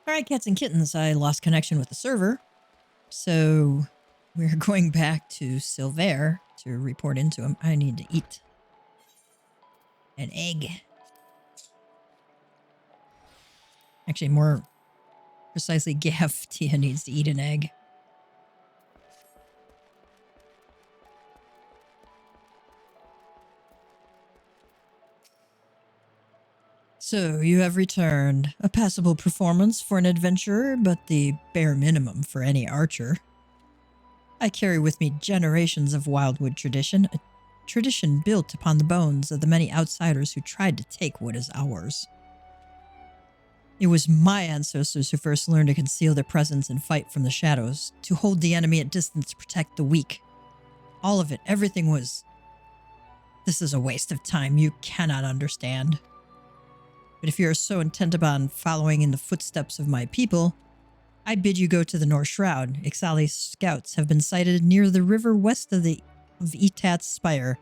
Alright, cats and kittens, I lost connection with the server. So we're going back to Silver to report into him. I need to eat an egg. Actually, more precisely, Tia needs to eat an egg. So, you have returned. A passable performance for an adventurer, but the bare minimum for any archer. I carry with me generations of wildwood tradition, a tradition built upon the bones of the many outsiders who tried to take what is ours. It was my ancestors who first learned to conceal their presence and fight from the shadows, to hold the enemy at distance to protect the weak. All of it, everything was... This is a waste of time you cannot understand. But if you are so intent upon following in the footsteps of my people, I bid you go to the North Shroud. Ixali's scouts have been sighted near the river west of Etat's Spire.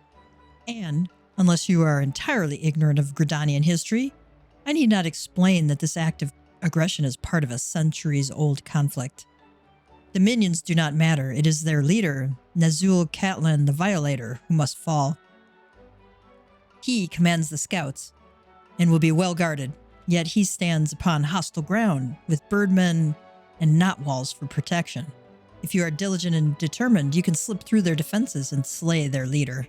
And, unless you are entirely ignorant of Gridanian history, I need not explain that this act of aggression is part of a centuries-old conflict. The minions do not matter. It is their leader, Nazul Catlan the Violator, who must fall. He commands the scouts, and will be well guarded, yet he stands upon hostile ground, with birdmen and knot walls for protection. If you are diligent and determined, you can slip through their defenses and slay their leader.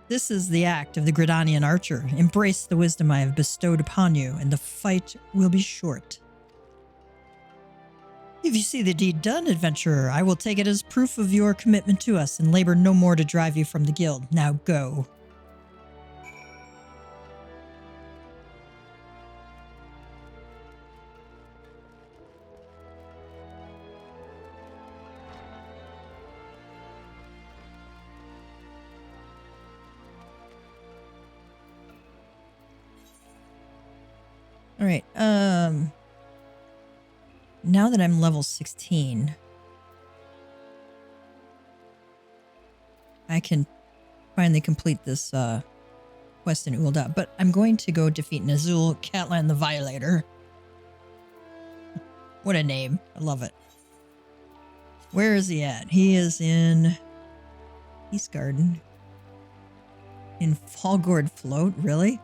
This is the act of the Gridanian archer. Embrace the wisdom I have bestowed upon you, and the fight will be short. If you see the deed done, adventurer, I will take it as proof of your commitment to us, and labor no more to drive you from the guild. Now go. All right, now that I'm level 16, I can finally complete this, quest in Ul'dah, but I'm going to go defeat Nazul Catlan the Violator. What a name. I love it. Where is he at? He is in East Garden. In Fallgourd Float? Really?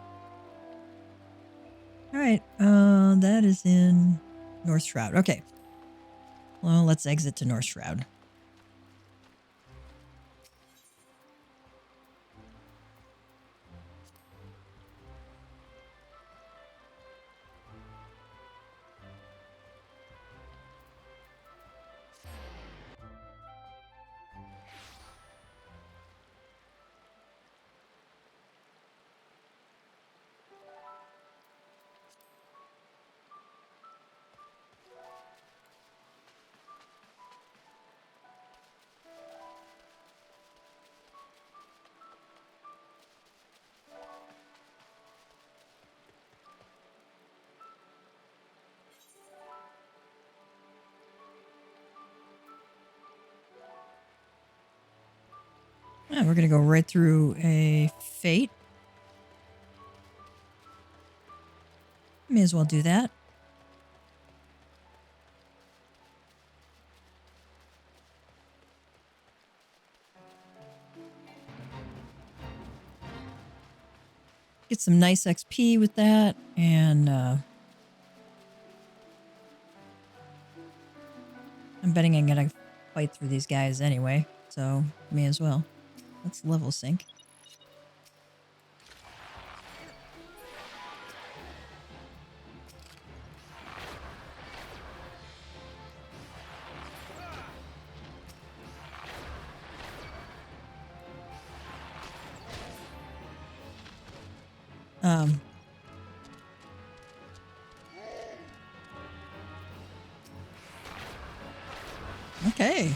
Alright, that is in North Shroud. Okay. Well, let's exit to North Shroud. Yeah, we're going to go right through a fate. May as well do that. Get some nice XP with that, and I'm betting I'm going to fight through these guys anyway, so may as well. Let's level sync. Okay.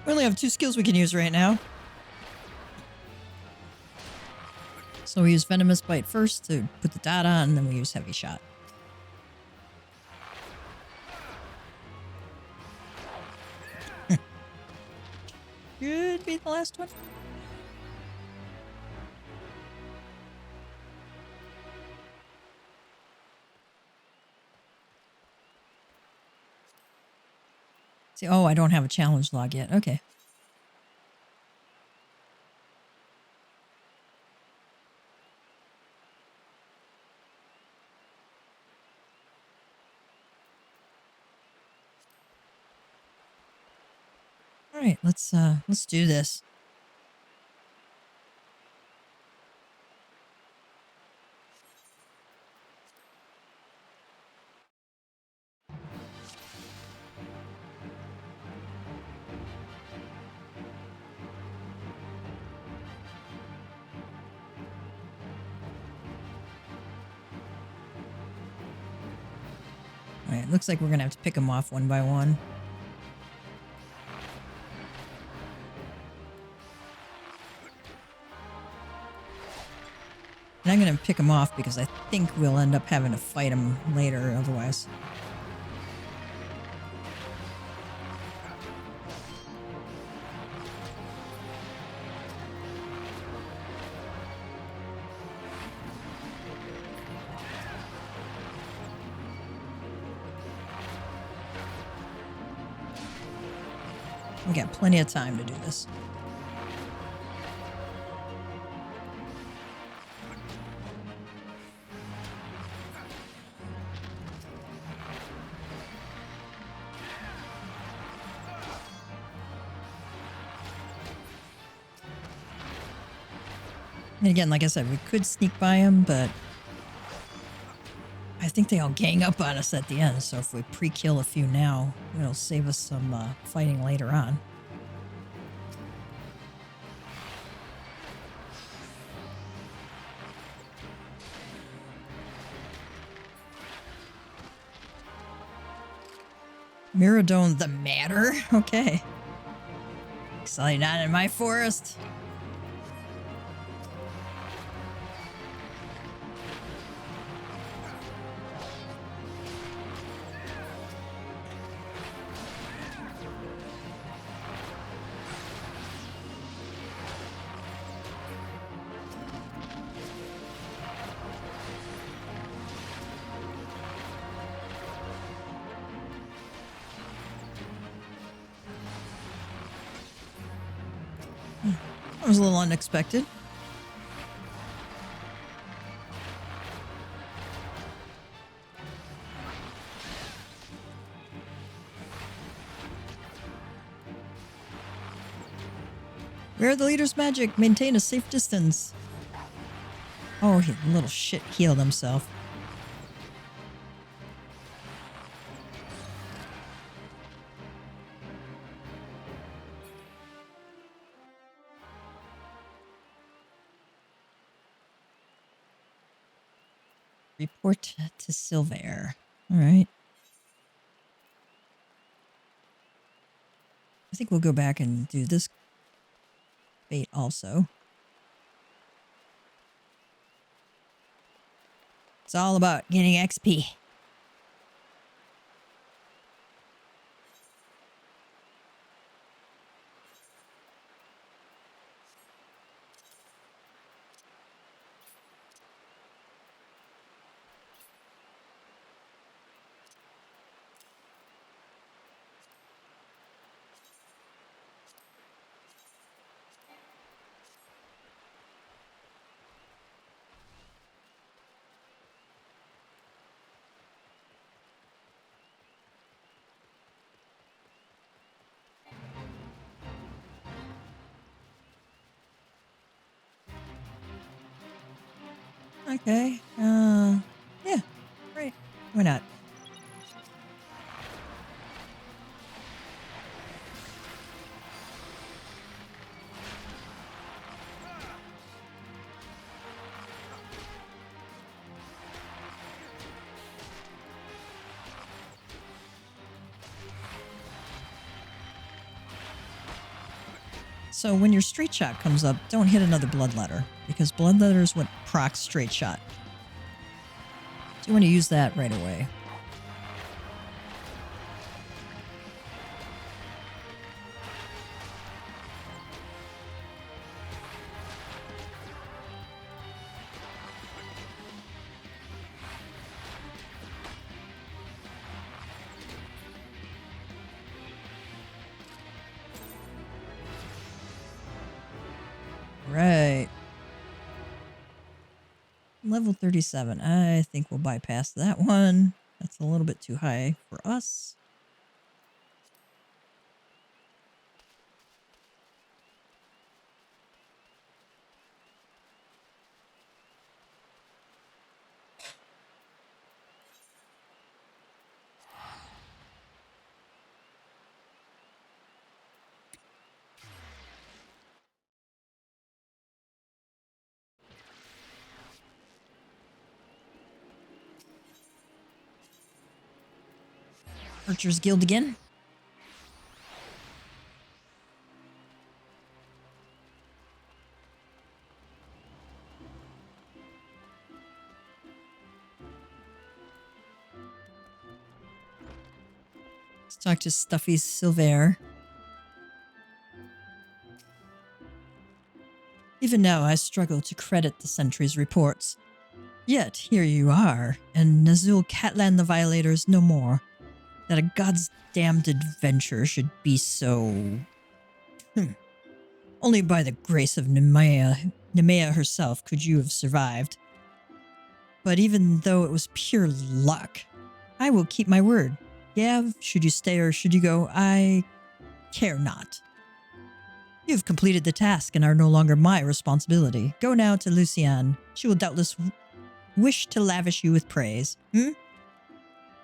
We only have 2 skills we can use right now. So we use Venomous Bite first to put the dot on, and then we use Heavy Shot. Should be the last one. See, oh, I don't have a challenge log yet. Okay. All right, let's do this. All right, looks like we're gonna have to pick them off one by one. And I'm gonna pick them off because I think we'll end up having to fight them later otherwise. We got plenty of time to do this. And again, like I said, we could sneak by them, but I think they all gang up on us at the end. So if we pre-kill a few now, it'll save us some fighting later on. Miradone the Matter? Okay. Excited, not in my forest. That was a little unexpected. Wear the leader's magic. Maintain a safe distance. Oh, he little shit healed himself. Report to Silver. All right. I think we'll go back and do this bait also. It's all about getting XP. Okay. Yeah. Right. Why not? So when your straight shot comes up, don't hit another bloodletter, because bloodletter is what procs straight shot. So you want to use that right away. Right. Level 37. I think we'll bypass that one. That's a little bit too high for us. Archers Guild again. Let's talk to Stuffy Silver. Even now, I struggle to credit the sentry's reports. Yet, here you are, and Nazul Catland the Violator is no more. That a god's damned adventure should be so... Only by the grace of Nemea herself could you have survived. But even though it was pure luck, I will keep my word. Gav, should you stay or should you go, I care not. You have completed the task and are no longer my responsibility. Go now to Lucienne. She will doubtless wish to lavish you with praise.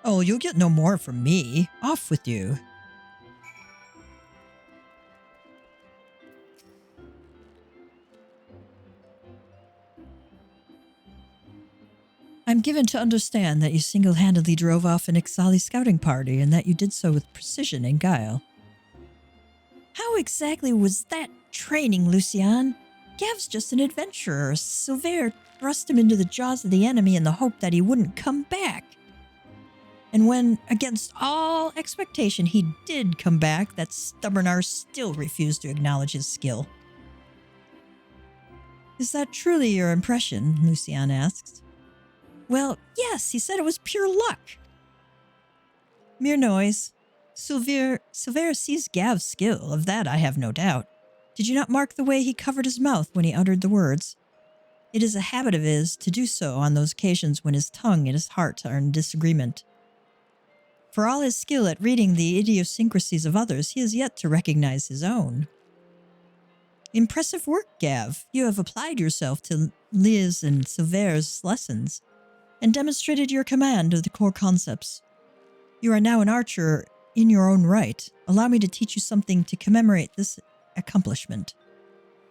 Oh, you'll get no more from me. Off with you. I'm given to understand that you single-handedly drove off an Ixali scouting party and that you did so with precision and guile. How exactly was that training, Lucienne? Gav's just an adventurer. Silver thrust him into the jaws of the enemy in the hope that he wouldn't come back. And when, against all expectation, he did come back, that stubborn arse still refused to acknowledge his skill. Is that truly your impression? Lucienne asks. Well, yes, he said it was pure luck. Mere noise. Silver sees Gav's skill, of that I have no doubt. Did you not mark the way he covered his mouth when he uttered the words? It is a habit of his to do so on those occasions when his tongue and his heart are in disagreement. For all his skill at reading the idiosyncrasies of others, he has yet to recognize his own. Impressive work, Gav. You have applied yourself to Liz and Silver's lessons and demonstrated your command of the core concepts. You are now an archer in your own right. Allow me to teach you something to commemorate this accomplishment.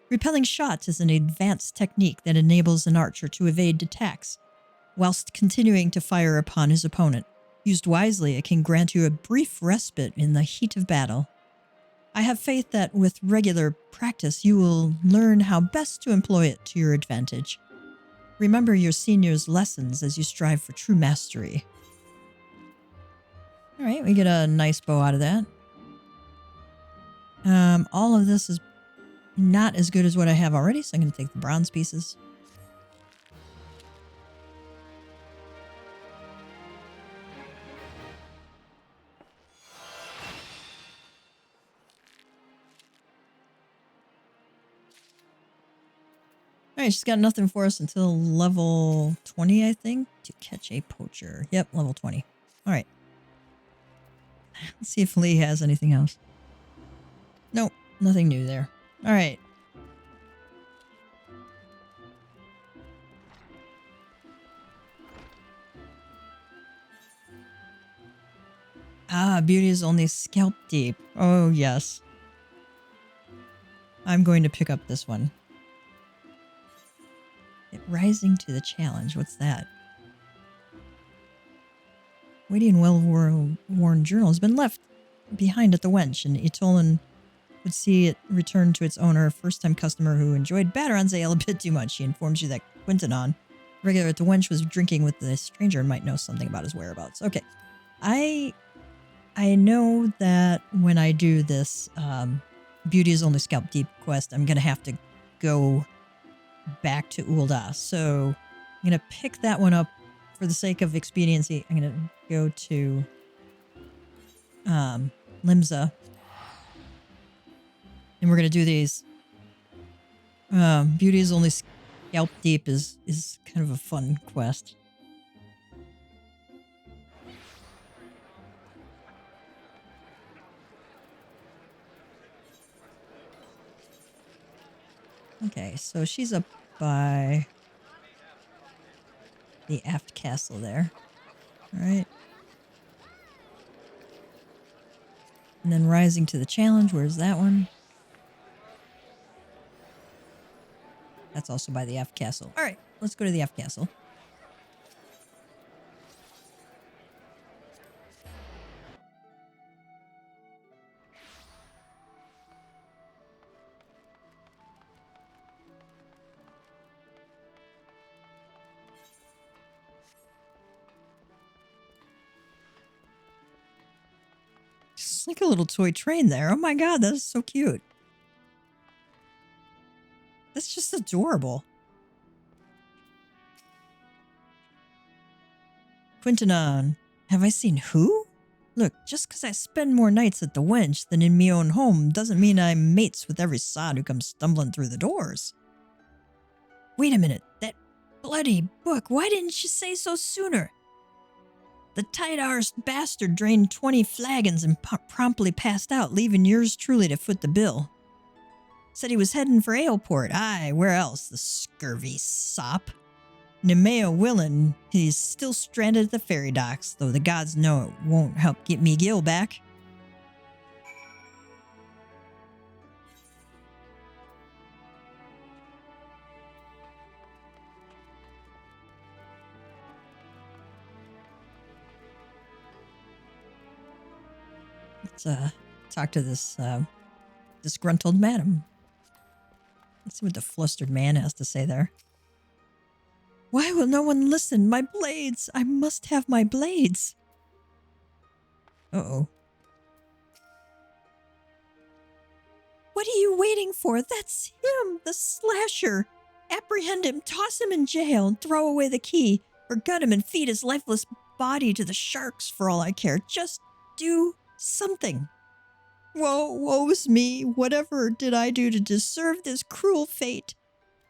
Repelling shots is an advanced technique that enables an archer to evade attacks, whilst continuing to fire upon his opponent. Used wisely, it can grant you a brief respite in the heat of battle. I have faith that with regular practice, you will learn how best to employ it to your advantage. Remember your senior's lessons as you strive for true mastery. All right, we get a nice bow out of that. All of this is not as good as what I have already, so I'm going to take the bronze pieces. Alright, she's got nothing for us until level 20, I think, to catch a poacher. Yep, level 20. Alright. Let's see if Lee has anything else. Nope, nothing new there. Alright. Ah, beauty is only scalp deep. Oh, yes. I'm going to pick up this one. Rising to the challenge. What's that? Weighty and well-worn journal has been left behind at the wench, and Itolan would see it return to its owner. First-time customer who enjoyed Batteron's ale a bit too much. She informs you that Quintanon, regular at the wench, was drinking with the stranger and might know something about his whereabouts. Okay. I know that when I do this Beauty is Only Scalp Deep quest, I'm going to have to go back to Ul'dah. So I'm going to pick that one up for the sake of expediency. I'm going to go to Limsa. And we're going to do these. Beauty is Only Scalp Deep is kind of a fun quest. Okay, so she's up by the aft castle there. All right. And then rising to the challenge. Where's that one? That's also by the aft castle. All right, let's go to the aft castle. It's like a little toy train there. Oh my god, that's so cute. That's just adorable. Quintanon, have I seen who? Look, just because I spend more nights at the wench than in me own home doesn't mean I'm mates with every sod who comes stumbling through the doors. Wait a minute, that bloody book, why didn't you say so sooner? The tight-arsed bastard drained 20 flagons and promptly passed out, leaving yours truly to foot the bill. Said he was heading for Aleport. Aye, where else, the scurvy sop? Nemeo willin', he's still stranded at the ferry docks, though the gods know it won't help get me Gil back. Let's talk to this disgruntled madam. Let's see what the flustered man has to say there. Why will no one listen? My blades! I must have my blades! Uh-oh. What are you waiting for? That's him, the slasher! Apprehend him, toss him in jail, throw away the key, or gut him and feed his lifeless body to the sharks for all I care. Just do something. Woe's me. Whatever did I do to deserve this cruel fate?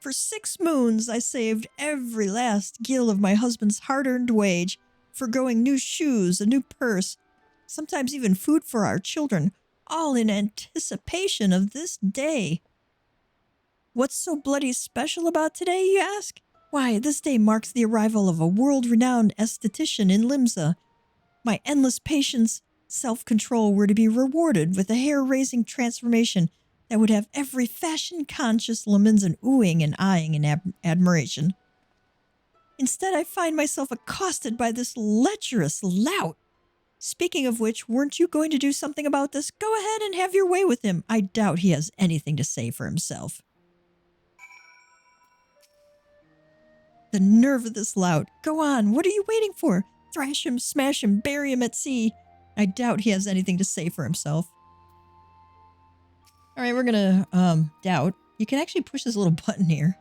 For 6 moons I saved every last gill of my husband's hard-earned wage, forgoing new shoes, a new purse, sometimes even food for our children, all in anticipation of this day. What's so bloody special about today, you ask? Why, this day marks the arrival of a world-renowned aesthetician in Limsa. My endless patience, self-control were to be rewarded with a hair-raising transformation that would have every fashion-conscious Leminsan oohing and eyeing in admiration. Instead, I find myself accosted by this lecherous lout. Speaking of which, weren't you going to do something about this? Go ahead and have your way with him. I doubt he has anything to say for himself. The nerve of this lout. Go on, what are you waiting for? Thrash him, smash him, bury him at sea. I doubt he has anything to say for himself. All right, we're gonna, doubt. You can actually push this little button here.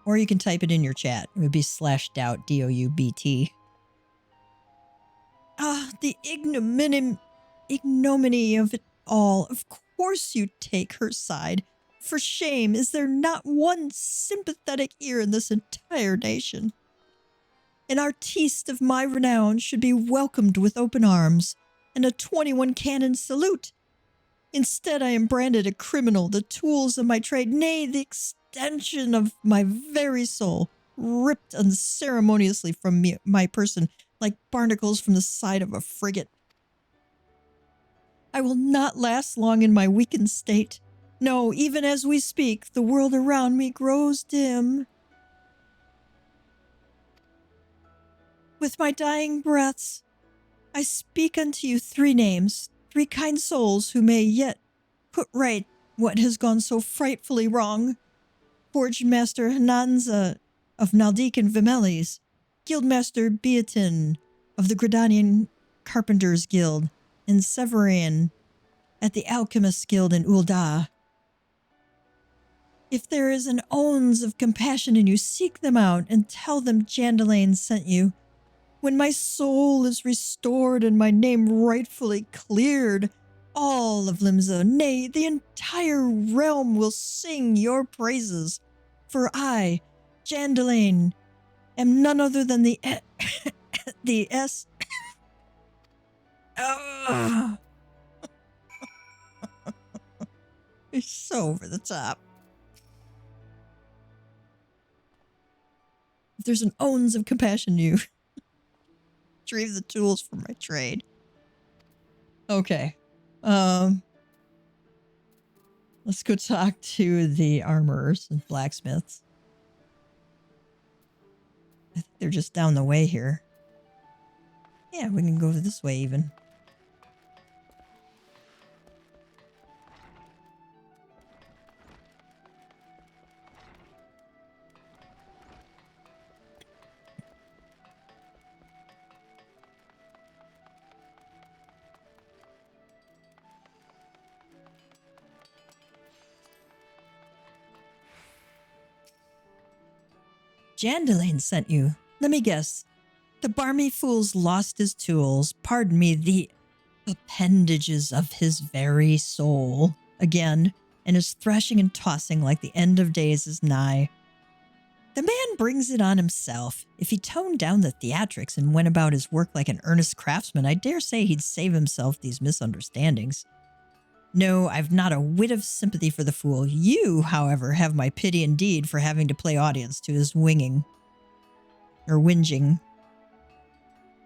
Or you can type it in your chat. It would be /doubt, D-O-U-B-T. Ah, the ignominy of it all. Of course you take her side. For shame, is there not one sympathetic ear in this entire nation? An artiste of my renown should be welcomed with open arms and a 21 cannon salute. Instead, I am branded a criminal, the tools of my trade, nay, the extension of my very soul, ripped unceremoniously from my person like barnacles from the side of a frigate. I will not last long in my weakened state. No, even as we speak, the world around me grows dim. With my dying breaths, I speak unto you 3 names, 3 kind souls who may yet put right what has gone so frightfully wrong. Forge Master Hananza of Naldik and Vimelis, Guildmaster Beatin of the Gradanian Carpenters Guild, and Severian at the Alchemists Guild in Ul'dah. If there is an ounce of compassion in you, seek them out and tell them Jandalain sent you. When my soul is restored and my name rightfully cleared, all of Limsa, nay, the entire realm will sing your praises. For I, Jandalain, am none other than the the S. It's so over the top. If there's an ounce of compassion in you, retrieve the tools for my trade. Okay. Let's go talk to the armorers and blacksmiths. I think they're just down the way here. Yeah, we can go this way even. Jandalain sent you. Let me guess. The barmy fool's lost his tools. Pardon me, the appendages of his very soul. Again, and is thrashing and tossing like the end of days is nigh. The man brings it on himself. If he toned down the theatrics and went about his work like an earnest craftsman, I dare say he'd save himself these misunderstandings. No, I've not a whit of sympathy for the fool. You, however, have my pity indeed for having to play audience to his winging. Or whinging.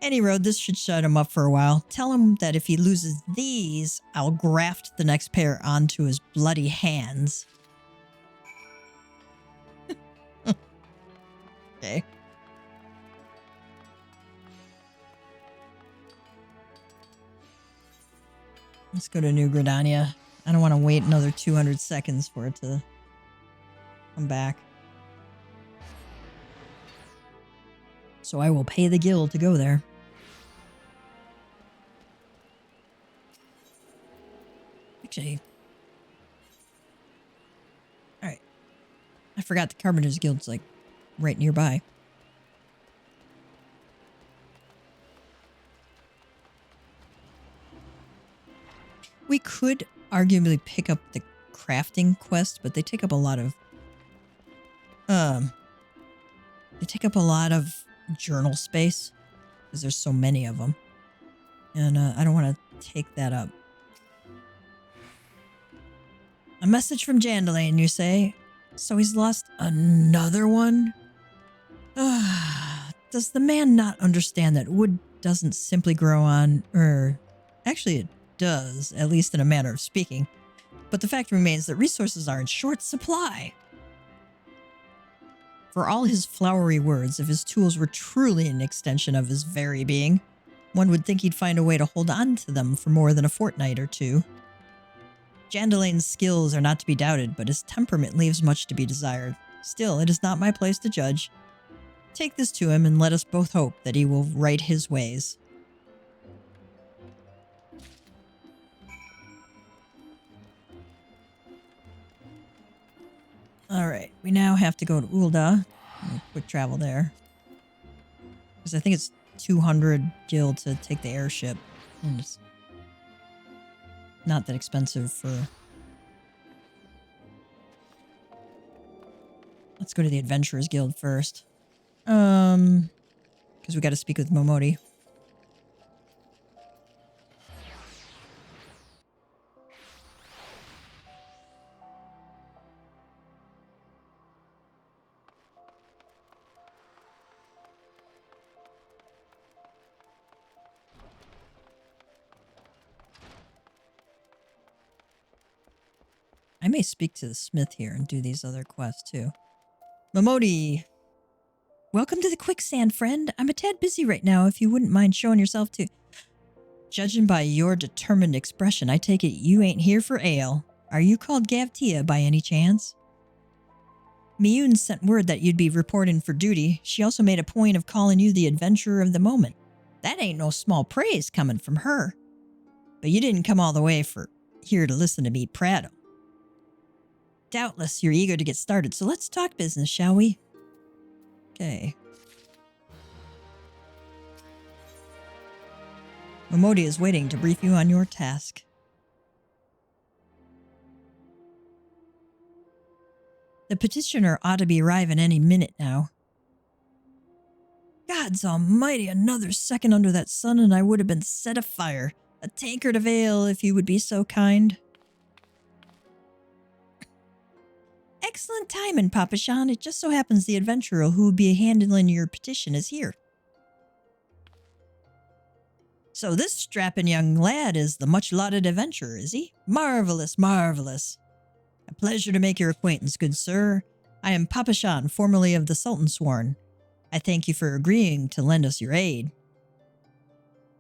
Any road, this should shut him up for a while. Tell him that if he loses these, I'll graft the next pair onto his bloody hands. Okay. Let's go to New Gradania. I don't want to wait another 200 seconds for it to come back. So I will pay the guild to go there. Actually. Alright. I forgot the Carpenters Guild's like right nearby. We could arguably pick up the crafting quest, but they take up a lot of journal space because there's so many of them. And I don't want to take that up. A message from Jandalain, you say? So he's lost another one? Does the man not understand that wood doesn't simply grow on, actually it does, at least in a manner of speaking. But the fact remains that resources are in short supply. For all his flowery words, if his tools were truly an extension of his very being, one would think he'd find a way to hold on to them for more than a fortnight or two. Jandalain's skills are not to be doubted, but his temperament leaves much to be desired. Still, it is not my place to judge. Take this to him and let us both hope that he will right his ways. Alright, we now have to go to Ul'dah. Quick travel there. Because I think it's 200 gil to take the airship. And it's not that expensive for... Let's go to the Adventurers Guild first. Because we got to speak with Momodi. I may speak to the smith here and do these other quests too. Momodi! Welcome to the quicksand, friend. I'm a tad busy right now if you wouldn't mind showing yourself to... Judging by your determined expression, I take it you ain't here for ale. Are you called Gavtia by any chance? Miyun sent word that you'd be reporting for duty. She also made a point of calling you the adventurer of the moment. That ain't no small praise coming from her. But you didn't come all the way here to listen to me prattle. Doubtless you're eager to get started, so let's talk business, shall we? Okay. Momodi is waiting to brief you on your task. The petitioner ought to be arriving any minute now. Gods almighty, another second under that sun and I would have been set afire. A tankard of ale, if you would be so kind. Excellent timing, Papa Shan. It just so happens the adventurer who will be handling your petition is here. So this strapping young lad is the much-lauded adventurer, is he? Marvelous, marvelous. A pleasure to make your acquaintance, good sir. I am Papa Shan, formerly of the Sultan Sworn. I thank you for agreeing to lend us your aid.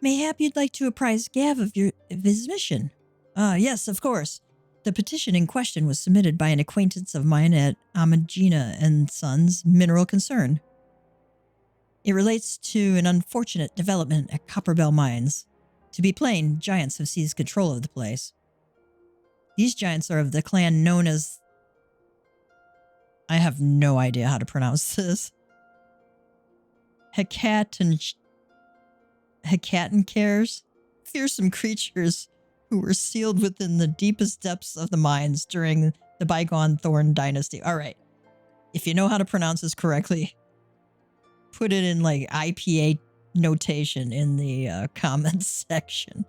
Mayhap you'd like to apprise Gav of his mission? Yes, of course. The petition in question was submitted by an acquaintance of mine at Amagina and Sons Mineral Concern. It relates to an unfortunate development at Copperbell Mines. To be plain, giants have seized control of the place. These giants are of the clan known as... I have no idea how to pronounce this. Hecatoncars? Fearsome creatures who were sealed within the deepest depths of the mines during the bygone Thorn Dynasty. Alright. If you know how to pronounce this correctly, put it in like IPA notation in the comments section.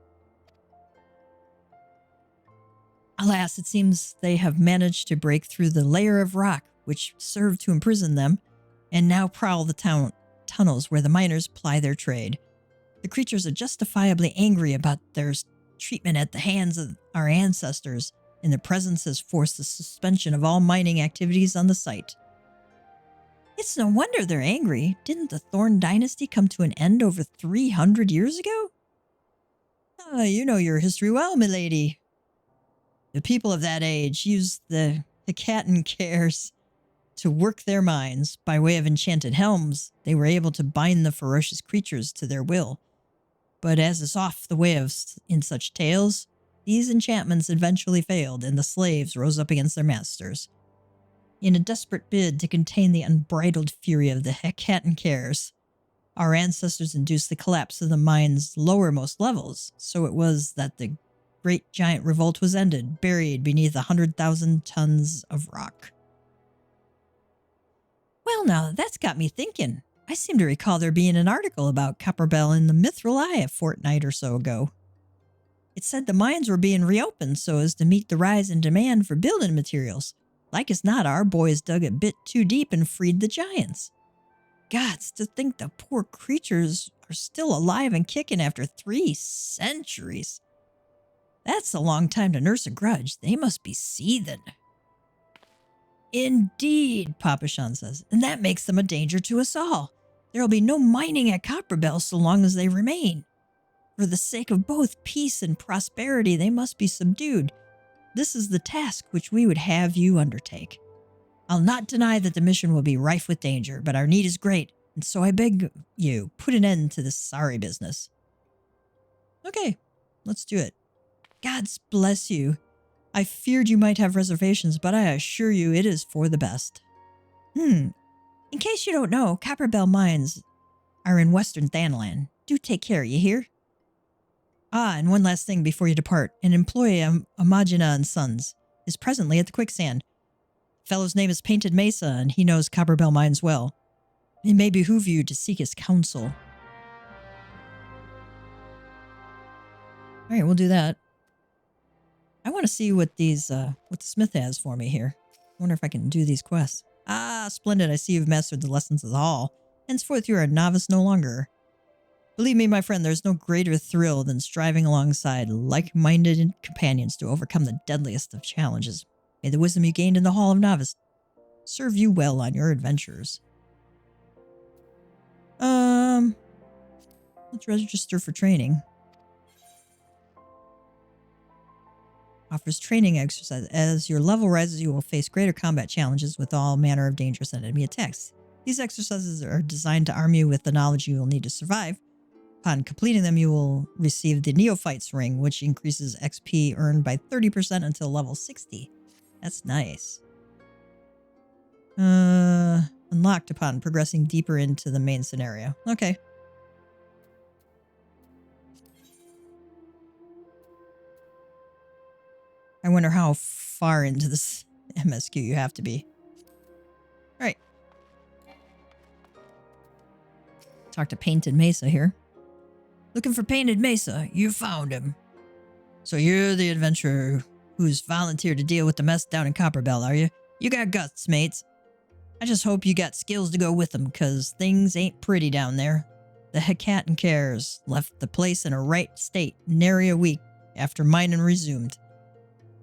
Alas, it seems they have managed to break through the layer of rock which served to imprison them and now prowl the tunnels where the miners ply their trade. The creatures are justifiably angry about their treatment at the hands of our ancestors, and their presence has forced the suspension of all mining activities on the site. It's no wonder they're angry. Didn't the Thorn Dynasty come to an end over 300 years ago? You know your history well, milady. The people of that age used the Hecatoncars to work their mines. By way of enchanted helms, they were able to bind the ferocious creatures to their will. But as is oft the way in such tales, these enchantments eventually failed and the slaves rose up against their masters. In a desperate bid to contain the unbridled fury of the Hecatoncars, our ancestors induced the collapse of the mine's lowermost levels, so it was that the great giant revolt was ended, buried beneath 100,000 tons of rock. Well now, that's got me thinking. I seem to recall there being an article about Copperbell in the Mithril Eye a fortnight or so ago. It said the mines were being reopened so as to meet the rise in demand for building materials. Like as not, our boys dug a bit too deep and freed the giants. Gods, to think the poor creatures are still alive and kicking after 3 centuries. That's a long time to nurse a grudge. They must be seething. Indeed, Papa Shan says, and that makes them a danger to us all. There'll be no mining at Copperbell so long as they remain. For the sake of both peace and prosperity, they must be subdued. This is the task which we would have you undertake. I'll not deny that the mission will be rife with danger, but our need is great, and so I beg you, put an end to this sorry business. Okay, let's do it. Gods bless you. I feared you might have reservations, but I assure you it is for the best. In case you don't know, Copperbell Mines are in western Thanland. Do take care, you hear? And one last thing before you depart. An employee of Amagina and Sons is presently at the quicksand. The fellow's name is Painted Mesa, and he knows Copperbell Mines well. It may behoove you to seek his counsel. Alright, we'll do that. I want to see what the smith has for me here. I wonder if I can do these quests. Ah, splendid. I see you've mastered the lessons of the hall. Henceforth you are a novice no longer. Believe me, my friend, there's no greater thrill than striving alongside like-minded companions to overcome the deadliest of challenges. May the wisdom you gained in the Hall of Novice serve you well on your adventures. Let's register for training. offers training exercise. As your level rises, you will face greater combat challenges with all manner of dangerous enemy attacks. These exercises are designed to arm you with the knowledge you will need to survive. Upon completing them, you will receive the Neophyte's Ring, which increases XP earned by 30% until level 60. That's nice. Unlocked upon progressing deeper into the main scenario. Okay. I wonder how far into this MSQ you have to be. All right. Talk to Painted Mesa here. Looking for Painted Mesa. You found him. So you're the adventurer who's volunteered to deal with the mess down in Copperbell, are you? You got guts, mates. I just hope you got skills to go with them, cause things ain't pretty down there. The Hecatan Cares left the place in a right state nary a week after mining resumed.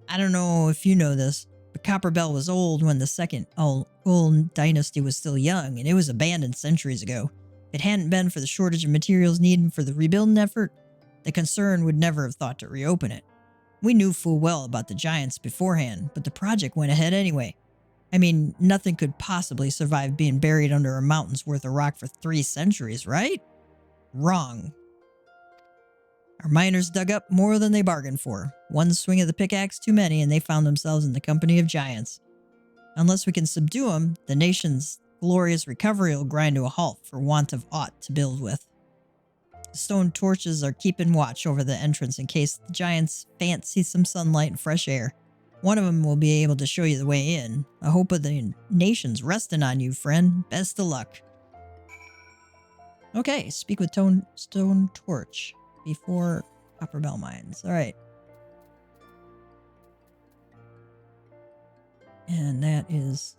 I don't know if you know this, but Copperbell was old when the second old dynasty was still young, and it was abandoned centuries ago. If it hadn't been for the shortage of materials needed for the rebuilding effort, the concern would never have thought to reopen it. We knew full well about the giants beforehand, but the project went ahead anyway. I mean, nothing could possibly survive being buried under a mountain's worth of rock for 3 centuries, right? Wrong. Our miners dug up more than they bargained for. One swing of the pickaxe too many, and they found themselves in the company of giants. Unless we can subdue them, the nation's glorious recovery will grind to a halt for want of aught to build with. The stone torches are keeping watch over the entrance in case the giants fancy some sunlight and fresh air. One of them will be able to show you the way in. I hope the nation's resting on you, friend. Best of luck. Okay, speak with Stone Torch before Copperbell Mines. All right. And that is...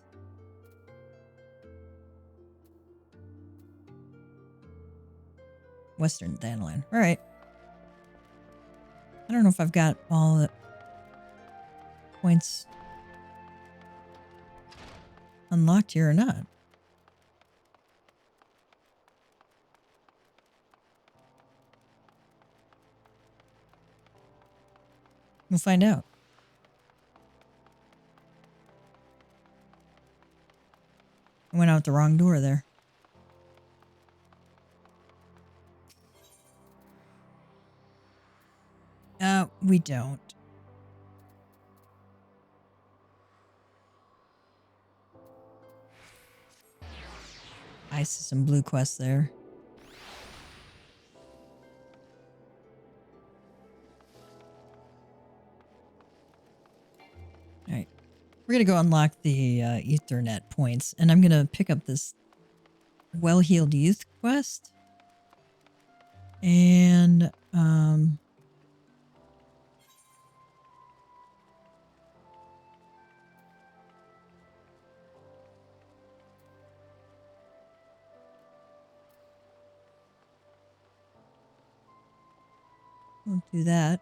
Western Dandelion. All right. I don't know if I've got all the points unlocked here or not. We'll find out. I went out the wrong door there. We don't. I see some blue quests there. Alright. We're gonna go unlock the Ethernet points, and I'm gonna pick up this Well-Heeled Youth quest. And, we'll do that.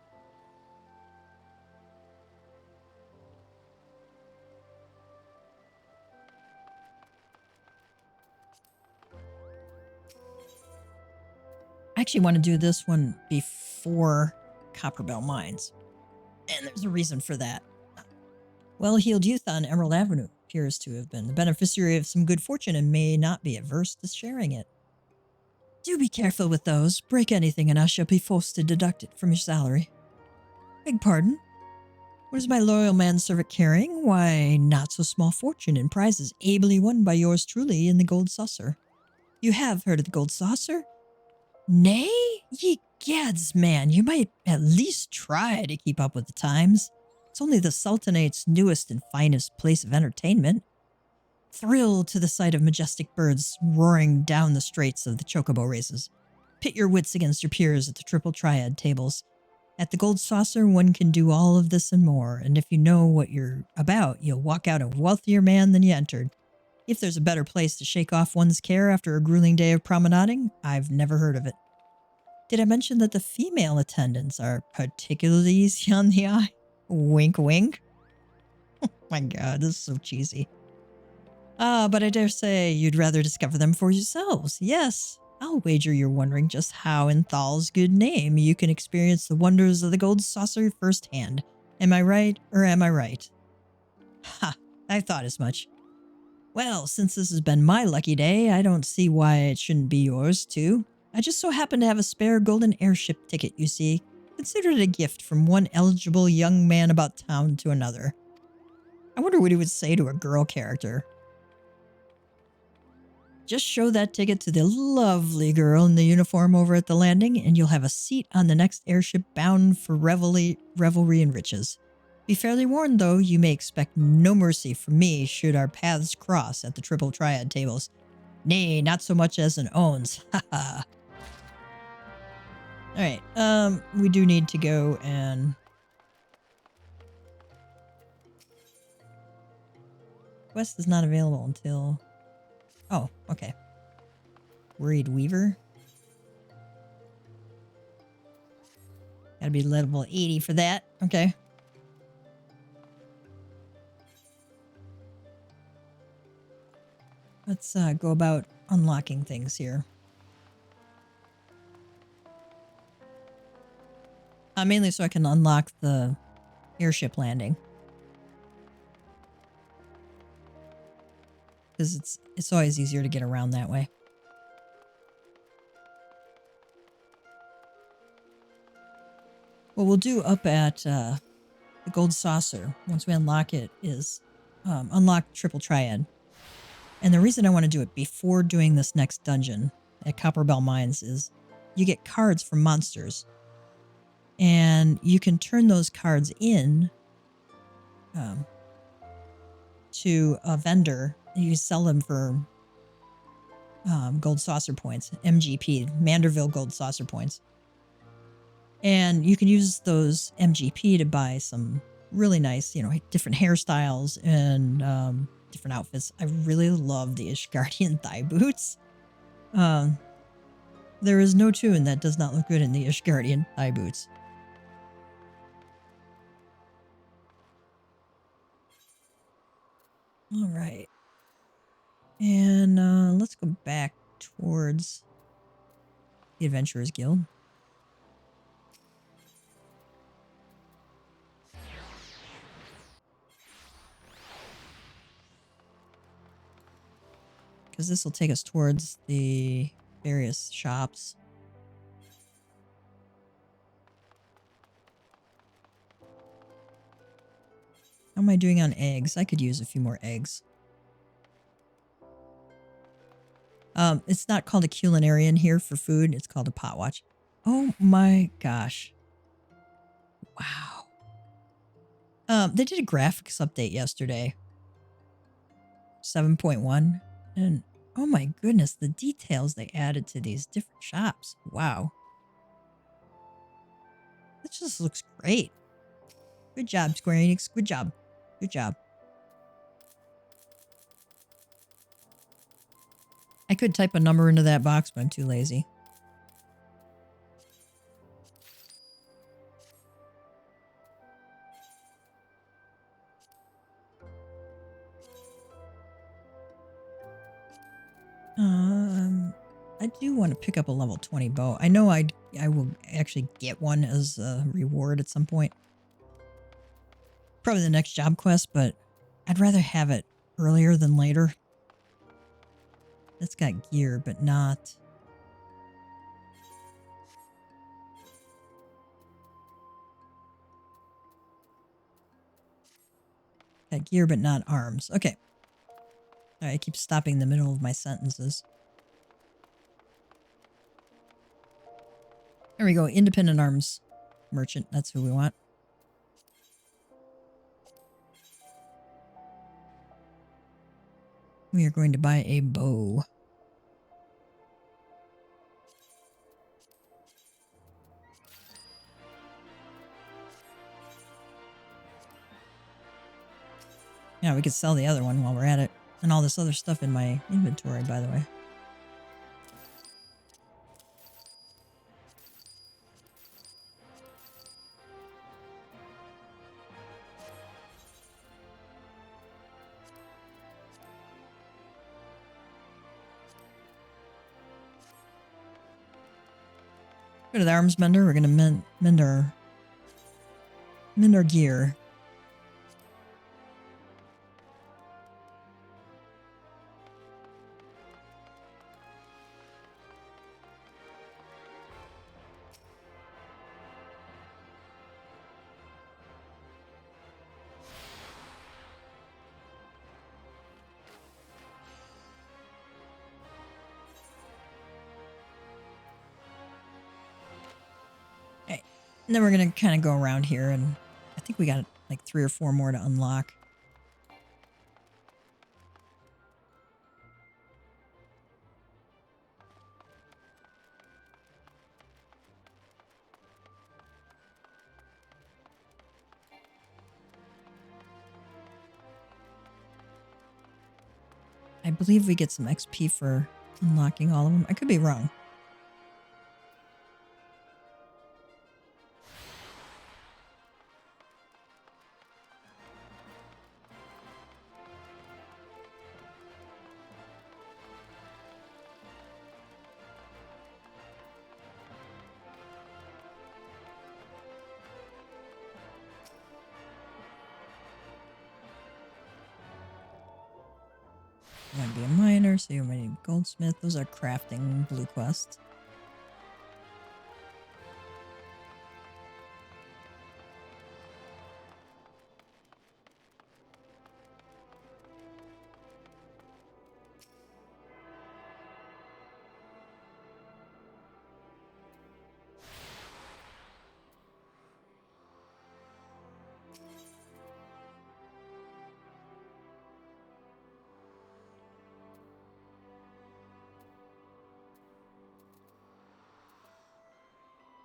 I actually want to do this one before Copperbell Mines. And there's a reason for that. Well-Heeled Youth on Emerald Avenue appears to have been the beneficiary of some good fortune and may not be averse to sharing it. Do be careful with those. Break anything and I shall be forced to deduct it from your salary. Beg pardon? What is my loyal manservant carrying? Why, not so small fortune in prizes ably won by yours truly in the Gold Saucer. You have heard of the Gold Saucer? Nay? Ye gads, man, you might at least try to keep up with the times. It's only the Sultanate's newest and finest place of entertainment. Thrill to the sight of majestic birds roaring down the straits of the chocobo races. Pit your wits against your peers at the Triple Triad tables. At the Gold Saucer, one can do all of this and more, and if you know what you're about, you'll walk out a wealthier man than you entered. If there's a better place to shake off one's care after a grueling day of promenading, I've never heard of it. Did I mention that the female attendants are particularly easy on the eye? Wink, wink. Oh my god, this is so cheesy. But I dare say you'd rather discover them for yourselves. Yes, I'll wager you're wondering just how in Thal's good name you can experience the wonders of the Gold Saucer firsthand. Am I right or am I right? Ha! I thought as much. Well, since this has been my lucky day, I don't see why it shouldn't be yours, too. I just so happen to have a spare golden airship ticket, you see. Consider it a gift from one eligible young man about town to another. I wonder what he would say to a girl character. Just show that ticket to the lovely girl in the uniform over at the landing, and you'll have a seat on the next airship bound for revelry and riches. Be fairly warned, though, you may expect no mercy from me should our paths cross at the triple triad tables. Nay, not so much as an owns. Ha ha. Alright, we do need to go and... Quest is not available until... Oh, okay. Worried Weaver. Gotta be level 80 for that. Okay. Let's go about unlocking things here. Mainly so I can unlock the airship landing. Because it's always easier to get around that way. What we'll do up at the Gold Saucer, once we unlock it, is unlock Triple Triad. And the reason I want to do it before doing this next dungeon at Copperbell Mines is you get cards from monsters. And you can turn those cards in to a vendor. You sell them for gold saucer points, MGP, Manderville gold saucer points. And you can use those MGP to buy some really nice, different hairstyles and different outfits. I really love the Ishgardian thigh boots. There is no tune that does not look good in the Ishgardian thigh boots. All right. And let's go back towards the Adventurers Guild. Because this will take us towards the various shops. How am I doing on eggs? I could use a few more eggs. It's not called a culinarian here for food. It's called a potwatch. Oh my gosh. Wow. They did a graphics update yesterday. 7.1. And oh my goodness, the details they added to these different shops. Wow. This just looks great. Good job, Square Enix. Good job. Good job. I could type a number into that box, but I'm too lazy. I do want to pick up a level 20 bow. I know I will actually get one as a reward at some point. Probably the next job quest, but I'd rather have it earlier than later. It's got gear, but not... Got gear, but not arms. Okay. Alright, I keep stopping in the middle of my sentences. There we go. Independent arms merchant. That's who we want. We are going to buy a bow. Yeah, we could sell the other one while we're at it. And all this other stuff in my inventory, by the way. Go to the arms mender. We're going to mend our in our gear. Okay. And then we're going to kind of go around here, and I think we got like 3 or 4 more to unlock. I believe we get some XP for unlocking all of them. I could be wrong. You want to be a miner, so you might need a goldsmith. Those are crafting blue quests.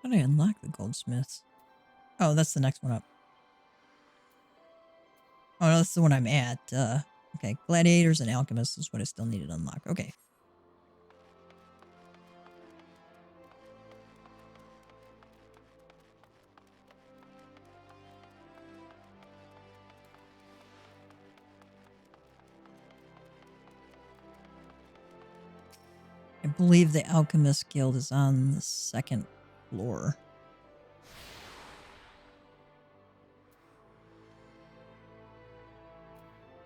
How do I unlock the goldsmiths? Oh, that's the next one up. Oh, no, that's the one I'm at. Okay, gladiators and alchemists is what I still needed to unlock. Okay. I believe the Alchemist Guild is on the 2nd floor.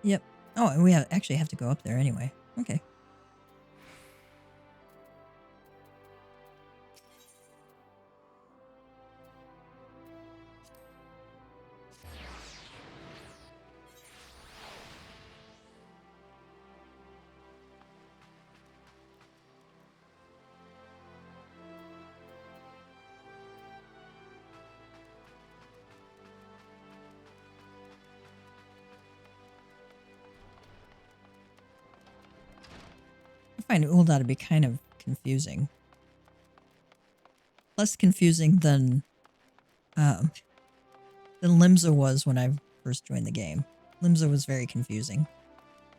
Yep. Oh, and we actually have to go up there anyway. Okay. I find Ul'dah to be kind of confusing. Less confusing than Limsa was when I first joined the game. Limsa was very confusing.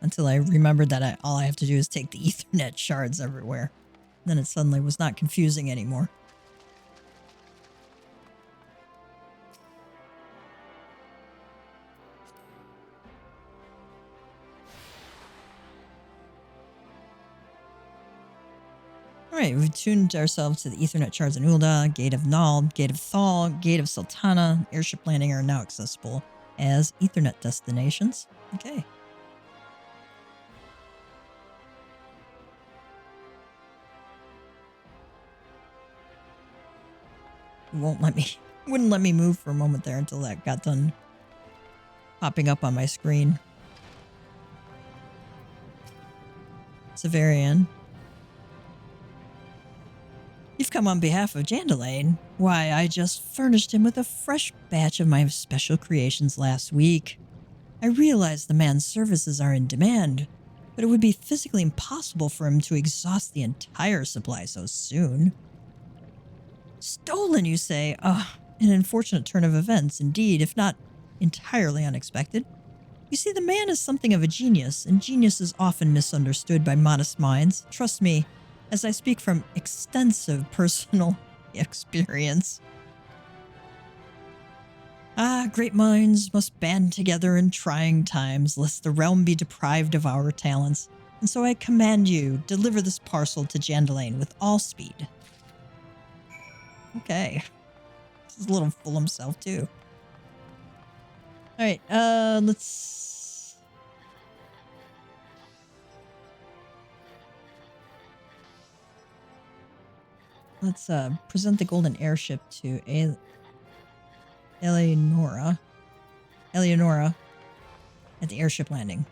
Until I remembered that all I have to do is take the Ethernet shards everywhere. Then it suddenly was not confusing anymore. Alright, we've tuned ourselves to the Ethernet shards in Ul'dah, Gate of Null, Gate of Thal, Gate of Sultana, Airship Landing are now accessible as Ethernet destinations. Okay. Wouldn't let me move for a moment there until that got done popping up on my screen. Severian. You've come on behalf of Jandalain. Why, I just furnished him with a fresh batch of my special creations last week. I realize the man's services are in demand, but it would be physically impossible for him to exhaust the entire supply so soon. Stolen, you say? An unfortunate turn of events, indeed, if not entirely unexpected. You see, the man is something of a genius, and genius is often misunderstood by modest minds. Trust me, as I speak from extensive personal experience. Great minds must band together in trying times, lest the realm be deprived of our talents. And so I command you, deliver this parcel to Jandalain with all speed. Okay. This is a little full himself, too. Alright, let's... Let's, present the golden airship to Eleonora at the airship landing.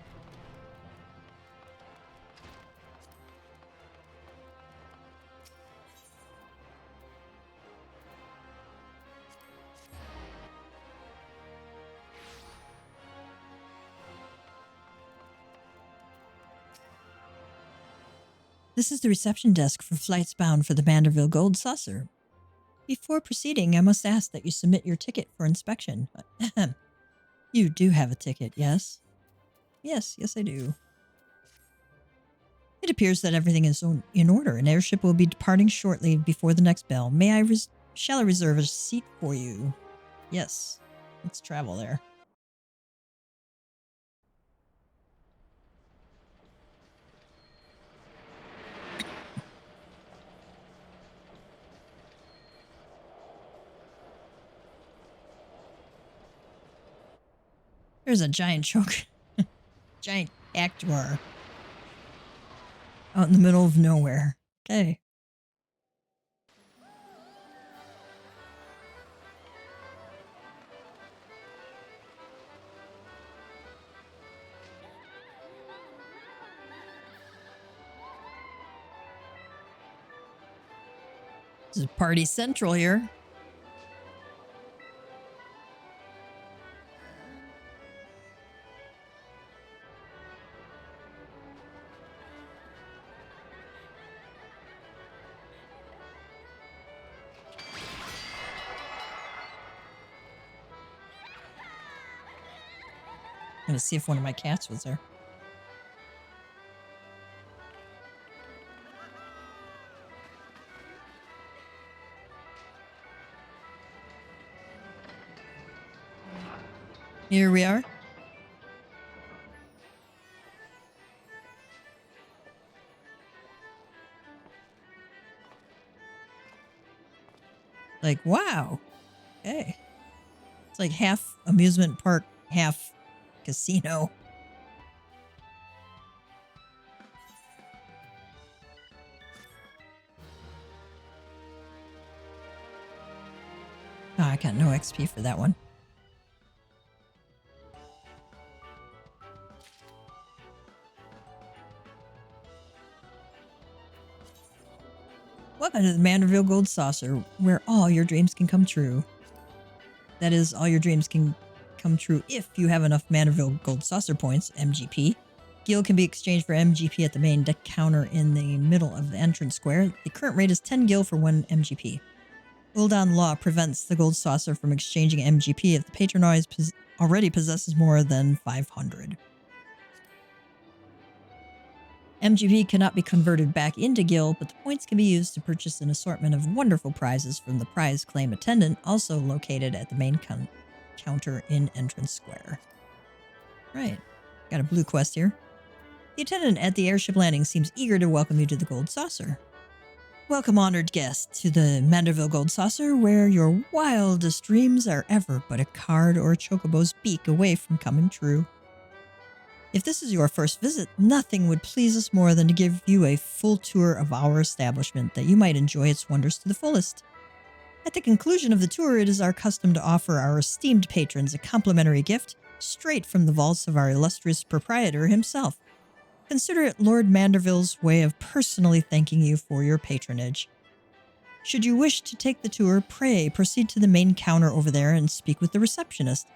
This is the reception desk for flights bound for the Manderville Gold Saucer. Before proceeding, I must ask that you submit your ticket for inspection. You do have a ticket, yes? Yes, I do. It appears that everything is in order. An airship will be departing shortly before the next bell. Shall I reserve a seat for you? Yes. Let's travel there. There's a giant choke. Giant actor. Out in the middle of nowhere. Okay. This is party central here. I'm gonna see if one of my cats was there. Here we are. Like, wow. Okay. It's like half amusement park, half casino. Oh, I got no XP for that one. Welcome to the Manderville Gold Saucer, where all your dreams can come true. That is, all your dreams can come true if you have enough Manderville Gold Saucer points, MGP. Gil can be exchanged for MGP at the main deck counter in the middle of the entrance square. The current rate is 10 Gil for 1 MGP. Uldan law prevents the Gold Saucer from exchanging MGP if the patron already possesses more than 500. MGP cannot be converted back into Gil, but the points can be used to purchase an assortment of wonderful prizes from the prize claim attendant, also located at the main counter in Entrance Square. Right. Got a blue quest here. The attendant at the airship landing seems eager to welcome you to the Gold Saucer. Welcome, honored guest, to the Manderville Gold Saucer, where your wildest dreams are ever but a card or a chocobo's beak away from coming true. If this is your first visit, nothing would please us more than to give you a full tour of our establishment that you might enjoy its wonders to the fullest. At the conclusion of the tour, it is our custom to offer our esteemed patrons a complimentary gift straight from the vaults of our illustrious proprietor himself. Consider it Lord Manderville's way of personally thanking you for your patronage. Should you wish to take the tour, pray proceed to the main counter over there and speak with the receptionist.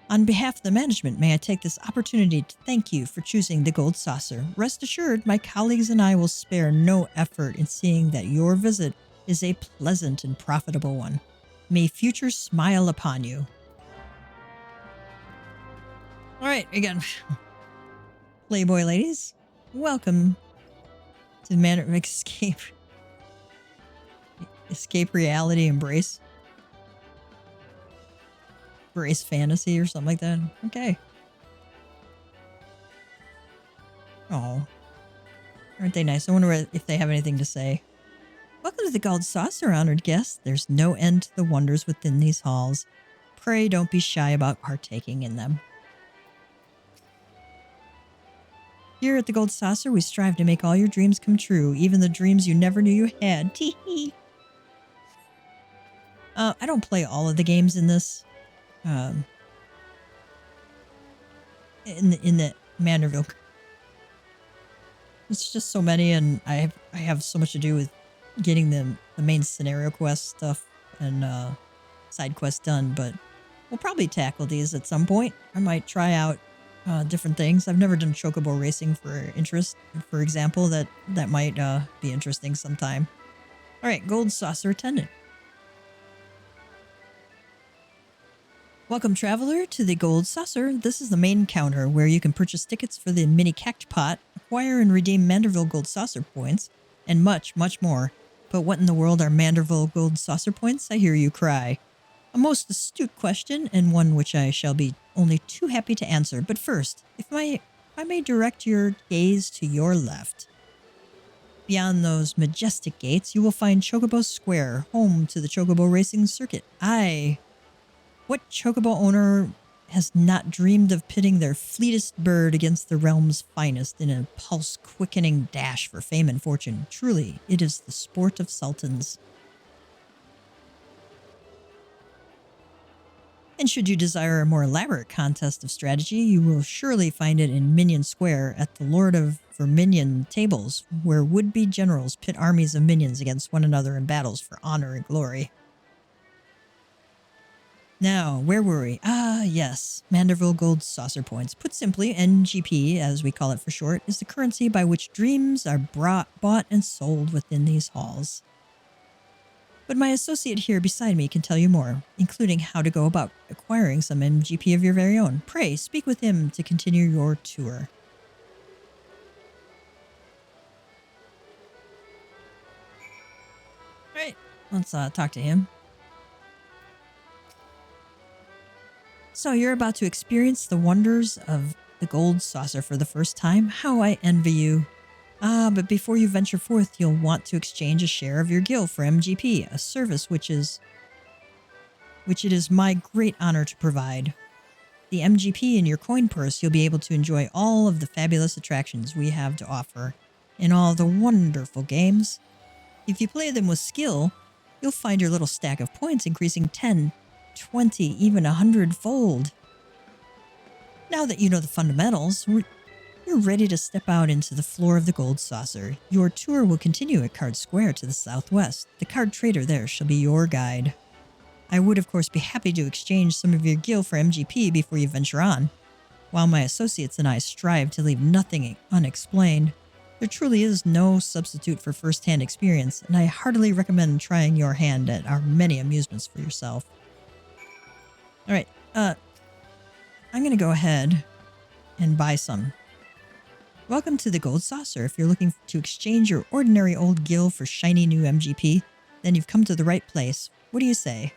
On behalf of the management, may I take this opportunity to thank you for choosing the Gold Saucer. Rest assured, my colleagues and I will spare no effort in seeing that your visit is a pleasant and profitable one. May future smile upon you. All right, again, Playboy ladies, welcome to the manner of escape reality, embrace fantasy or something like that. Okay. Oh, aren't they nice? I wonder if they have anything to say. Welcome to the Gold Saucer, honored guest. There's no end to the wonders within these halls. Pray don't be shy about partaking in them. Here at the Gold Saucer, we strive to make all your dreams come true, even the dreams you never knew you had. Tee-hee. I don't play all of the games in this. In the Manderville. It's just so many, and I have so much to do with getting the main scenario quest stuff and side quests done, but we'll probably tackle these at some point. I might try out different things. I've never done chocobo racing for interest, for example. That might be interesting sometime. All right, Gold Saucer attendant. Welcome, traveler, to the Gold Saucer. This is the main counter where you can purchase tickets for the mini cactpot, acquire and redeem Manderville Gold Saucer points, and much, much more. But what in the world are Manderville Gold Saucer points? I hear you cry. A most astute question, and one which I shall be only too happy to answer. But first, if I may direct your gaze to your left. Beyond those majestic gates, you will find Chocobo Square, home to the Chocobo Racing Circuit. What chocobo owner has not dreamed of pitting their fleetest bird against the realm's finest in a pulse-quickening dash for fame and fortune? Truly, it is the sport of sultans. And should you desire a more elaborate contest of strategy, you will surely find it in Minion Square at the Lord of Verminion tables, where would-be generals pit armies of minions against one another in battles for honor and glory. Now, where were we? Yes, Manderville Gold Saucer Points. Put simply, NGP, as we call it for short, is the currency by which dreams are bought and sold within these halls. But my associate here beside me can tell you more, including how to go about acquiring some MGP of your very own. Pray, speak with him to continue your tour. Alright, let's talk to him. So you're about to experience the wonders of the Gold Saucer for the first time? How I envy you. But before you venture forth, you'll want to exchange a share of your gil for MGP, a service which it is my great honor to provide. The MGP in your coin purse, you'll be able to enjoy all of the fabulous attractions we have to offer in all the wonderful games. If you play them with skill, you'll find your little stack of points increasing 10, 20, even 100-fold. Now that you know the fundamentals, you're ready to step out into the floor of the Gold Saucer. Your tour will continue at Card Square to the southwest. The card trader there shall be your guide. I would, of course, be happy to exchange some of your gil for MGP before you venture on. While my associates and I strive to leave nothing unexplained, there truly is no substitute for first-hand experience, and I heartily recommend trying your hand at our many amusements for yourself. Alright, I'm gonna go ahead and buy some. Welcome to the Gold Saucer. If you're looking to exchange your ordinary old gil for shiny new MGP, then you've come to the right place. What do you say?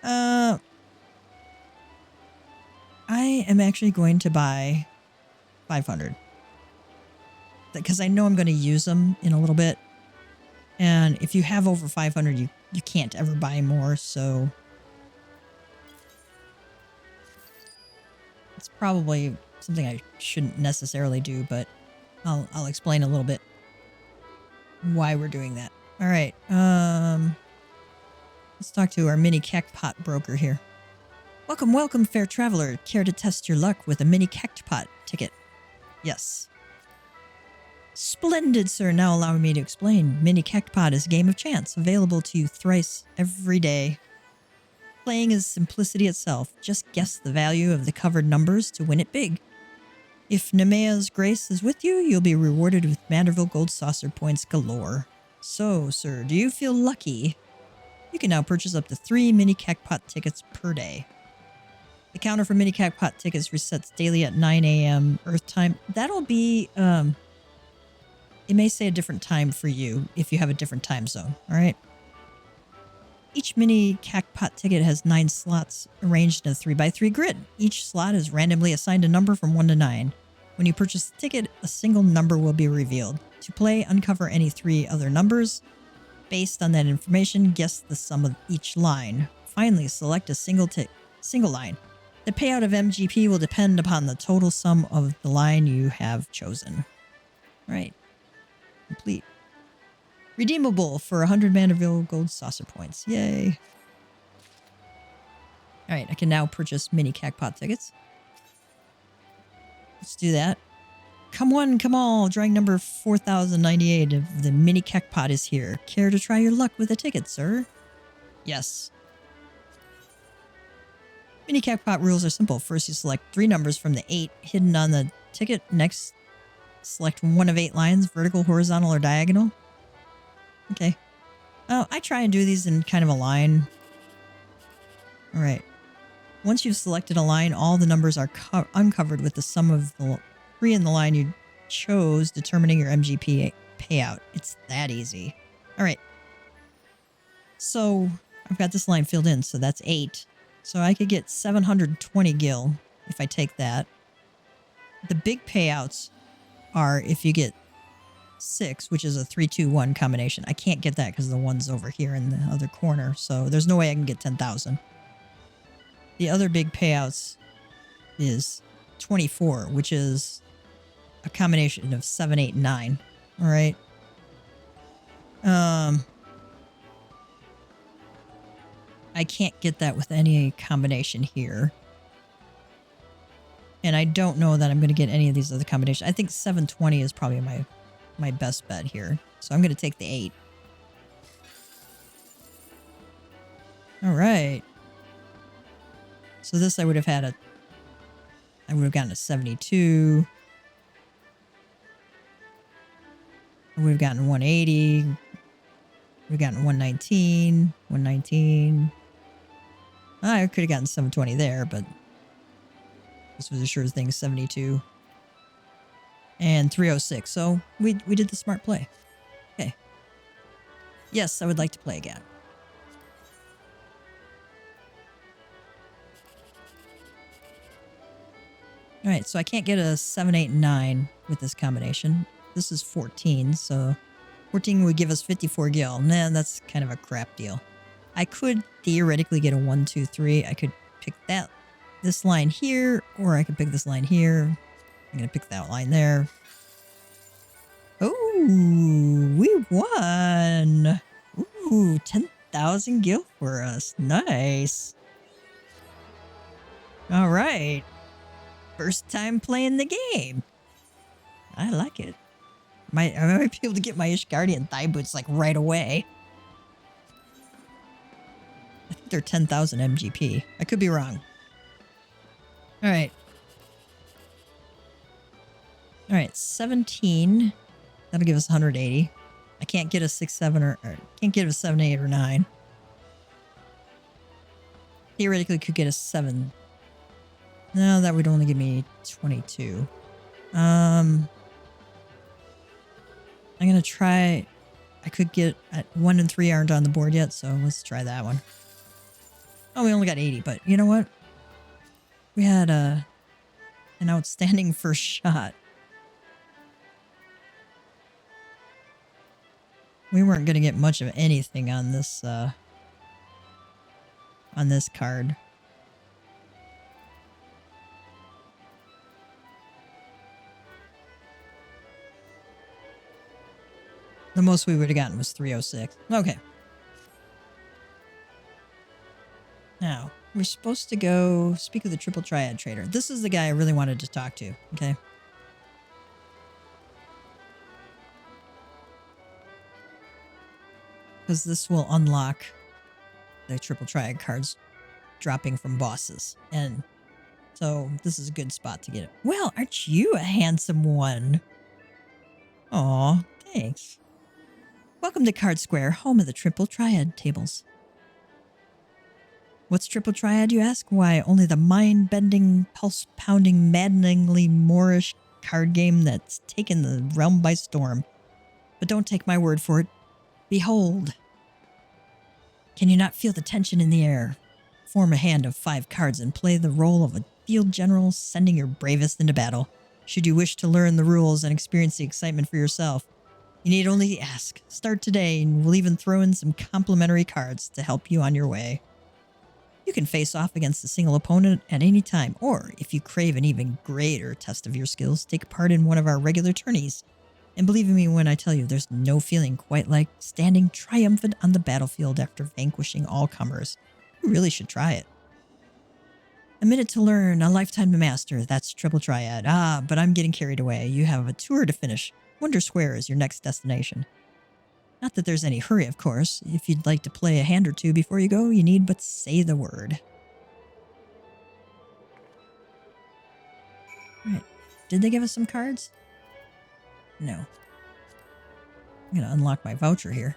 I am actually going to buy 500. Because I know I'm going to use them in a little bit. And if you have over 500, you can't ever buy more, so it's probably something I shouldn't necessarily do, but I'll explain a little bit why we're doing that. All right, let's talk to our mini cactpot broker here. Welcome, welcome, fair traveler. Care to test your luck with a mini cactpot ticket? Yes. Splendid, sir. Now allow me to explain. Mini cactpot is a game of chance, available to you thrice every day. Playing is simplicity itself. Just guess the value of the covered numbers to win it big. If Nemea's grace is with you, you'll be rewarded with Manderville Gold Saucer points galore. So, sir, do you feel lucky? You can now purchase up to 3 mini cactpot tickets per day. The counter for mini cactpot tickets resets daily at 9 a.m. Earth time. That'll be, it may say a different time for you if you have a different time zone, alright? Each mini cactpot ticket has 9 slots arranged in a 3x3 grid. Each slot is randomly assigned a number from 1 to 9. When you purchase the ticket, a single number will be revealed. To play, uncover any 3 other numbers. Based on that information, guess the sum of each line. Finally, select a single line. The payout of MGP will depend upon the total sum of the line you have chosen. All right. Complete. Redeemable for 100 Mandeville gold saucer points. Yay. All right, I can now purchase mini Cacpot tickets. Let's do that. Come one, come all. Drawing number 4098 of the mini Cacpot is here. Care to try your luck with a ticket, sir? Yes. Mini Cacpot rules are simple. First, you select 3 numbers from the 8 hidden on the ticket. Next, select one of 8 lines, vertical, horizontal, or diagonal. Okay. Oh, I try and do these in kind of a line. All right. Once you've selected a line, all the numbers are uncovered with the sum of the 3 in the line you chose, determining your MGP payout. It's that easy. All right. So I've got this line filled in, so that's 8. So I could get 720 gil if I take that. The big payouts are if you get 6, which is a 3-2-1 combination. I can't get that because the one's over here in the other corner, so there's no way I can get 10,000. The other big payouts is 24, which is a combination of 7, 8, and 9. All right. I can't get that with any combination here. And I don't know that I'm going to get any of these other combinations. I think 720 is probably my best bet here. So I'm going to take the 8. All right. So this I would have had I would have gotten a 72. I would have gotten 180. We've gotten 119, 119. I could have gotten 720 there, but this was a sure thing, 72. And 306. So we did the smart play. Okay. Yes, I would like to play again. All right, so I can't get a 7, 8, and 9 with this combination. This is 14, so 14 would give us 54 gil. Nah, that's kind of a crap deal. I could theoretically get a 1, 2, 3. I could pick this line here, or I could pick this line here. I'm going to pick that line there. Oh, we won. Ooh, 10,000 gil for us. Nice. All right. First time playing the game. I like it. I might be able to get my Ishgardian thigh boots like right away. I think they're 10,000 MGP. I could be wrong. All right. All right, 17. That'll give us 180. I can't get a 6, 7, or can't get a 7, 8, or 9. Theoretically, could get a 7. No, that would only give me 22. I'm going to try... I could get... 1 and 3 aren't on the board yet, so let's try that one. Oh, we only got 80, but you know what? We had an outstanding first shot. We weren't going to get much of anything on this card. The most we would have gotten was 306. Okay. Now, we're supposed to go speak with the Triple Triad Trader. This is the guy I really wanted to talk to, okay? Because this will unlock the Triple Triad cards dropping from bosses. And so this is a good spot to get it. Well, aren't you a handsome one? Aw, thanks. Welcome to Card Square, home of the Triple Triad tables. What's Triple Triad, you ask? Why, only the mind-bending, pulse-pounding, maddeningly Moorish card game that's taken the realm by storm. But don't take my word for it. Behold. Can you not feel the tension in the air? Form a hand of 5 cards and play the role of a field general sending your bravest into battle. Should you wish to learn the rules and experience the excitement for yourself, you need only ask. Start today and we'll even throw in some complimentary cards to help you on your way. You can face off against a single opponent at any time, or if you crave an even greater test of your skills, take part in one of our regular tourneys. And believe me when I tell you, there's no feeling quite like standing triumphant on the battlefield after vanquishing all comers. You really should try it. A minute to learn, a lifetime to master. That's Triple Triad. Ah, but I'm getting carried away. You have a tour to finish. Wonder Square is your next destination. Not that there's any hurry, of course. If you'd like to play a hand or two before you go, you need but say the word. Right. Did they give us some cards? No. I'm going to unlock my voucher here.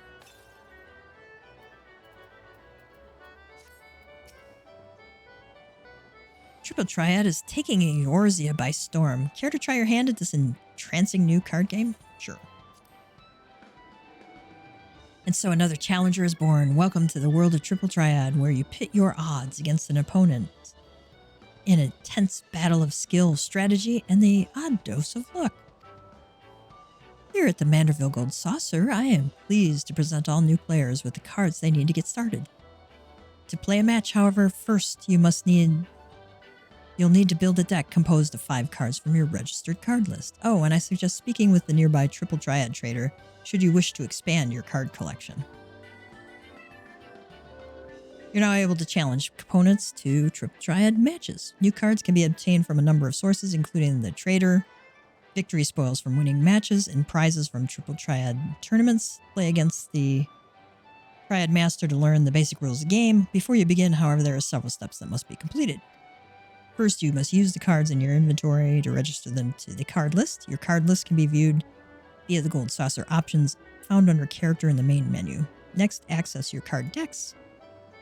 Triple Triad is taking Eorzea by storm. Care to try your hand at this entrancing new card game? Sure. And so another challenger is born. Welcome to the world of Triple Triad, where you pit your odds against an opponent in a tense battle of skill, strategy, and the odd dose of luck. Here at the Manderville Gold Saucer, I am pleased to present all new players with the cards they need to get started. To play a match, however, first you'll need to build a deck composed of 5 cards from your registered card list. Oh, and I suggest speaking with the nearby Triple Triad trader should you wish to expand your card collection. You're now able to challenge opponents to Triple Triad matches. New cards can be obtained from a number of sources, including the trader, victory spoils from winning matches, and prizes from Triple Triad tournaments. Play against the Triad Master to learn the basic rules of the game. Before you begin, however, there are several steps that must be completed. First, you must use the cards in your inventory to register them to the card list. Your card list can be viewed via the Gold Saucer options found under Character in the main menu. Next, access your card decks,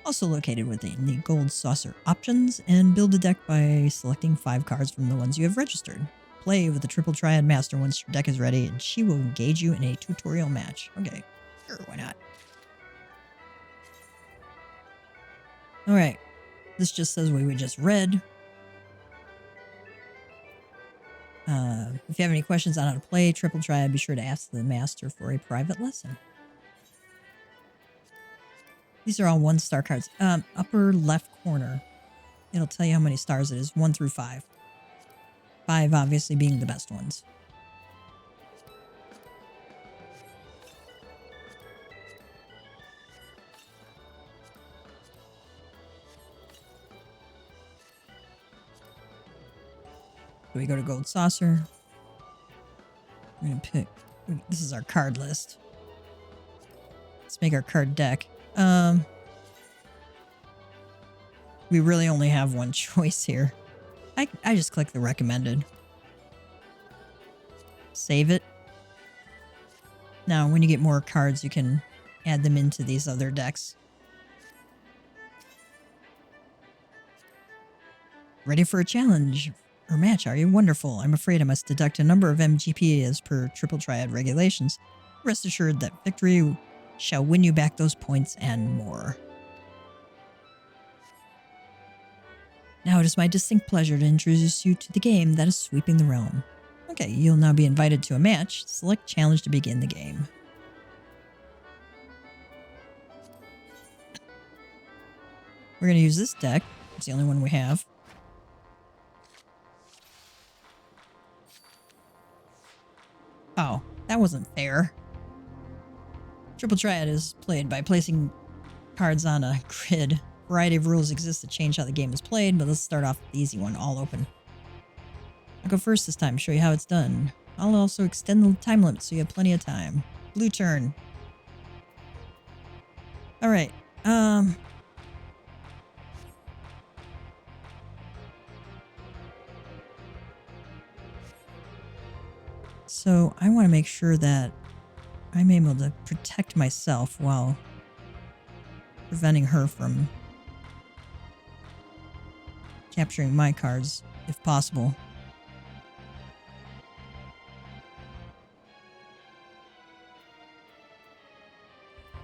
also located within the Gold Saucer options, and build a deck by selecting 5 cards from the ones you have registered. Play with the Triple Triad Master once your deck is ready, and she will engage you in a tutorial match. Okay, sure, why not? Alright, this just says what we just read. If you have any questions on how to play Triple Triad, be sure to ask the master for a private lesson. These are all 1-star cards. Upper left corner, it'll tell you how many stars it is, 1 through 5. 5 obviously being the best ones. So we go to Gold Saucer. We're going to pick... This is our card list. Let's make our card deck. We really only have one choice here. I just click the recommended. Save it. Now, when you get more cards, you can add them into these other decks. Ready for a challenge or match, are you? Wonderful. I'm afraid I must deduct a number of MGP as per Triple Triad regulations. Rest assured that victory shall win you back those points and more. Now it is my distinct pleasure to introduce you to the game that is sweeping the realm. Okay, you'll now be invited to a match. Select challenge to begin the game. We're going to use this deck. It's the only one we have. Oh, that wasn't fair. Triple Triad is played by placing cards on a grid. A variety of rules exist to change how the game is played, but let's start off with the easy one, all open. I'll go first this time, show you how it's done. I'll also extend the time limit so you have plenty of time. Blue turn. Alright, so I want to make sure that I'm able to protect myself while preventing her from capturing my cards, if possible.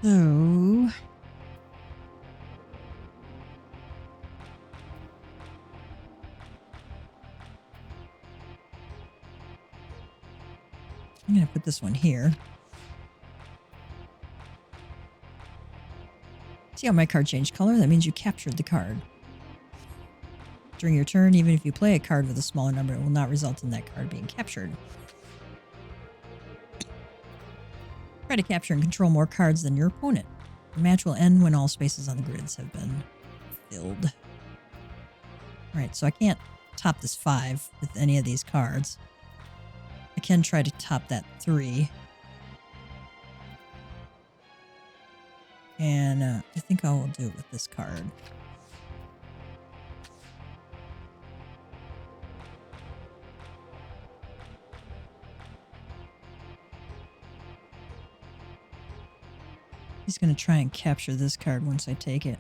So... I'm going to put this one here. See how my card changed color? That means you captured the card. During your turn, even if you play a card with a smaller number, it will not result in that card being captured. Try to capture and control more cards than your opponent. The match will end when all spaces on the grids have been filled. Alright, so I can't top this 5 with any of these cards. I can try to top that 3. And I think I will do it with this card. He's going to try and capture this card once I take it.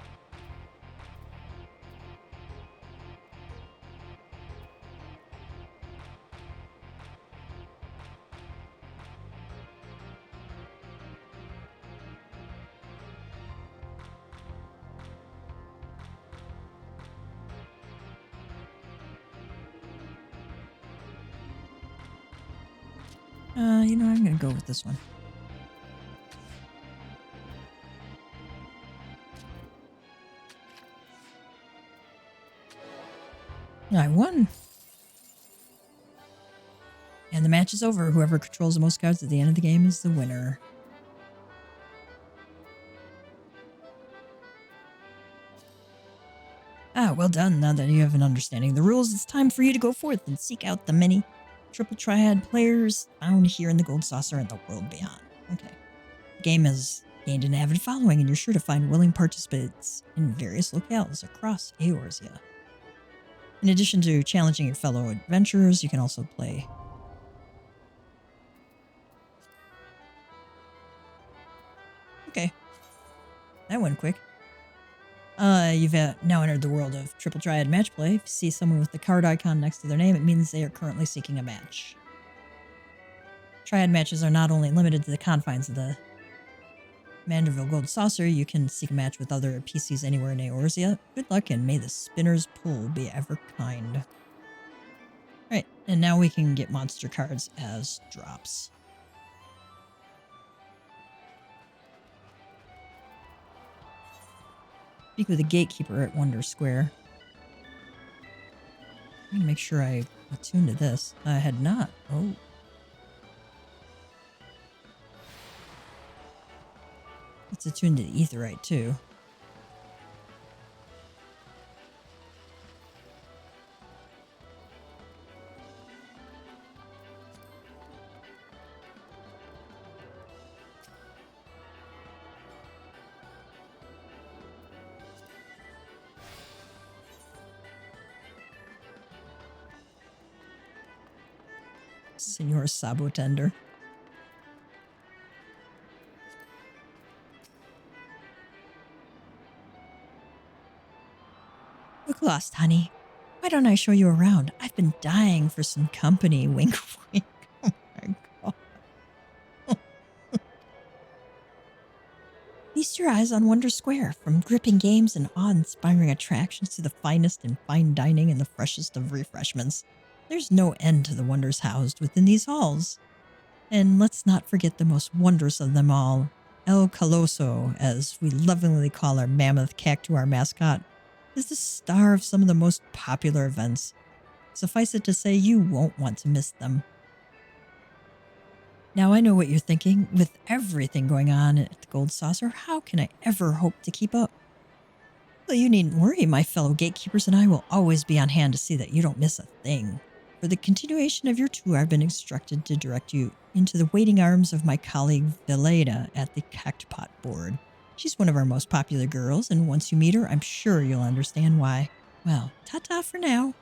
You know, I'm going to go with this one. I won. And the match is over. Whoever controls the most cards at the end of the game is the winner. Ah, well done. Now that you have an understanding of the rules, it's time for you to go forth and seek out the many triple triad players found here in the Gold Saucer and the world beyond. Okay. The game has gained an avid following, and you're sure to find willing participants in various locales across Eorzea. In addition to challenging your fellow adventurers, you can also play. Okay. That went quick. You've now entered the world of Triple Triad match play. If you see someone with the card icon next to their name, it means they are currently seeking a match. Triad matches are not only limited to the confines of the Manderville Gold Saucer, you can seek a match with other PCs anywhere in Eorzea. Good luck, and may the spinner's pull be ever kind. Alright, and now we can get monster cards as drops. Speak with the gatekeeper at Wonder Square. I'm gonna make sure I attune to this. I had not. Oh. It's attuned to the Aetherite too. Senor Sabotender. Look lost, honey. Why don't I show you around? I've been dying for some company. Wink, wink. Oh my god. Feast your eyes on Wonder Square. From gripping games and awe-inspiring attractions to the finest in fine dining and the freshest of refreshments. There's no end to the wonders housed within these halls. And let's not forget the most wondrous of them all, El Coloso, as we lovingly call our mammoth cactuar mascot, is the star of some of the most popular events. Suffice it to say, you won't want to miss them. Now I know what you're thinking. With everything going on at the Gold Saucer, how can I ever hope to keep up? Well, you needn't worry. My fellow gatekeepers and I will always be on hand to see that you don't miss a thing. For the continuation of your tour, I've been instructed to direct you into the waiting arms of my colleague Veleda at the Cactpot board. She's one of our most popular girls, and once you meet her, I'm sure you'll understand why. Well, ta-ta for now.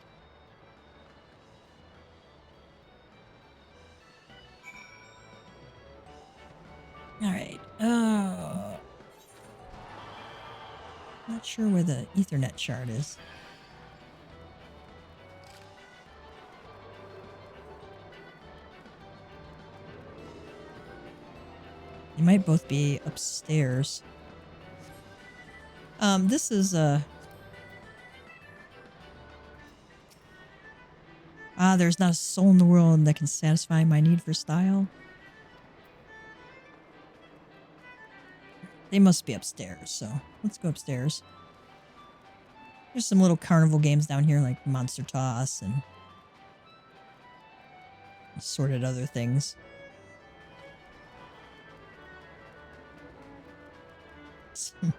Alright, not sure where the Ethernet shard is. They might both be upstairs. This is, there's not a soul in the world that can satisfy my need for style. They must be upstairs, so let's go upstairs. There's some little carnival games down here like Monster Toss and assorted other things.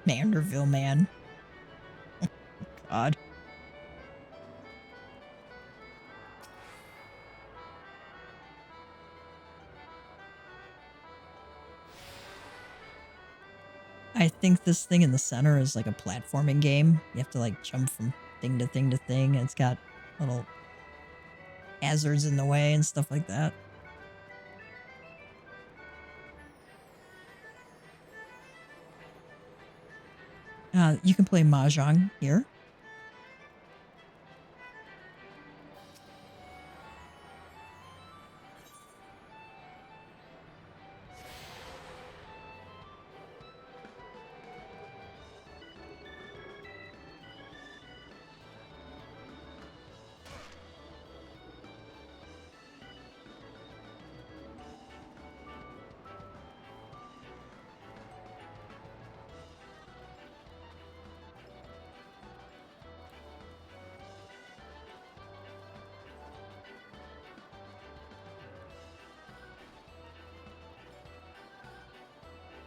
Manderville man. God. I think this thing in the center is like a platforming game. You have to like jump from thing to thing to thing, and it's got little hazards in the way and stuff like that. You can play Mahjong here.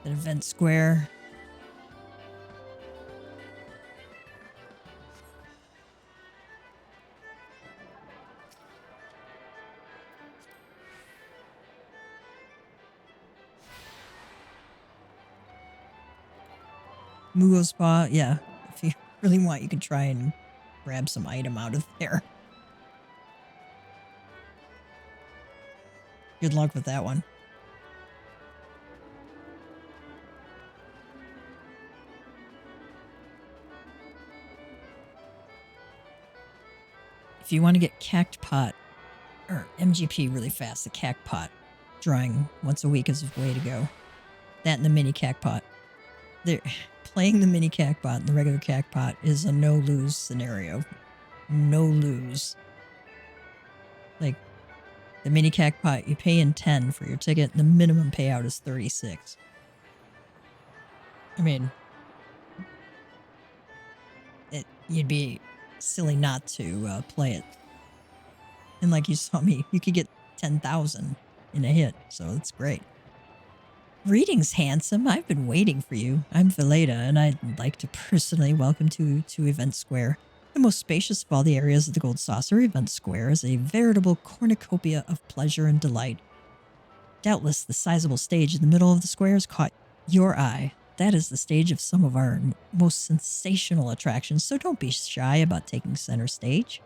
An event square. Mugo Spa, yeah. If you really want, you can try and grab some item out of there. Good luck with that one. If you want to get Cact Pot, or MGP really fast, the Cact Pot drawing once a week is the way to go. That and the mini Cact Pot. Playing the mini Cact Pot and the regular Cact Pot is a no-lose scenario. No lose. Like, the mini Cact Pot, you pay in 10 for your ticket, and the minimum payout is 36. I mean, you'd be silly not to play it. And like you saw me, you could get 10,000 in a hit, so it's great. Greetings, handsome. I've been waiting for you. I'm Veleda, and I'd like to personally welcome you to Event Square. The most spacious of all the areas of the Gold Saucer, Event Square is a veritable cornucopia of pleasure and delight. Doubtless, the sizable stage in the middle of the square has caught your eye. That is the stage of some of our most sensational attractions, so don't be shy about taking center stage.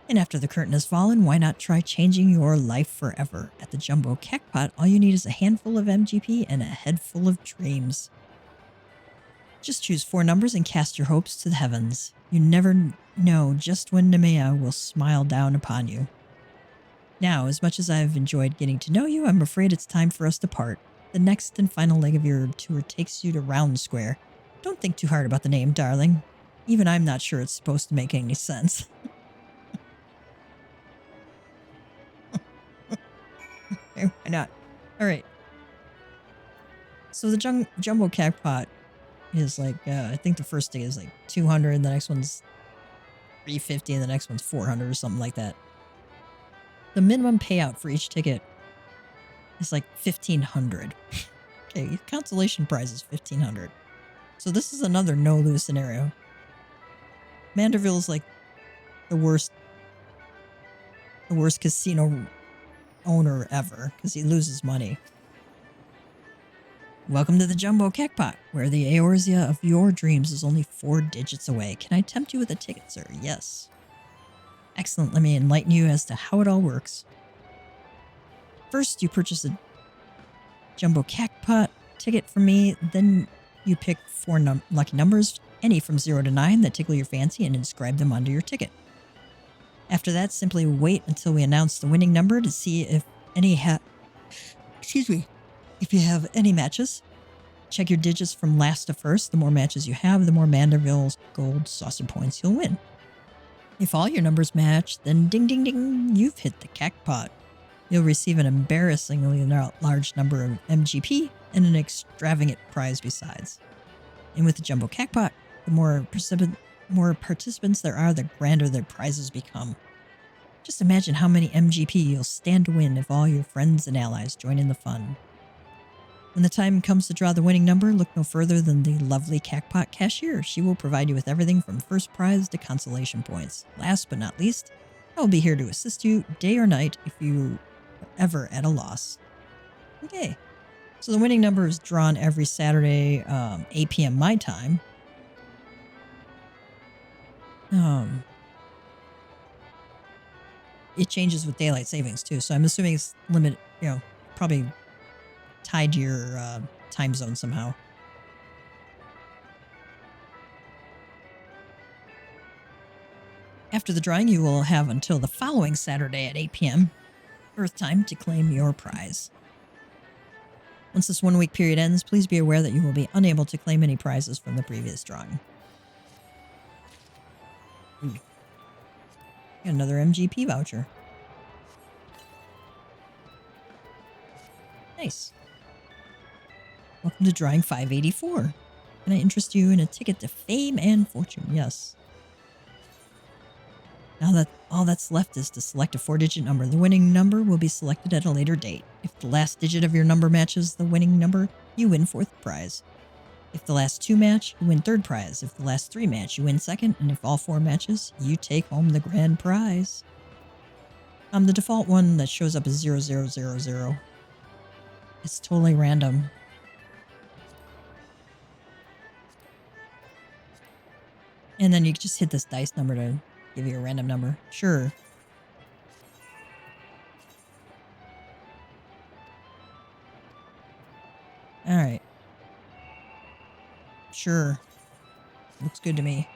And after the curtain has fallen, why not try changing your life forever? At the Jumbo Cact Pot, all you need is a handful of MGP and a head full of dreams. Just choose 4 numbers and cast your hopes to the heavens. You never know just when Nemea will smile down upon you. Now, as much as I've enjoyed getting to know you, I'm afraid it's time for us to part. The next and final leg of your tour takes you to Round Square. Don't think too hard about the name, darling. Even I'm not sure it's supposed to make any sense. Okay, why not? Alright. So the Jumbo Cact Pot is like, I think the first ticket is like 200, the next one's 350, and the next one's 400 or something like that. The minimum payout for each ticket is like 1,500. Okay, consolation prize is 1,500. So this is another no-lose scenario. Manderville is like the worst casino owner ever, because he loses money. Welcome to the Jumbo Cact Pot, where the Eorzea of your dreams is only 4 digits away. Can I tempt you with a ticket, sir? Yes. Excellent. Let me enlighten you as to how it all works. First, you purchase a Jumbo Cact Pot ticket from me. Then you pick 4 lucky numbers, any from 0 to 9 that tickle your fancy, and inscribe them onto your ticket. After that, simply wait until we announce the winning number to see if if you have any matches. Check your digits from last to first. The more matches you have, the more Manderville's Gold Saucer points you'll win. If all your numbers match, then ding ding ding, you've hit the Cact Pot. You'll receive an embarrassingly large number of MGP and an extravagant prize besides. And with the Jumbo Cact Pot, the more The more participants there are, the grander their prizes become. Just imagine how many MGP you'll stand to win if all your friends and allies join in the fun. When the time comes to draw the winning number, look no further than the lovely Cackpot cashier. She will provide you with everything from first prize to consolation points. Last but not least, I will be here to assist you day or night if you are ever at a loss. Okay, so the winning number is drawn every Saturday, 8 p.m. my time. It changes with daylight savings too, so I'm assuming it's limited, probably tied to your time zone somehow. After the drawing, you will have until the following Saturday at 8 p.m. Earth time to claim your prize. Once this 1 week period ends, please be aware that you will be unable to claim any prizes from the previous drawing. Got another MGP voucher. Nice. Welcome to drawing 584. Can I interest you in a ticket to fame and fortune? Yes. Now that all that's left is to select a 4-digit number. The winning number will be selected at a later date. If the last digit of your number matches the winning number, you win 4th prize. If the last 2 match, you win 3rd prize. If the last 3 match, you win 2nd. And if all 4 matches, you take home the grand prize. The default one that shows up is 0000. It's totally random. And then you just hit this dice number to give you a random number. Sure. Alright. Sure. Looks good to me.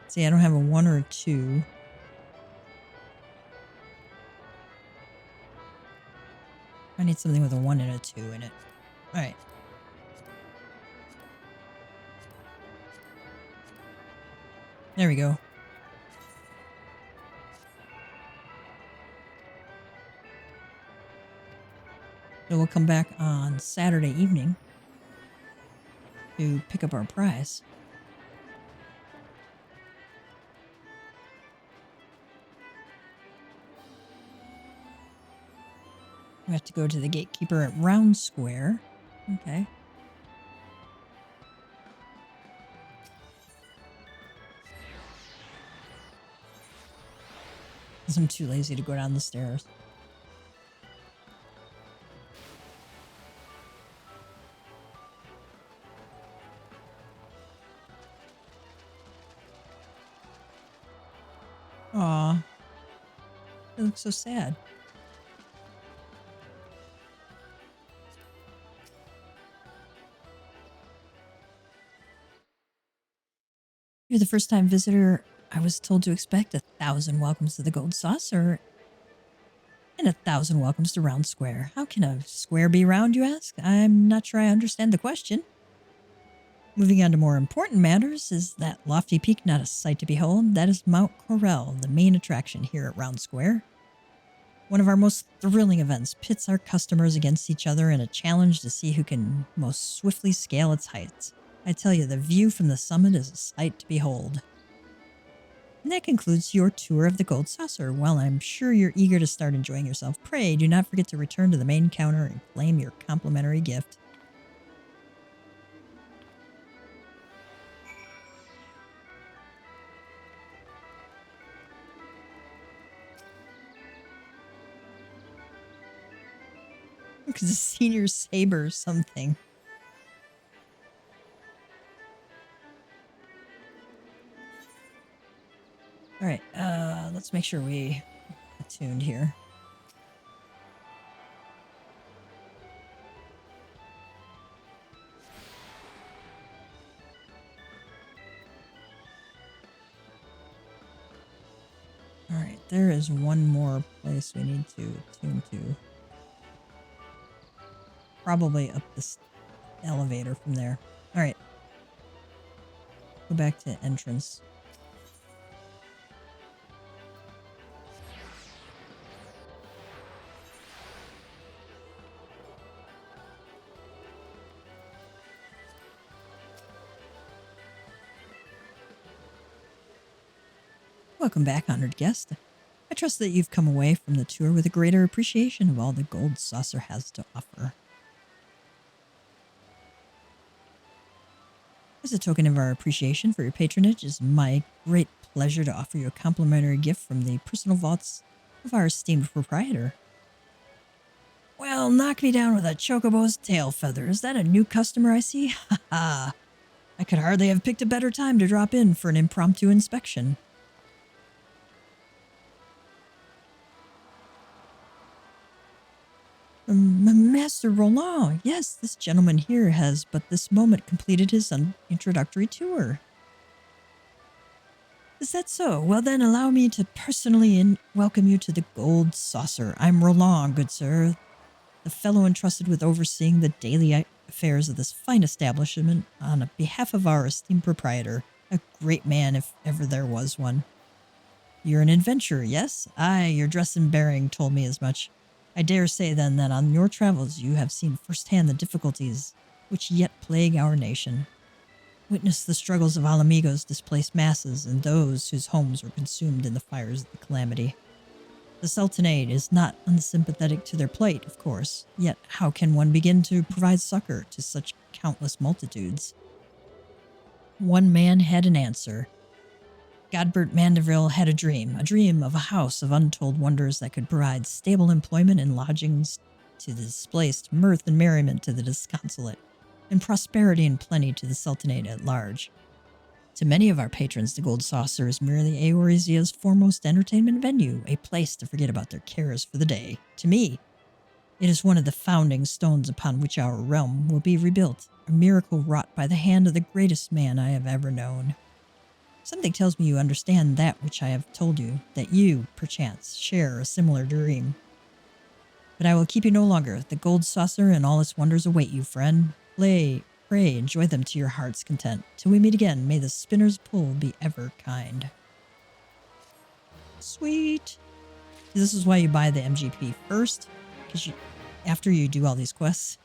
See, I don't have a 1 or a 2. I need something with a 1 and a 2 in it. Alright. There we go. So we'll come back on Saturday evening to pick up our prize. We have to go to the gatekeeper at Round Square. Okay. Because I'm too lazy to go down the stairs. Aw. It looks so sad. You're the first time visitor. I was told to expect 1,000 welcomes to the Gold Saucer and 1,000 welcomes to Round Square. How can a square be round, you ask? I'm not sure I understand the question. Moving on to more important matters, is that lofty peak not a sight to behold? That is Mount Corel, the main attraction here at Round Square. One of our most thrilling events pits our customers against each other in a challenge to see who can most swiftly scale its heights. I tell you, the view from the summit is a sight to behold. And that concludes your tour of the Gold Saucer. While I'm sure you're eager to start enjoying yourself, pray do not forget to return to the main counter and claim your complimentary gift. Because a senior saber or something. Alright, let's make sure we attuned here. Alright, there is one more place we need to attune to. Probably up this elevator from there. Alright. Go back to entrance. Welcome back, honored guest. I trust that you've come away from the tour with a greater appreciation of all the Gold Saucer has to offer. As a token of our appreciation for your patronage, it is my great pleasure to offer you a complimentary gift from the personal vaults of our esteemed proprietor. Well, knock me down with a chocobo's tail feather. Is that a new customer I see? Ha ha! I could hardly have picked a better time to drop in for an impromptu inspection. Master Roland, yes, this gentleman here has but this moment completed his introductory tour. Is that so? Well then, allow me to personally welcome you to the Gold Saucer. I'm Roland, good sir, the fellow entrusted with overseeing the daily affairs of this fine establishment on behalf of our esteemed proprietor, a great man if ever there was one. You're an adventurer, yes? Aye, your dress and bearing told me as much. I dare say, then, that on your travels you have seen firsthand the difficulties which yet plague our nation. Witness the struggles of Alamigo's displaced masses and those whose homes were consumed in the fires of the calamity. The Sultanate is not unsympathetic to their plight, of course, yet how can one begin to provide succor to such countless multitudes? One man had an answer. Godbert Mandeville had a dream of a house of untold wonders that could provide stable employment and lodgings to the displaced, mirth and merriment to the disconsolate, and prosperity and plenty to the Sultanate at large. To many of our patrons, the Gold Saucer is merely Eorzea's foremost entertainment venue, a place to forget about their cares for the day. To me, it is one of the founding stones upon which our realm will be rebuilt, a miracle wrought by the hand of the greatest man I have ever known. Something tells me you understand that which I have told you, that you, perchance, share a similar dream. But I will keep you no longer. The Gold Saucer and all its wonders await you, friend. Pray, enjoy them to your heart's content. Till we meet again, may the spinner's pull be ever kind. Sweet. This is why you buy the MGP first, because after you do all these quests,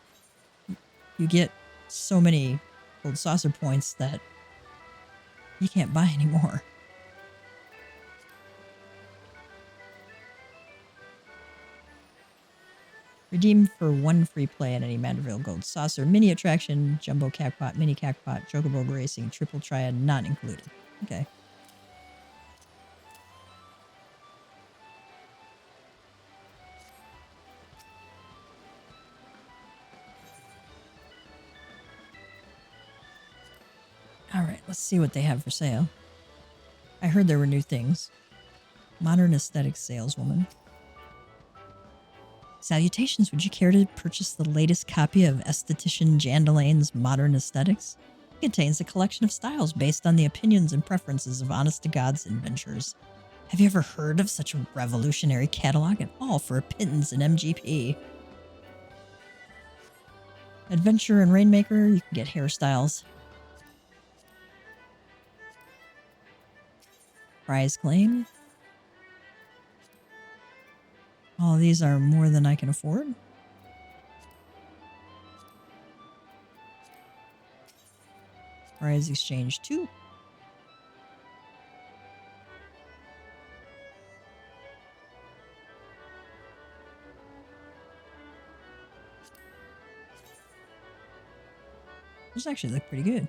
you get so many Gold Saucer points that you can't buy anymore. Redeem for 1 free play at any Mandeville Gold Saucer. Mini attraction, jumbo cacpot, mini cacpot, chocobo racing, triple triad not included. Okay. Alright, let's see what they have for sale. I heard there were new things. Modern aesthetic saleswoman. Salutations, would you care to purchase the latest copy of Aesthetician Jandalane's Modern Aesthetics? It contains a collection of styles based on the opinions and preferences of honest-to-God's adventurers. Have you ever heard of such a revolutionary catalog at all for a pittance in MGP? Adventure and Rainmaker, you can get hairstyles. Prize claim. All these are more than I can afford. Prize exchange 2. Those actually look pretty good.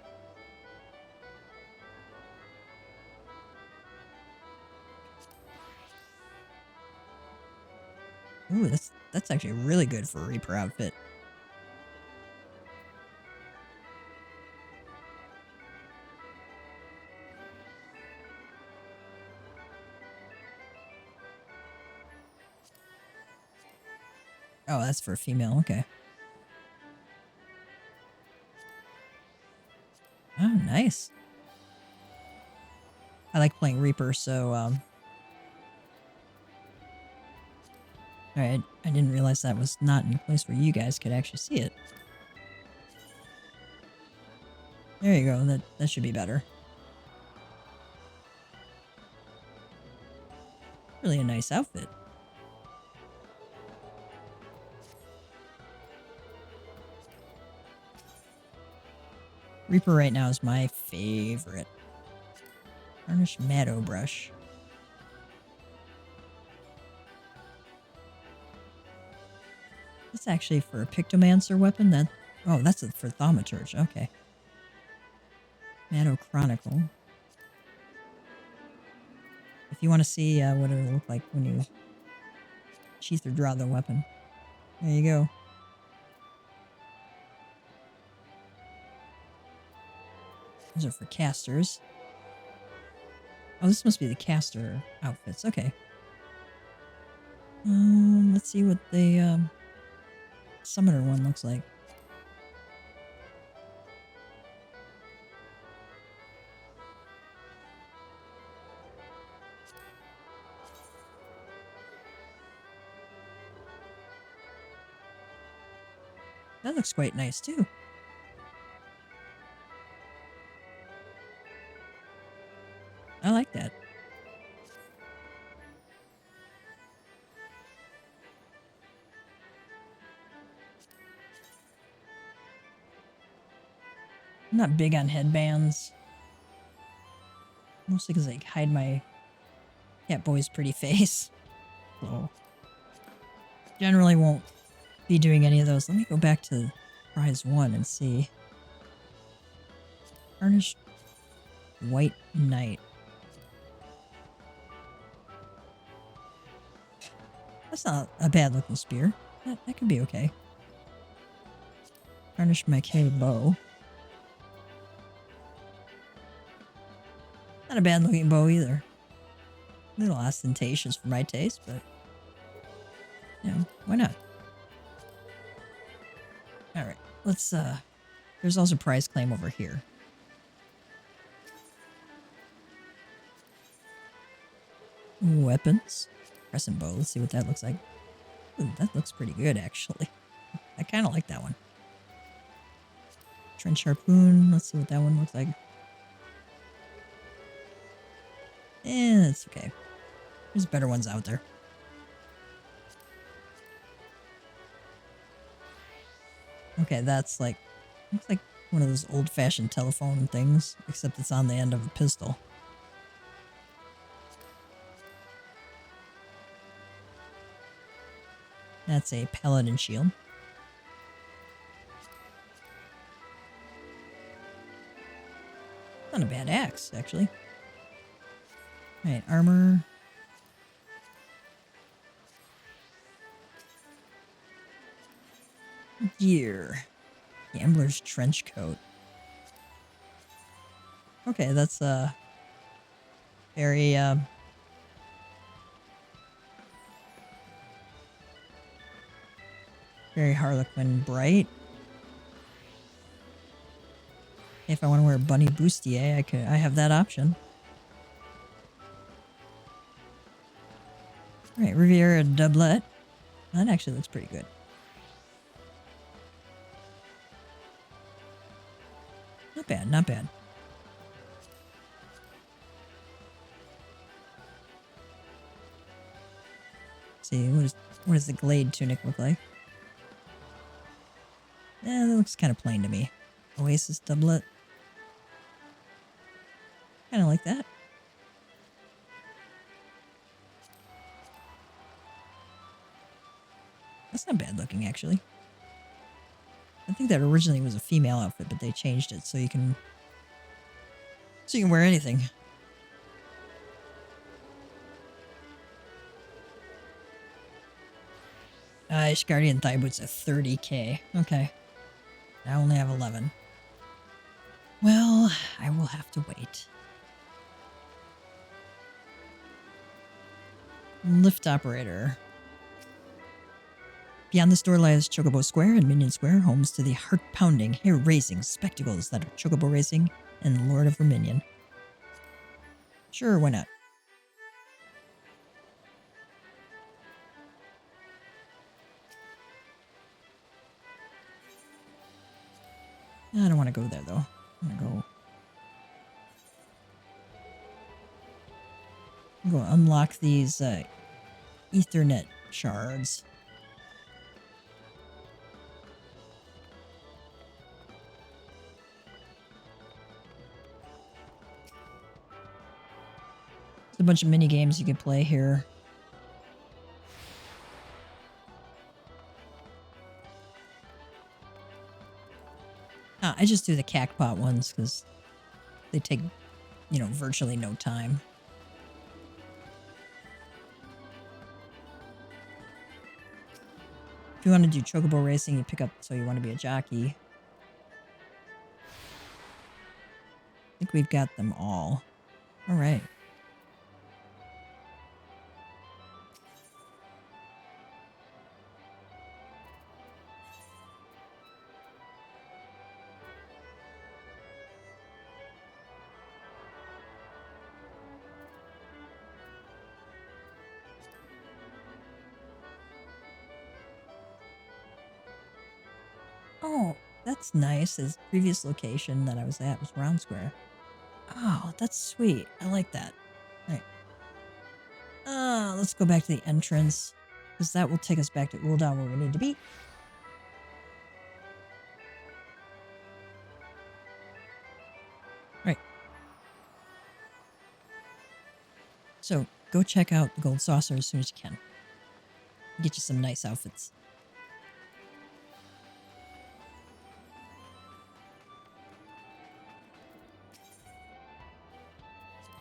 Ooh, that's actually really good for a Reaper outfit. Oh, that's for a female, okay. Oh, nice. I like playing Reaper, so, Alright, I didn't realize that was not in a place where you guys could actually see it. There you go, that should be better. Really a nice outfit. Reaper right now is my favorite. Varnish Maddow brush. That's actually for a Pictomancer weapon. Oh, that's for Thaumaturge. Okay. Nano Chronicle. If you want to see what it'll look like when you sheath or draw the weapon. There you go. Those are for casters. Oh, this must be the caster outfits. Okay. Let's see what the summoner one looks like. That looks quite nice too. I like that. I'm not big on headbands. Mostly because they hide my Catboy's pretty face. So generally won't be doing any of those. Let me go back to prize 1 and see. Tarnished White Knight. That's not a bad looking spear. That could be okay. Tarnished Mackay bow. Not a bad looking bow either. A little ostentatious for my taste, but you know, why not? Alright, let's there's also prize claim over here. Weapons. Crescent bow. Let's see what that looks like. Ooh, that looks pretty good actually. I kinda like that one. Trench harpoon. Let's see what that one looks like. It's okay. There's better ones out there. Okay, that's like, looks like one of those old-fashioned telephone things, except it's on the end of a pistol. That's a paladin shield. Not a bad axe, actually. Alright, armor. Gear. Gambler's trench coat. Okay, that's very very Harlequin bright. If I want to wear a bunny bustier, I have that option. Alright, Riviera doublet. That actually looks pretty good. Not bad, not bad. Let's see, what does the Glade tunic look like? That looks kind of plain to me. Oasis doublet. Kind of like that. That's not bad looking, actually. I think that originally was a female outfit, but they changed it so you can wear anything. Ishgardian thigh boots at 30k. Okay. I only have 11. Well, I will have to wait. Lift operator. Beyond this door lies Chocobo Square and Minion Square, homes to the heart-pounding, hair-raising spectacles that are Chocobo Racing and Lord of Verminion. Sure, why not? I don't want to go there, though. I'm going to go unlock these Ethernet shards. There's a bunch of mini games you can play here. I just do the cactpot ones because they take, you know, virtually no time. If you want to do chocobo racing, you pick up, so you want to be a jockey. I think we've got them all. All right. Oh, that's nice. His previous location that I was at was Round Square. Oh, that's sweet. I like that. All right. Let's go back to the entrance, because that will take us back to Ul'dah where we need to be. Right. So go check out the Gold Saucer as soon as you can. Get you some nice outfits.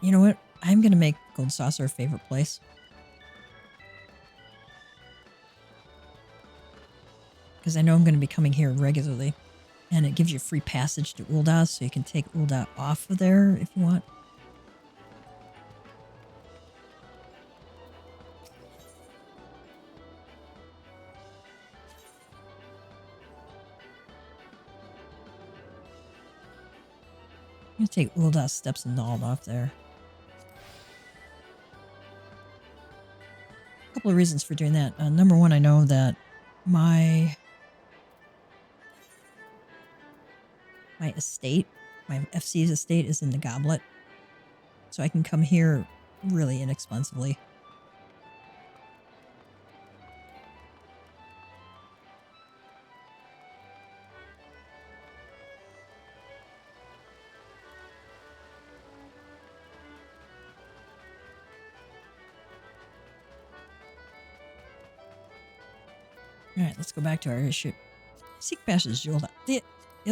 You know what? I'm going to make Gold Saucer a favorite place. Because I know I'm going to be coming here regularly. And it gives you free passage to Ul'dah, so you can take Ul'dah off of there if you want. I'm going to take Ul'dah Steps and Nald off there. A couple of reasons for doing that. Number one, I know that my estate, my FC's estate is in the Goblet. So I can come here really inexpensively. Alright, let's go back to our issue. Seek passage to Ul'dah. The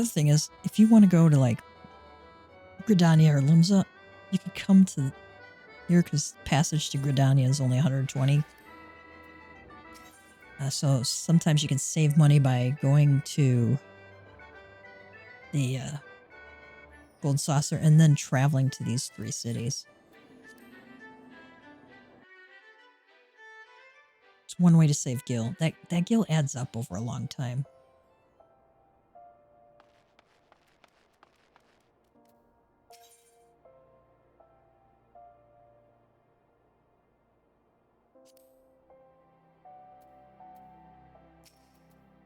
other thing is, if you want to go to like Gridania or Limsa, you can come to here because passage to Gridania is only 120. So sometimes you can save money by going to the Gold Saucer and then traveling to these 3 cities. It's one way to save gil. That gil adds up over a long time.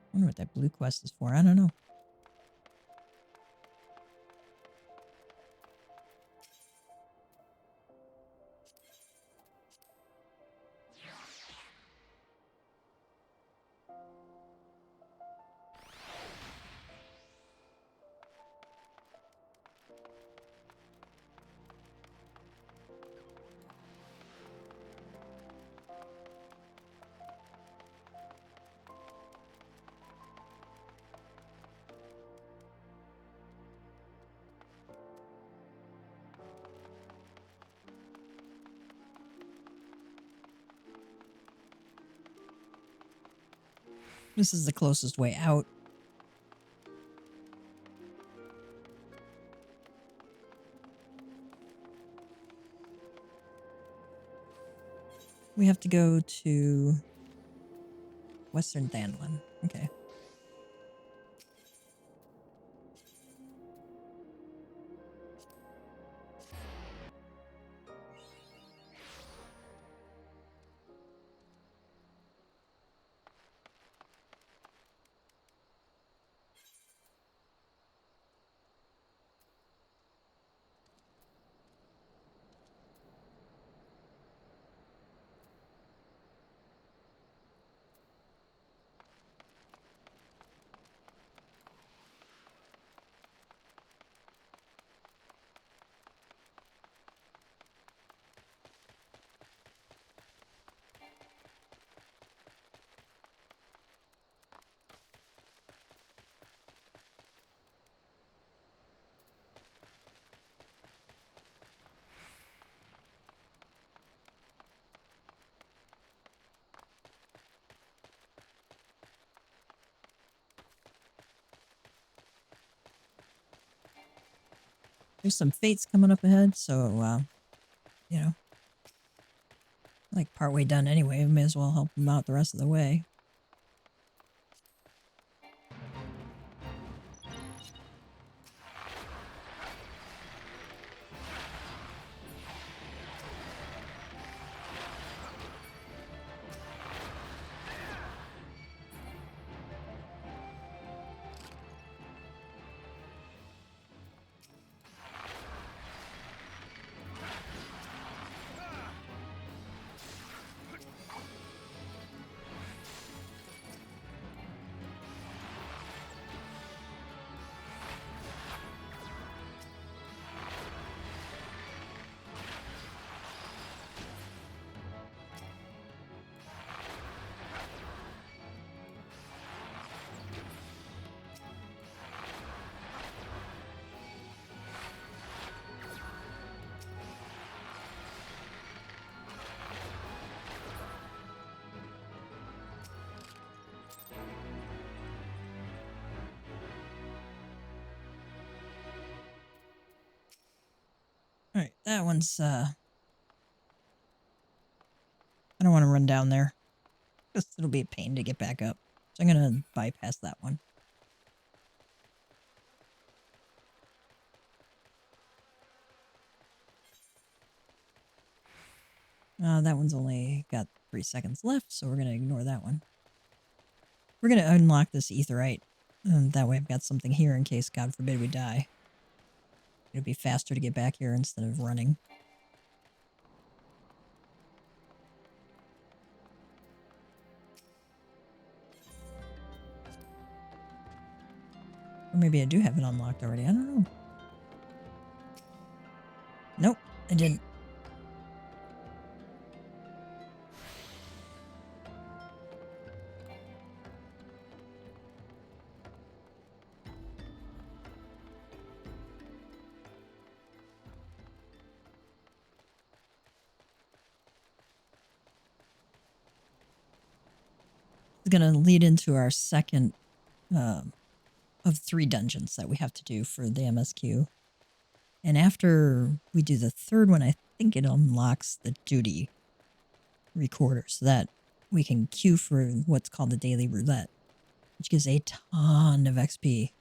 I wonder what that blue quest is for. I don't know. This is the closest way out. We have to go to Western Danlin. Okay. There's some fates coming up ahead, so, you know, like partway done anyway. We may as well help them out the rest of the way. Alright, that one's, I don't want to run down there. Because it'll be a pain to get back up. So I'm going to bypass that one. That one's only got 3 seconds left, so we're going to ignore that one. We're going to unlock this etherite. And that way I've got something here in case, God forbid, we die. It'll be faster to get back here instead of running. Or maybe I do have it unlocked already. I don't know. Nope, I didn't. It's going to lead into our second of 3 dungeons that we have to do for the MSQ. And after we do the third one, I think it unlocks the duty recorder so that we can queue for what's called the daily roulette, which gives a ton of XP.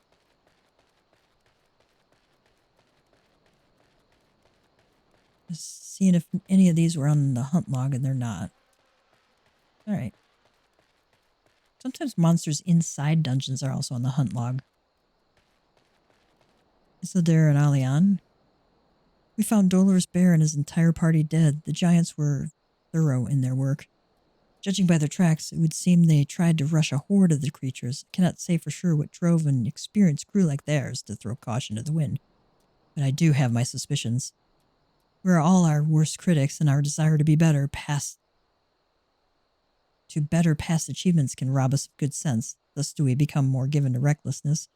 Just seeing if any of these were on the hunt log, and they're not. Alright. Sometimes monsters inside dungeons are also on the hunt log. So there in Alian, we found Dolorous Bear and his entire party dead. The giants were thorough in their work. Judging by their tracks, it would seem they tried to rush a horde of the creatures. I cannot say for sure what drove an experienced crew like theirs to throw caution to the wind, but I do have my suspicions. We're all our worst critics, and our desire to be better past achievements can rob us of good sense. Thus do we become more given to recklessness.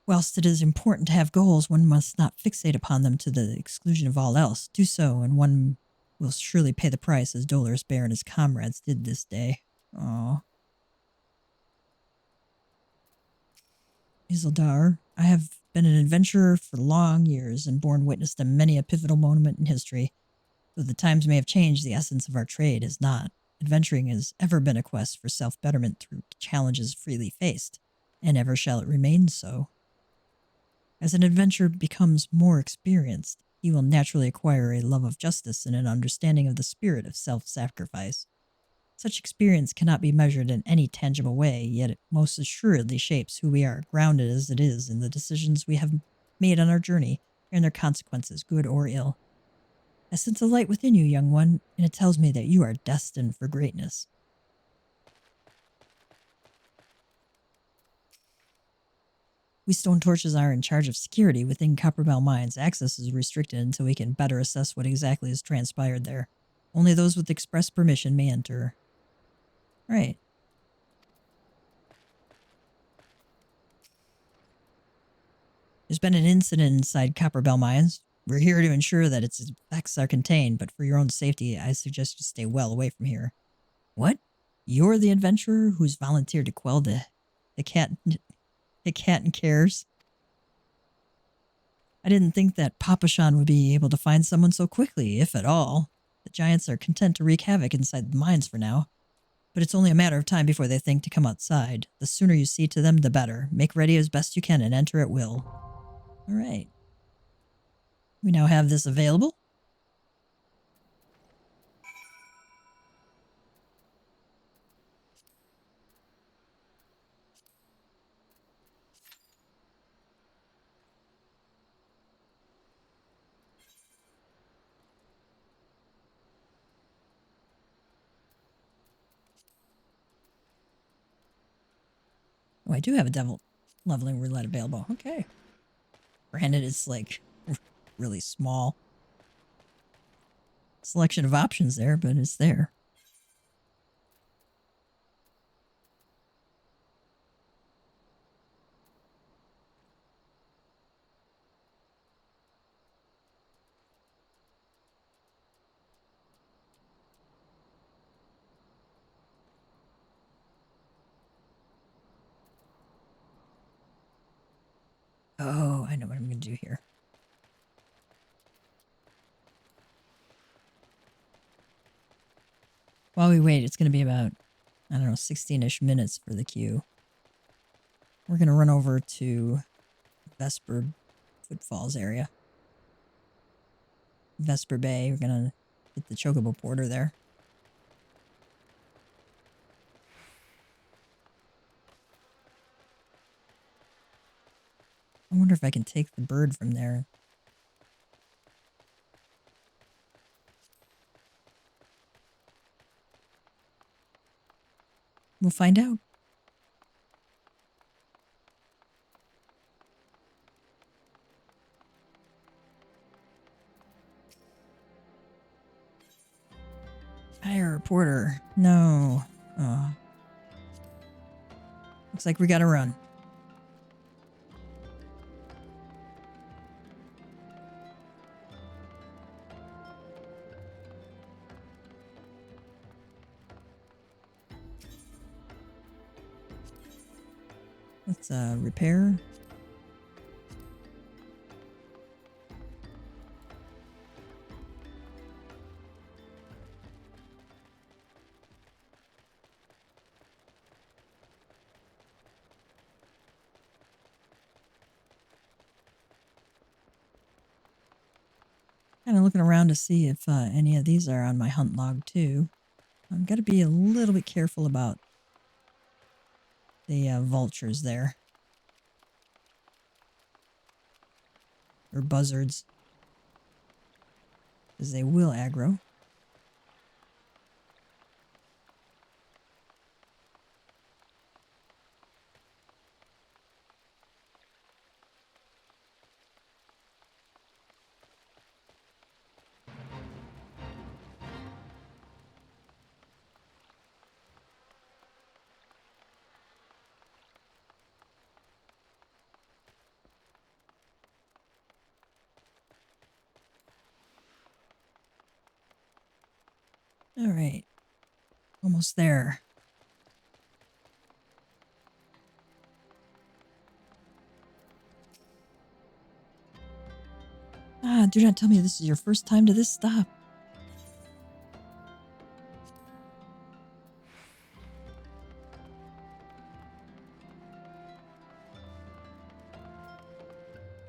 Whilst it is important to have goals, one must not fixate upon them to the exclusion of all else. Do so, and one will surely pay the price, as Dolorous Bear and his comrades did this day. Aww. Isildar, I have been an adventurer for long years and borne witness to many a pivotal moment in history. Though the times may have changed, the essence of our trade has not. Adventuring has ever been a quest for self-betterment through challenges freely faced, and ever shall it remain so. As an adventurer becomes more experienced, he will naturally acquire a love of justice and an understanding of the spirit of self-sacrifice. Such experience cannot be measured in any tangible way, yet it most assuredly shapes who we are, grounded as it is in the decisions we have made on our journey and their consequences, good or ill. I sense a light within you, young one, and it tells me that you are destined for greatness. We Stone Torches are in charge of security within Copperbell Mines. Access is restricted until we can better assess what exactly has transpired there. Only those with express permission may enter. Right. There's been an incident inside Copperbell Mines. We're here to ensure that its effects are contained, but for your own safety, I suggest you stay well away from here. What? You're the adventurer who's volunteered to quell the cat and cares? I didn't think that Papa Shan would be able to find someone so quickly, if at all. The giants are content to wreak havoc inside the mines for now. But it's only a matter of time before they think to come outside. The sooner you see to them, the better. Make ready as best you can and enter at will. All right. We now have this available. Oh, I do have a devil leveling roulette available. Okay. Granted, it's like really small selection of options there, but it's there. Oh, I know what I'm going to do here. While we wait, it's going to be about, I don't know, 16-ish minutes for the queue. We're going to run over to Vesper Footfalls area. Vesper Bay. We're going to hit the Chocobo Porter there. I wonder if I can take the bird from there. We'll find out. Hire a reporter. No. Oh. Looks like we gotta run. Let's repair. Kind of looking around to see if any of these are on my hunt log too. I've got to be a little bit careful about the vultures there. Or buzzards. Because they will aggro. All right. Almost there. Ah, do not tell me this is your first time to this stop.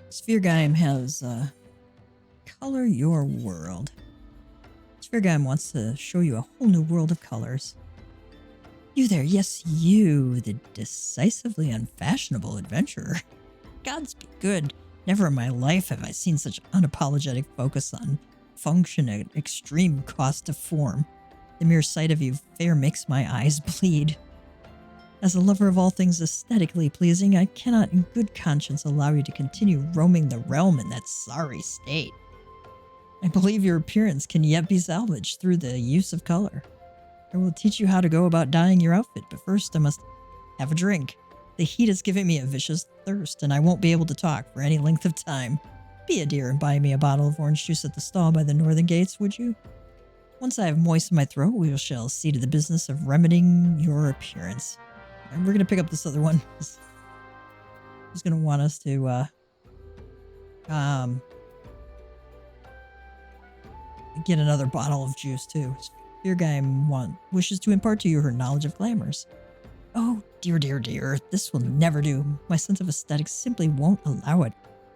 Spheregeim has Color Your World. Spheregeim wants to show you a whole new world of colors. You there, yes, you, the decisively unfashionable adventurer. Gods be good. Never in my life have I seen such unapologetic focus on function at extreme cost of form. The mere sight of you fair makes my eyes bleed. As a lover of all things aesthetically pleasing, I cannot in good conscience allow you to continue roaming the realm in that sorry state. I believe your appearance can yet be salvaged through the use of color. I will teach you how to go about dyeing your outfit, but first I must have a drink. The heat is giving me a vicious thirst, and I won't be able to talk for any length of time. Be a dear and buy me a bottle of orange juice at the stall by the northern gates, would you? Once I have moistened my throat, we shall see to the business of remedying your appearance. And we're going to pick up this other one. He's going to want us to Get another bottle of juice, too. Your guy wishes to impart to you her knowledge of glamours. Oh, dear, dear, dear. This will never do. My sense of aesthetics simply won't allow it.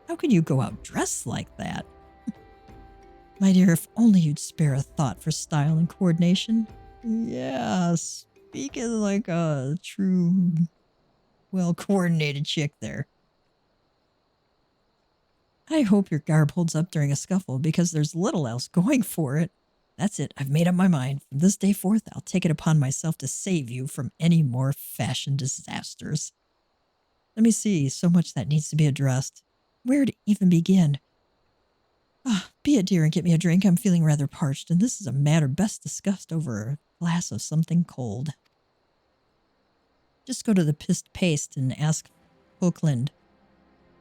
How can you go out dressed like that? My dear, if only you'd spare a thought for style and coordination. Yeah, speaking like a true, well-coordinated chick there. I hope your garb holds up during a scuffle because there's little else going for it. That's it. I've made up my mind. From this day forth, I'll take it upon myself to save you from any more fashion disasters. Let me see. So much that needs to be addressed. Where to even begin? Be a dear and get me a drink. I'm feeling rather parched, and this is a matter best discussed over a glass of something cold. Just go to the pissed paste and ask Hookland.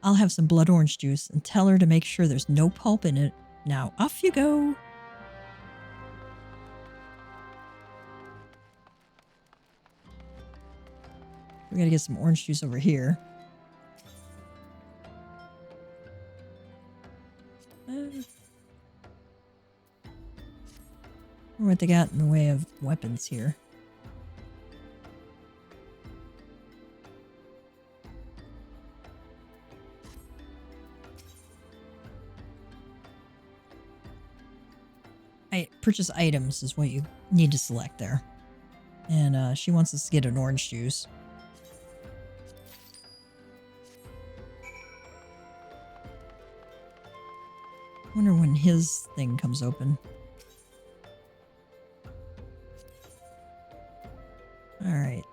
I'll have some blood orange juice and tell her to make sure there's no pulp in it. Now off you go. We gotta get some orange juice over here. What they got in the way of weapons here. Purchase items is what you need to select there. And she wants us to get an orange juice. Wonder when his thing comes open. Alright.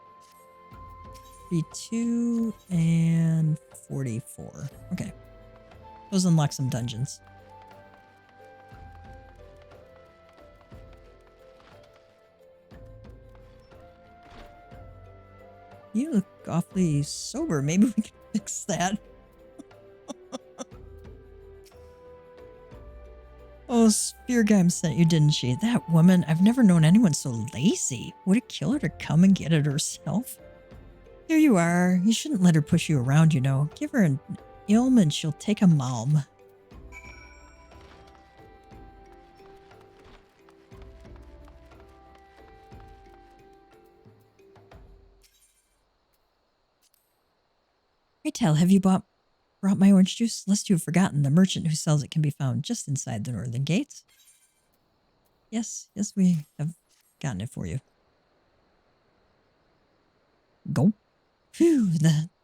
32 and 44. Okay. Those unlock some dungeons. You look awfully sober. Maybe we can fix that. Oh, Speargime sent you, didn't she? That woman, I've never known anyone so lazy. Would it kill her to come and get it herself? Here you are. You shouldn't let her push you around, you know. Give her an ilm and she'll take a malm. Pray tell, have you brought my orange juice? Lest you have forgotten, the merchant who sells it can be found just inside the northern gates. Yes, we have gotten it for you. Go. Phew,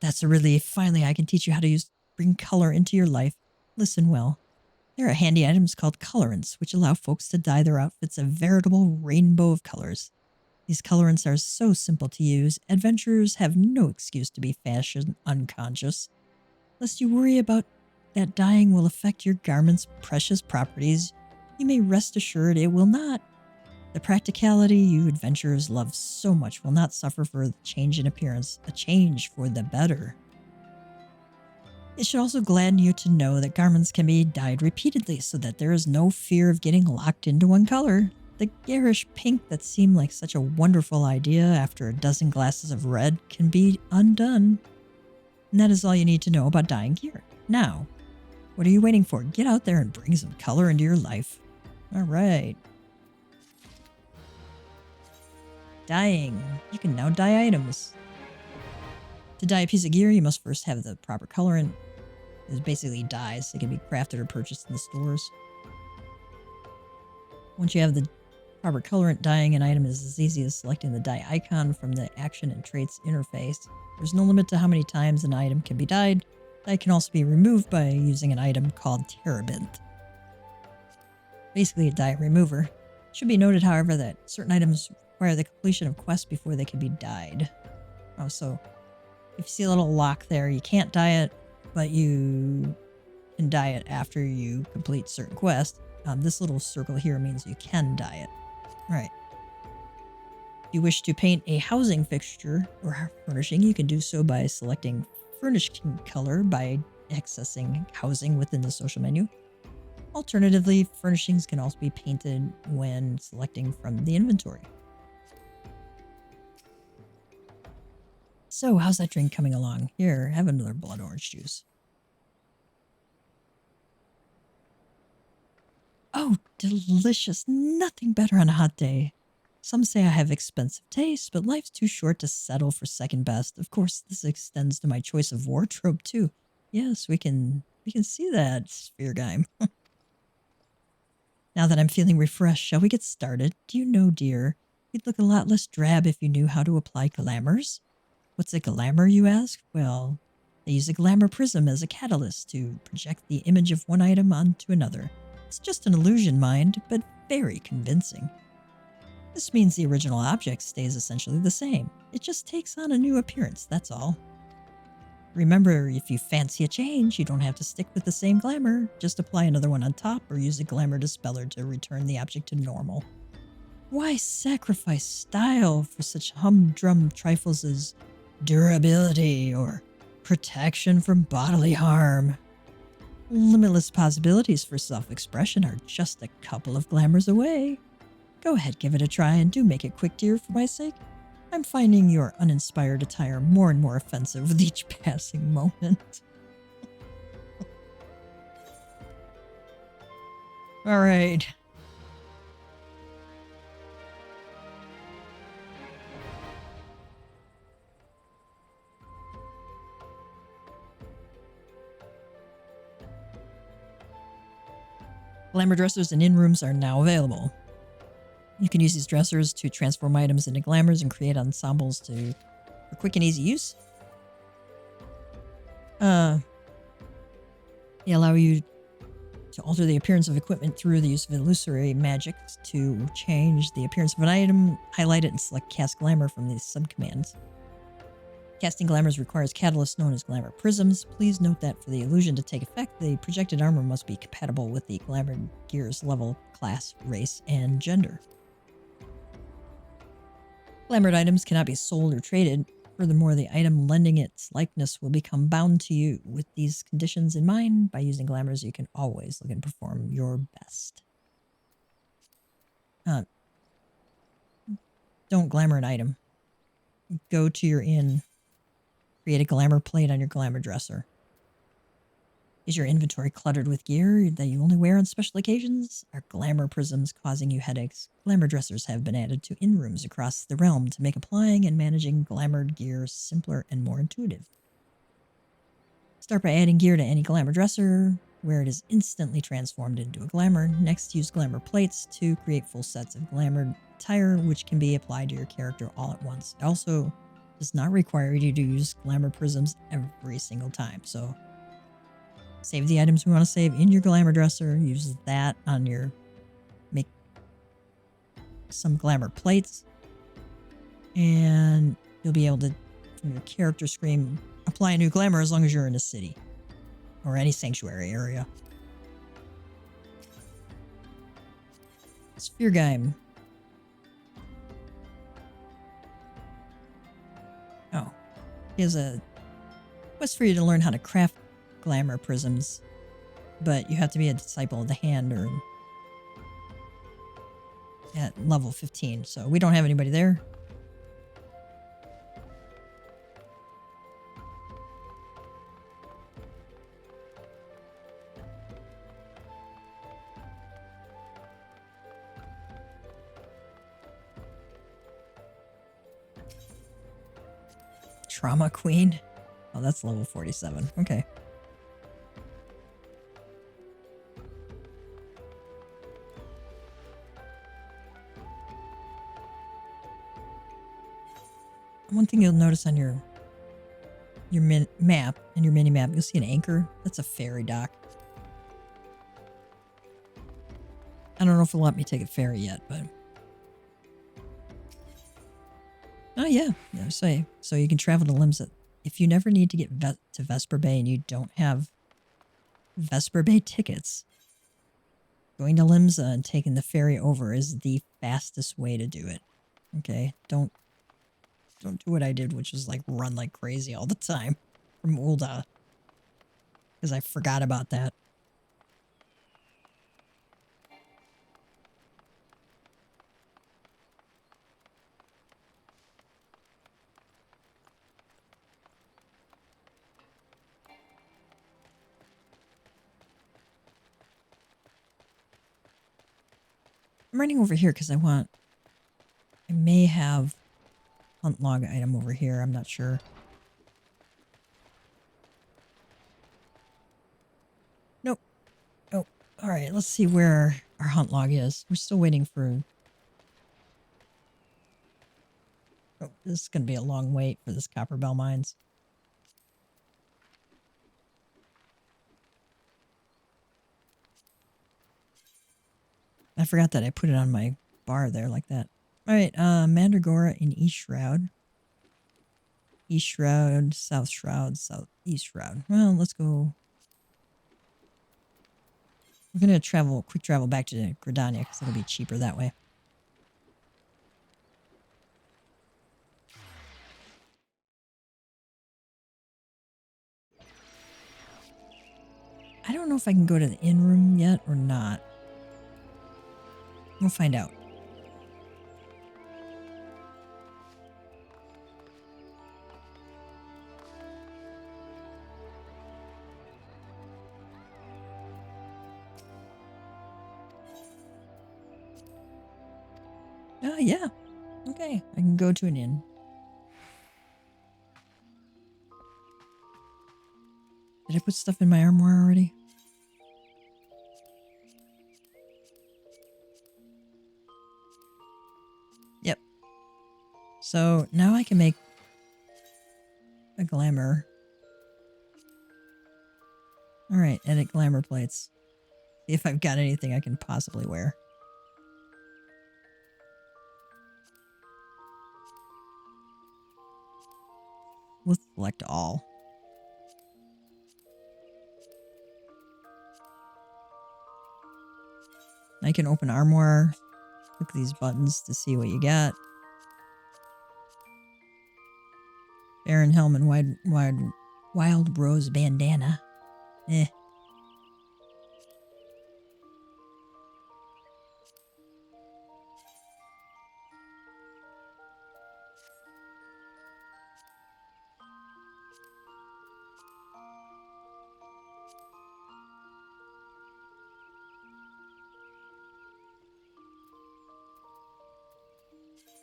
that's a relief. Finally, I can teach you how to bring color into your life. Listen well. There are handy items called colorants, which allow folks to dye their outfits a veritable rainbow of colors. These colorants are so simple to use, adventurers have no excuse to be fashion unconscious. Lest you worry about that dyeing will affect your garment's precious properties, you may rest assured it will not. The practicality you adventurers love so much will not suffer for the change in appearance, a change for the better. It should also gladden you to know that garments can be dyed repeatedly so that there is no fear of getting locked into one color. The garish pink that seemed like such a wonderful idea after a dozen glasses of red can be undone. And that is all you need to know about dyeing gear. Now, what are you waiting for? Get out there and bring some color into your life. All right. Dyeing. You can now dye items. To dye a piece of gear, you must first have the proper colorant. It's basically dyes. They can be crafted or purchased in the stores. Once you have the proper colorant, dyeing an item is as easy as selecting the dye icon from the action and traits interface. There's no limit to how many times an item can be dyed. Dye can also be removed by using an item called Terabint. Basically a dye remover. It should be noted, however, that certain items require the completion of quests before they can be dyed. Oh, so if you see a little lock there, you can't dye it, but you can dye it after you complete certain quests. This little circle here means you can dye it. All right. If you wish to paint a housing fixture or furnishing, you can do so by selecting Furnishing Color by accessing Housing within the social menu. Alternatively, furnishings can also be painted when selecting from the inventory. So, how's that drink coming along? Here, have another blood orange juice. Oh, delicious. Nothing better on a hot day. Some say I have expensive taste, but life's too short to settle for second best. Of course, this extends to my choice of wardrobe too. Yes, we can see that, Sphere Guy. Now that I'm feeling refreshed, shall we get started? Do you know, dear, you'd look a lot less drab if you knew how to apply glamours. What's a glamour, you ask? Well, they use a glamour prism as a catalyst to project the image of one item onto another. It's just an illusion, mind, but very convincing. This means the original object stays essentially the same. It just takes on a new appearance, that's all. Remember, if you fancy a change, you don't have to stick with the same glamour. Just apply another one on top or use a glamour dispeller to return the object to normal. Why sacrifice style for such humdrum trifles as durability or protection from bodily harm? Limitless possibilities for self-expression are just a couple of glamours away. Go ahead, give it a try, and do make it quick, dear, for my sake. I'm finding your uninspired attire more and more offensive with each passing moment. All right. Glamour dressers and in-rooms are now available. You can use these dressers to transform items into glamours and create ensembles for quick and easy use. They allow you to alter the appearance of equipment through the use of illusory magic to change the appearance of an item, highlight it, and select Cast Glamour from these subcommands. Casting glamours requires catalysts known as glamour prisms. Please note that for the illusion to take effect, the projected armor must be compatible with the glamour gear's level, class, race, and gender. Glamoured items cannot be sold or traded. Furthermore, the item lending its likeness will become bound to you. With these conditions in mind, by using glamours, you can always look and perform your best. Don't glamour an item. Go to your inn. Create a glamour plate on your glamour dresser. Is your inventory cluttered with gear that you only wear on special occasions? Are glamour prisms causing you headaches? Glamour dressers have been added to in-rooms across the realm to make applying and managing glamoured gear simpler and more intuitive. Start by adding gear to any glamour dresser, where it is instantly transformed into a glamour. Next, use glamour plates to create full sets of glamour attire, which can be applied to your character all at once. It also does not require you to use glamour prisms every single time, so save the items we want to save in your glamour dresser. Use that on your... make some glamour plates. And you'll be able to, from your character screen, apply a new glamour as long as you're in a city. Or any sanctuary area. Sphere Game. Oh. Here's a quest for you to learn how to craft glamour prisms, but you have to be a disciple of the hand or at level 15, so we don't have anybody there. Trauma Queen? Oh, that's level 47. Okay. One thing you'll notice on your map, and your mini-map, you'll see an anchor. That's a ferry dock. I don't know if it'll let me take a ferry yet, but... Oh, yeah. So you can travel to Limsa. If you never need to get to Vesper Bay and you don't have Vesper Bay tickets, going to Limsa and taking the ferry over is the fastest way to do it. Okay? Don't do what I did, which was like run like crazy all the time from Ul'dah. Because I forgot about that. I'm running over here because I may have hunt log item over here. I'm not sure. Nope. Oh, all right. Let's see where our hunt log is. We're still waiting for... Oh, this is going to be a long wait for this copper bell mines. I forgot that I put it on my bar there like that. All right, Mandragora in East Shroud. East Shroud, South Shroud, Southeast Shroud. Well, let's go. We're going to quick travel back to Gridania because it'll be cheaper that way. I don't know if I can go to the inn room yet or not. We'll find out. Oh, yeah. Okay, I can go to an inn. Did I put stuff in my armoire already? Yep. So now I can make a glamour. All right, edit glamour plates. See if I've got anything I can possibly wear. Let's select all. I can open armoire, click these buttons to see what you got. Baron helm and wild rose bandana. Eh.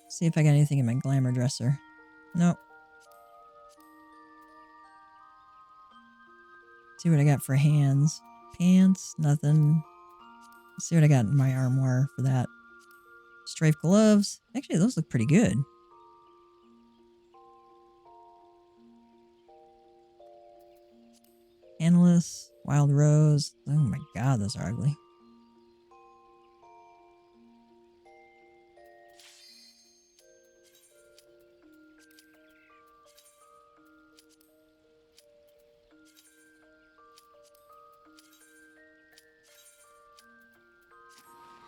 See if I got anything in my glamour dresser. Nope. See what I got for hands. Pants, nothing. Let's see what I got in my armoire for that. Strafe gloves. Actually, those look pretty good. Analyst, wild rose. Oh my god, those are ugly.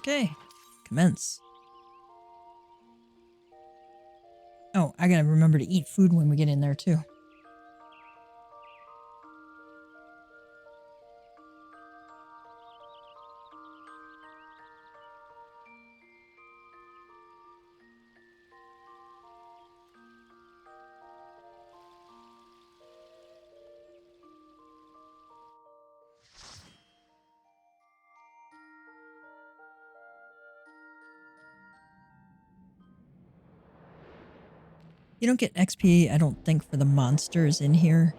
Okay, commence. Oh, I gotta remember to eat food when we get in there too. You don't get XP, I don't think, for the monsters in here.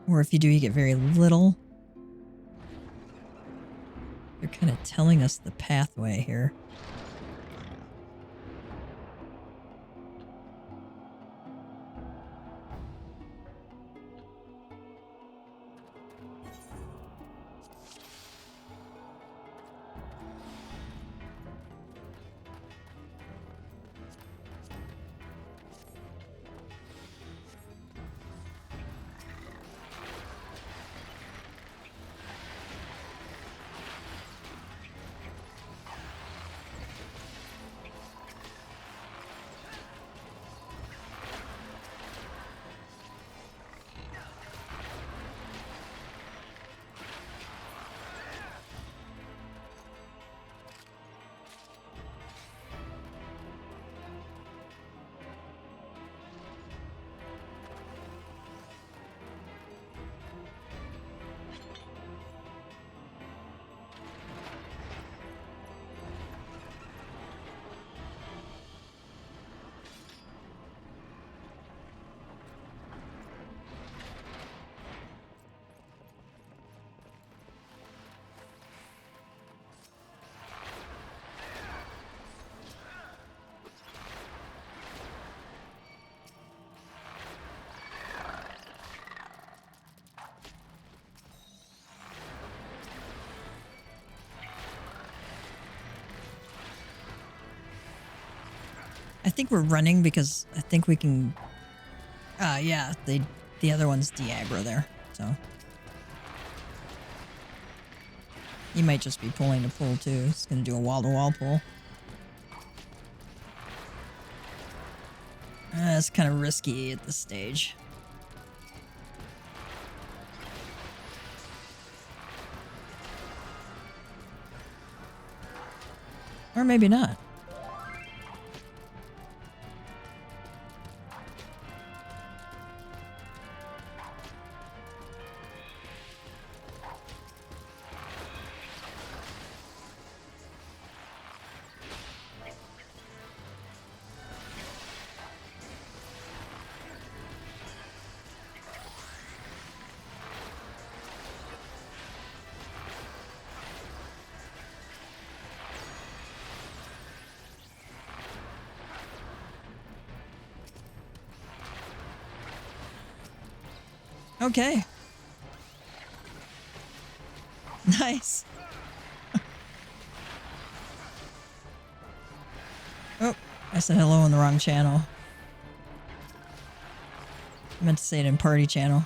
Or if you do, you get very little. They're kind of telling us the pathway here. I think we're running because I think we can... yeah, the other one's de-aggro there, so... He might just be pulling to pull too. He's gonna do a wall-to-wall pull. That's kind of risky at this stage. Or maybe not. Okay. Nice. Oh, I said hello in the wrong channel. I meant to say it in party channel.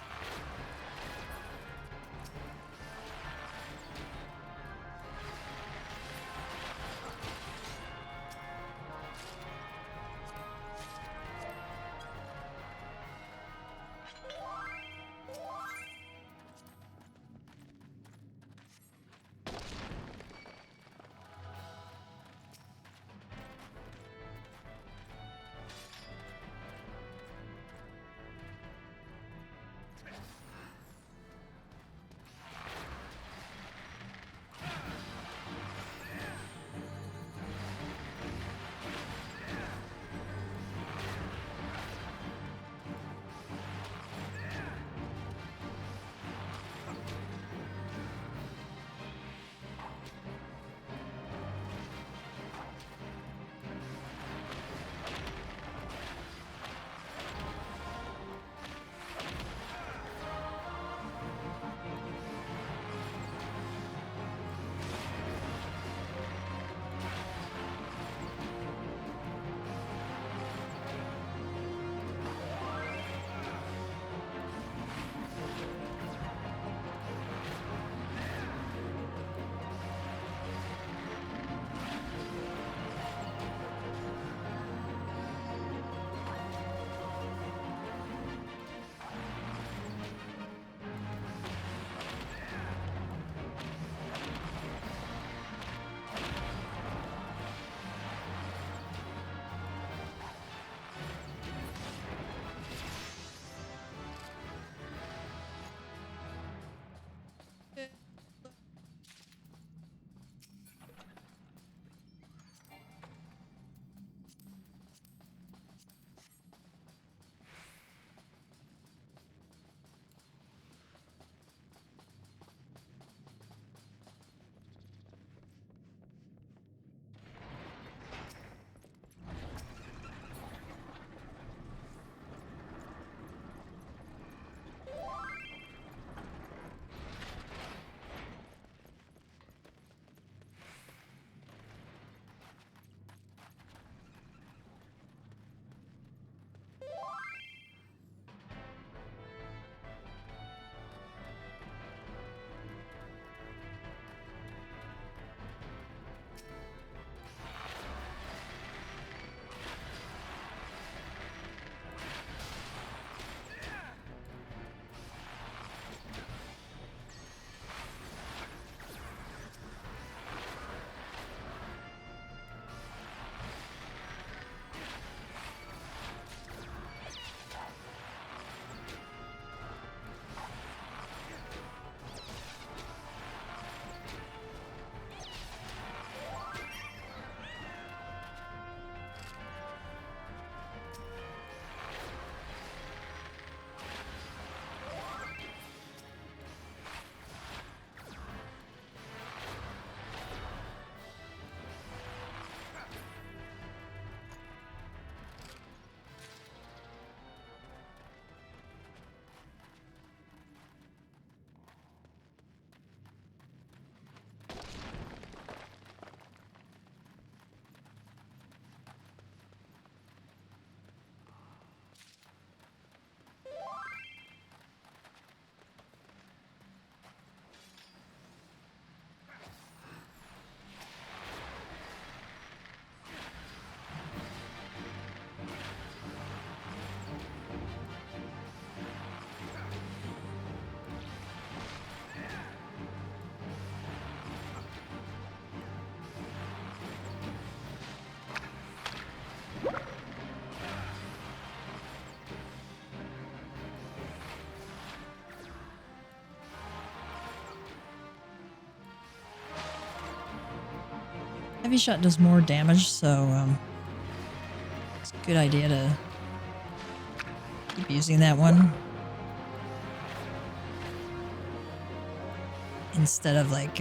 Heavy shot does more damage, so it's a good idea to keep using that one instead of like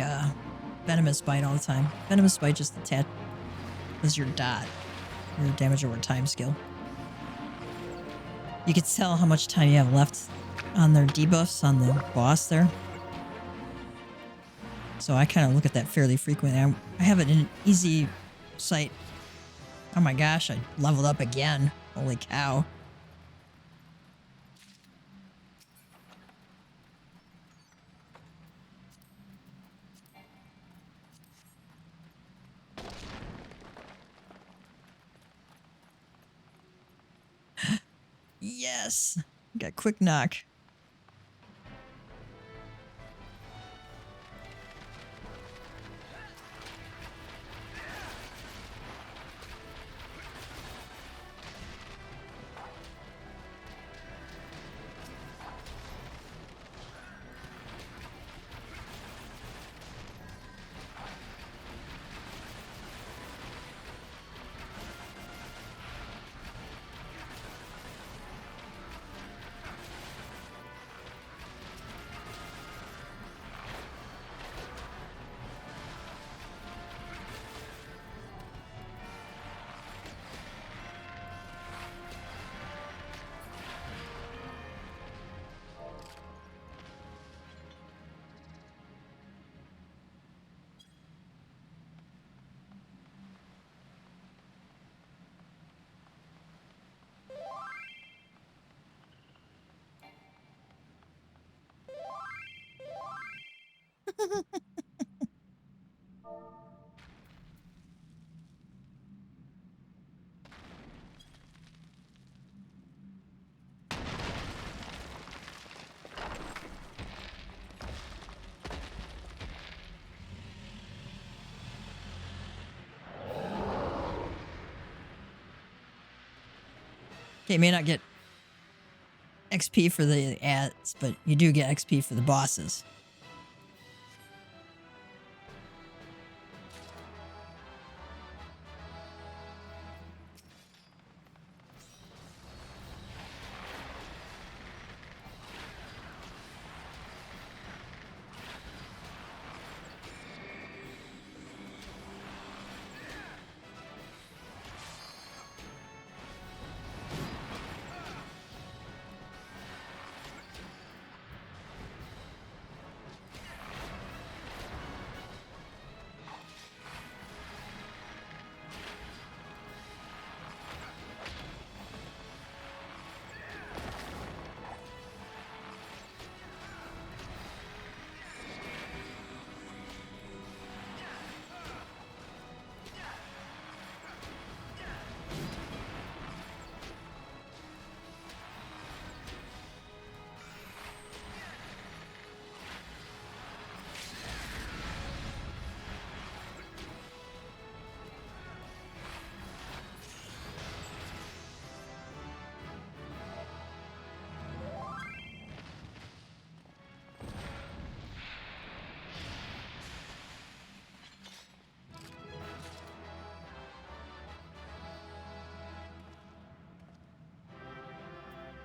venomous bite all the time. Venomous bite just is your dot, your damage over time skill. You can tell how much time you have left on their debuffs on the boss there. So I kind of look at that fairly frequently. I have it in an easy sight. Oh my gosh, I leveled up again. Holy cow. Yes! Got quick knock. Okay, you may not get XP for the ads, but you do get XP for the bosses.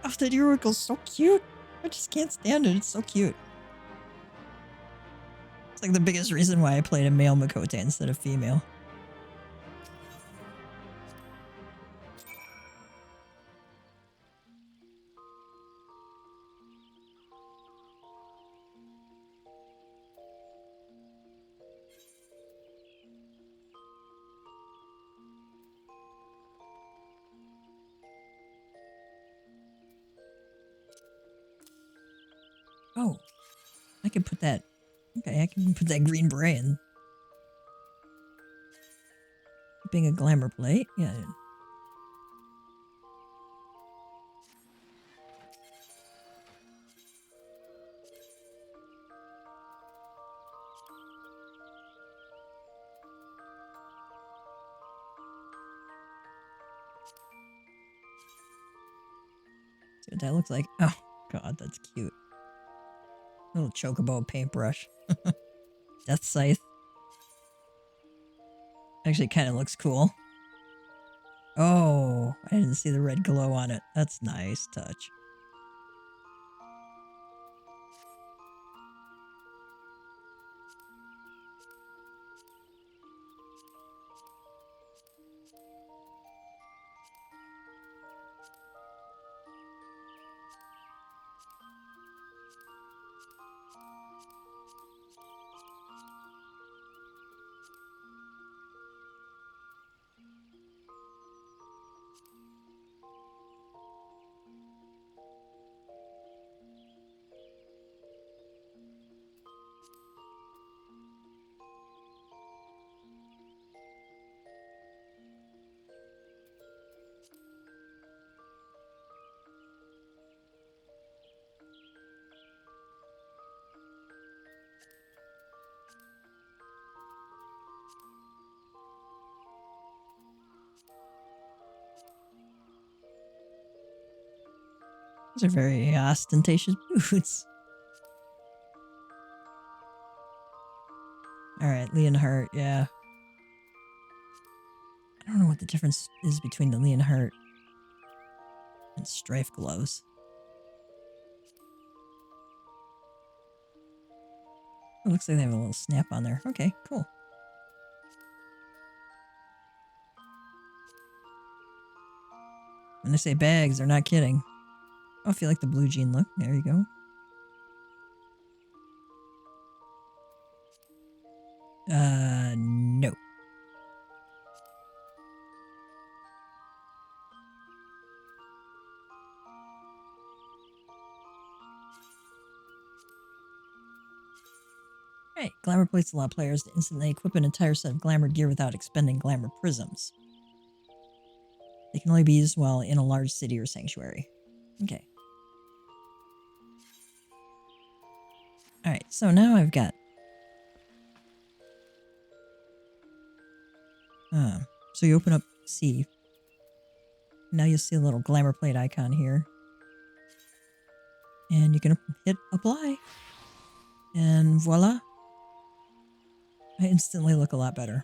Oh, that Uricle's so cute. I just can't stand it. It's so cute. It's like the biggest reason why I played a male Makote instead of female. Oh, I can put that. Okay, I can put that green beret in. Being a glamour plate, yeah. See what that looks like. Oh, God, that's cute. Little chocobo paintbrush. Death Scythe. Actually, kind of looks cool. Oh, I didn't see the red glow on it. That's nice touch. Those are very ostentatious boots. Alright, Leonhardt, yeah. I don't know what the difference is between the Leonhardt and Strife gloves. It looks like they have a little snap on there. Okay, cool. When they say bags, they're not kidding. Oh, if you like the blue jean look, there you go. No. Right, Glamour plates allow players to instantly equip an entire set of Glamour gear without expending Glamour prisms. They can only be used while in a large city or sanctuary. Okay. Alright, so now I've got... so you open up C. Now you'll see a little Glamour plate icon here. And you can hit apply. And voila. I instantly look a lot better.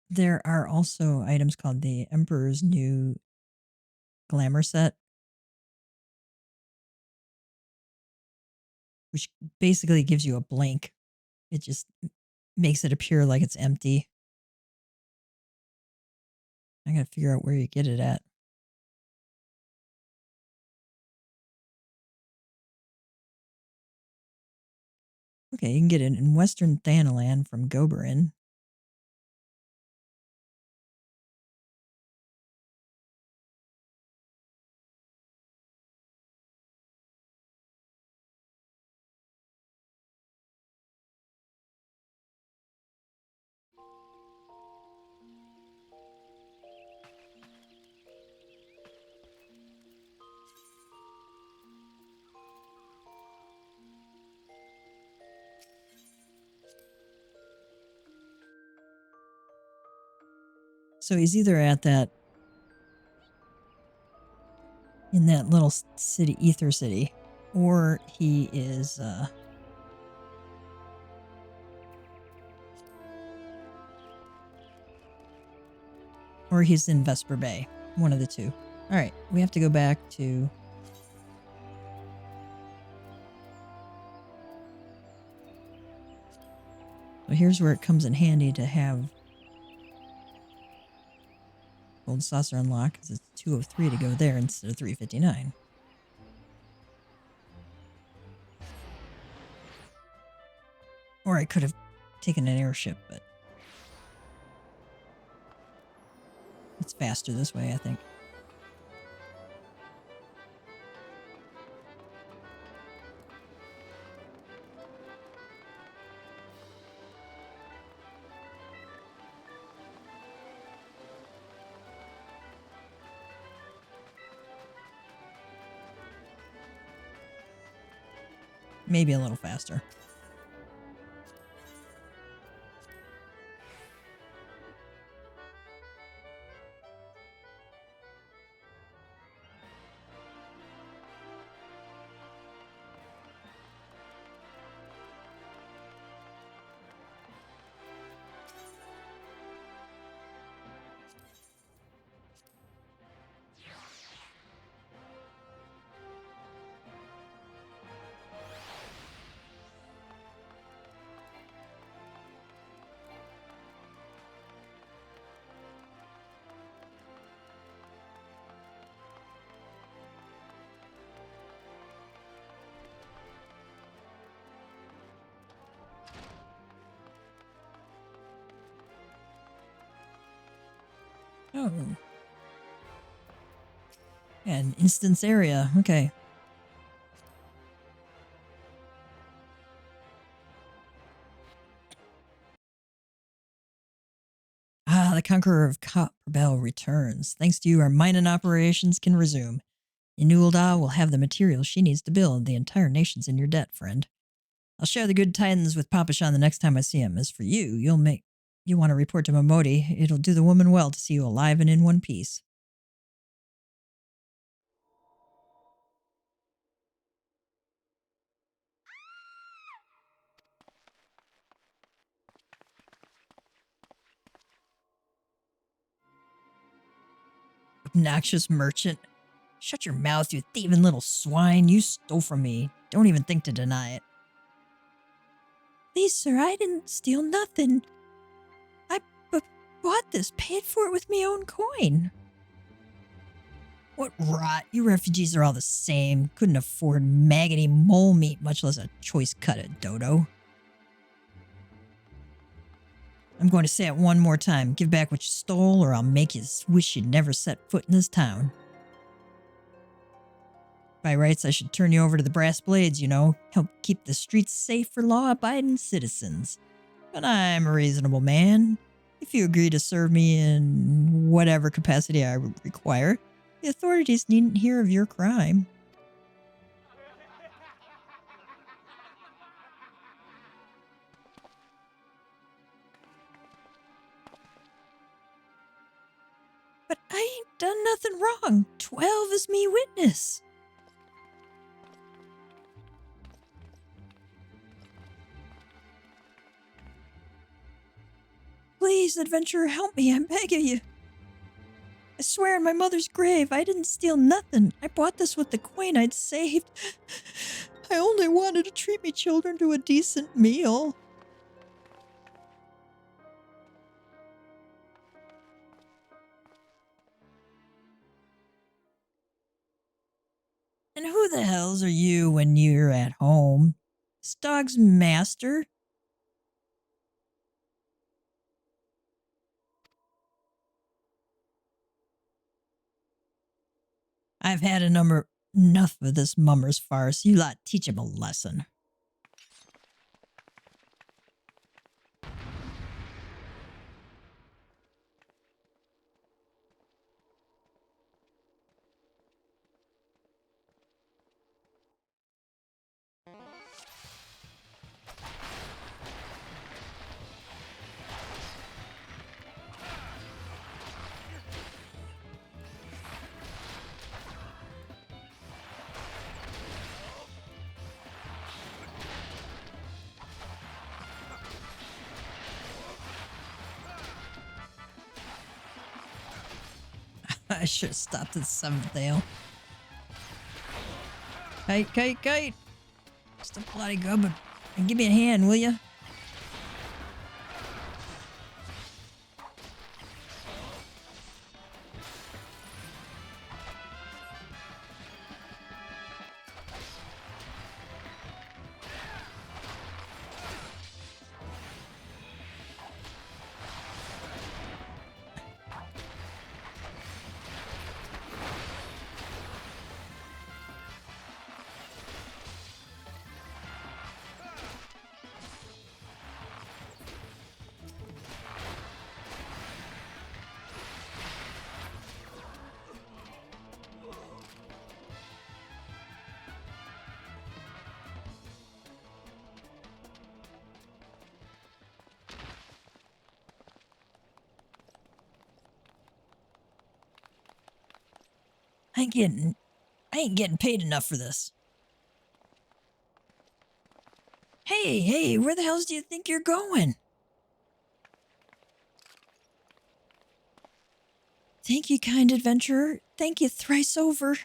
There are also items called the Emperor's New Glamour Set, which basically gives you a blank. It just makes it appear like it's empty. I gotta figure out where you get it at. Okay, you can get it in Western Thanalan from Goberin. So he's either at that, in that little city, Ether City, or he is, or he's in Vesper Bay. One of the two. All right, we have to go back to... So here's where it comes in handy to have Gold Saucer unlock, because it's 203 to go there instead of 359. Or I could have taken an airship, but it's faster this way, I think. Maybe a little faster. Oh. And instance area. Okay. Ah, the Conqueror of Copperbell returns. Thanks to you, our mining operations can resume. Inulda will have the materials she needs to build. The entire nation's in your debt, friend. I'll share the good tidings with Papa Shan the next time I see him. As for you, you want to report to Momodi. It'll do the woman well to see you alive and in one piece. Obnoxious merchant. Shut your mouth, you thieving little swine. You stole from me. Don't even think to deny it. Please, sir, I didn't steal nothing. I bought this, paid for it with my own coin. What rot. You refugees are all the same. Couldn't afford maggoty mole meat, much less a choice cut of dodo. I'm going to say it one more time. Give back what you stole, or I'll make you wish you'd never set foot in this town. By rights, I should turn you over to the brass blades, you know. Help keep the streets safe for law-abiding citizens. But I'm a reasonable man. If you agree to serve me in whatever capacity I require, the authorities needn't hear of your crime. But I ain't done nothing wrong. 12 is me witness. Please, adventurer, help me. I'm begging you. I swear on my mother's grave, I didn't steal nothing. I bought this with the coin I'd saved. I only wanted to treat me children to a decent meal. And who the hells are you when you're at home? This dog's master? I've had enough of this mummer's farce. You lot teach him a lesson. I should have stopped at 7th ale. Kite! Still bloody good, but give me a hand, will ya? I ain't getting paid enough for this. Hey, where the hells do you think you're going? Thank you, kind adventurer. Thank you thrice over.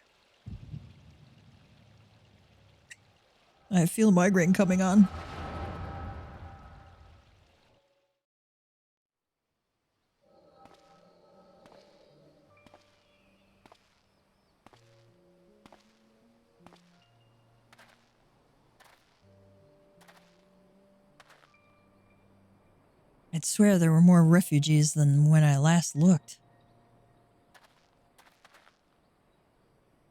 I feel migraine coming on. I'd swear there were more refugees than when I last looked.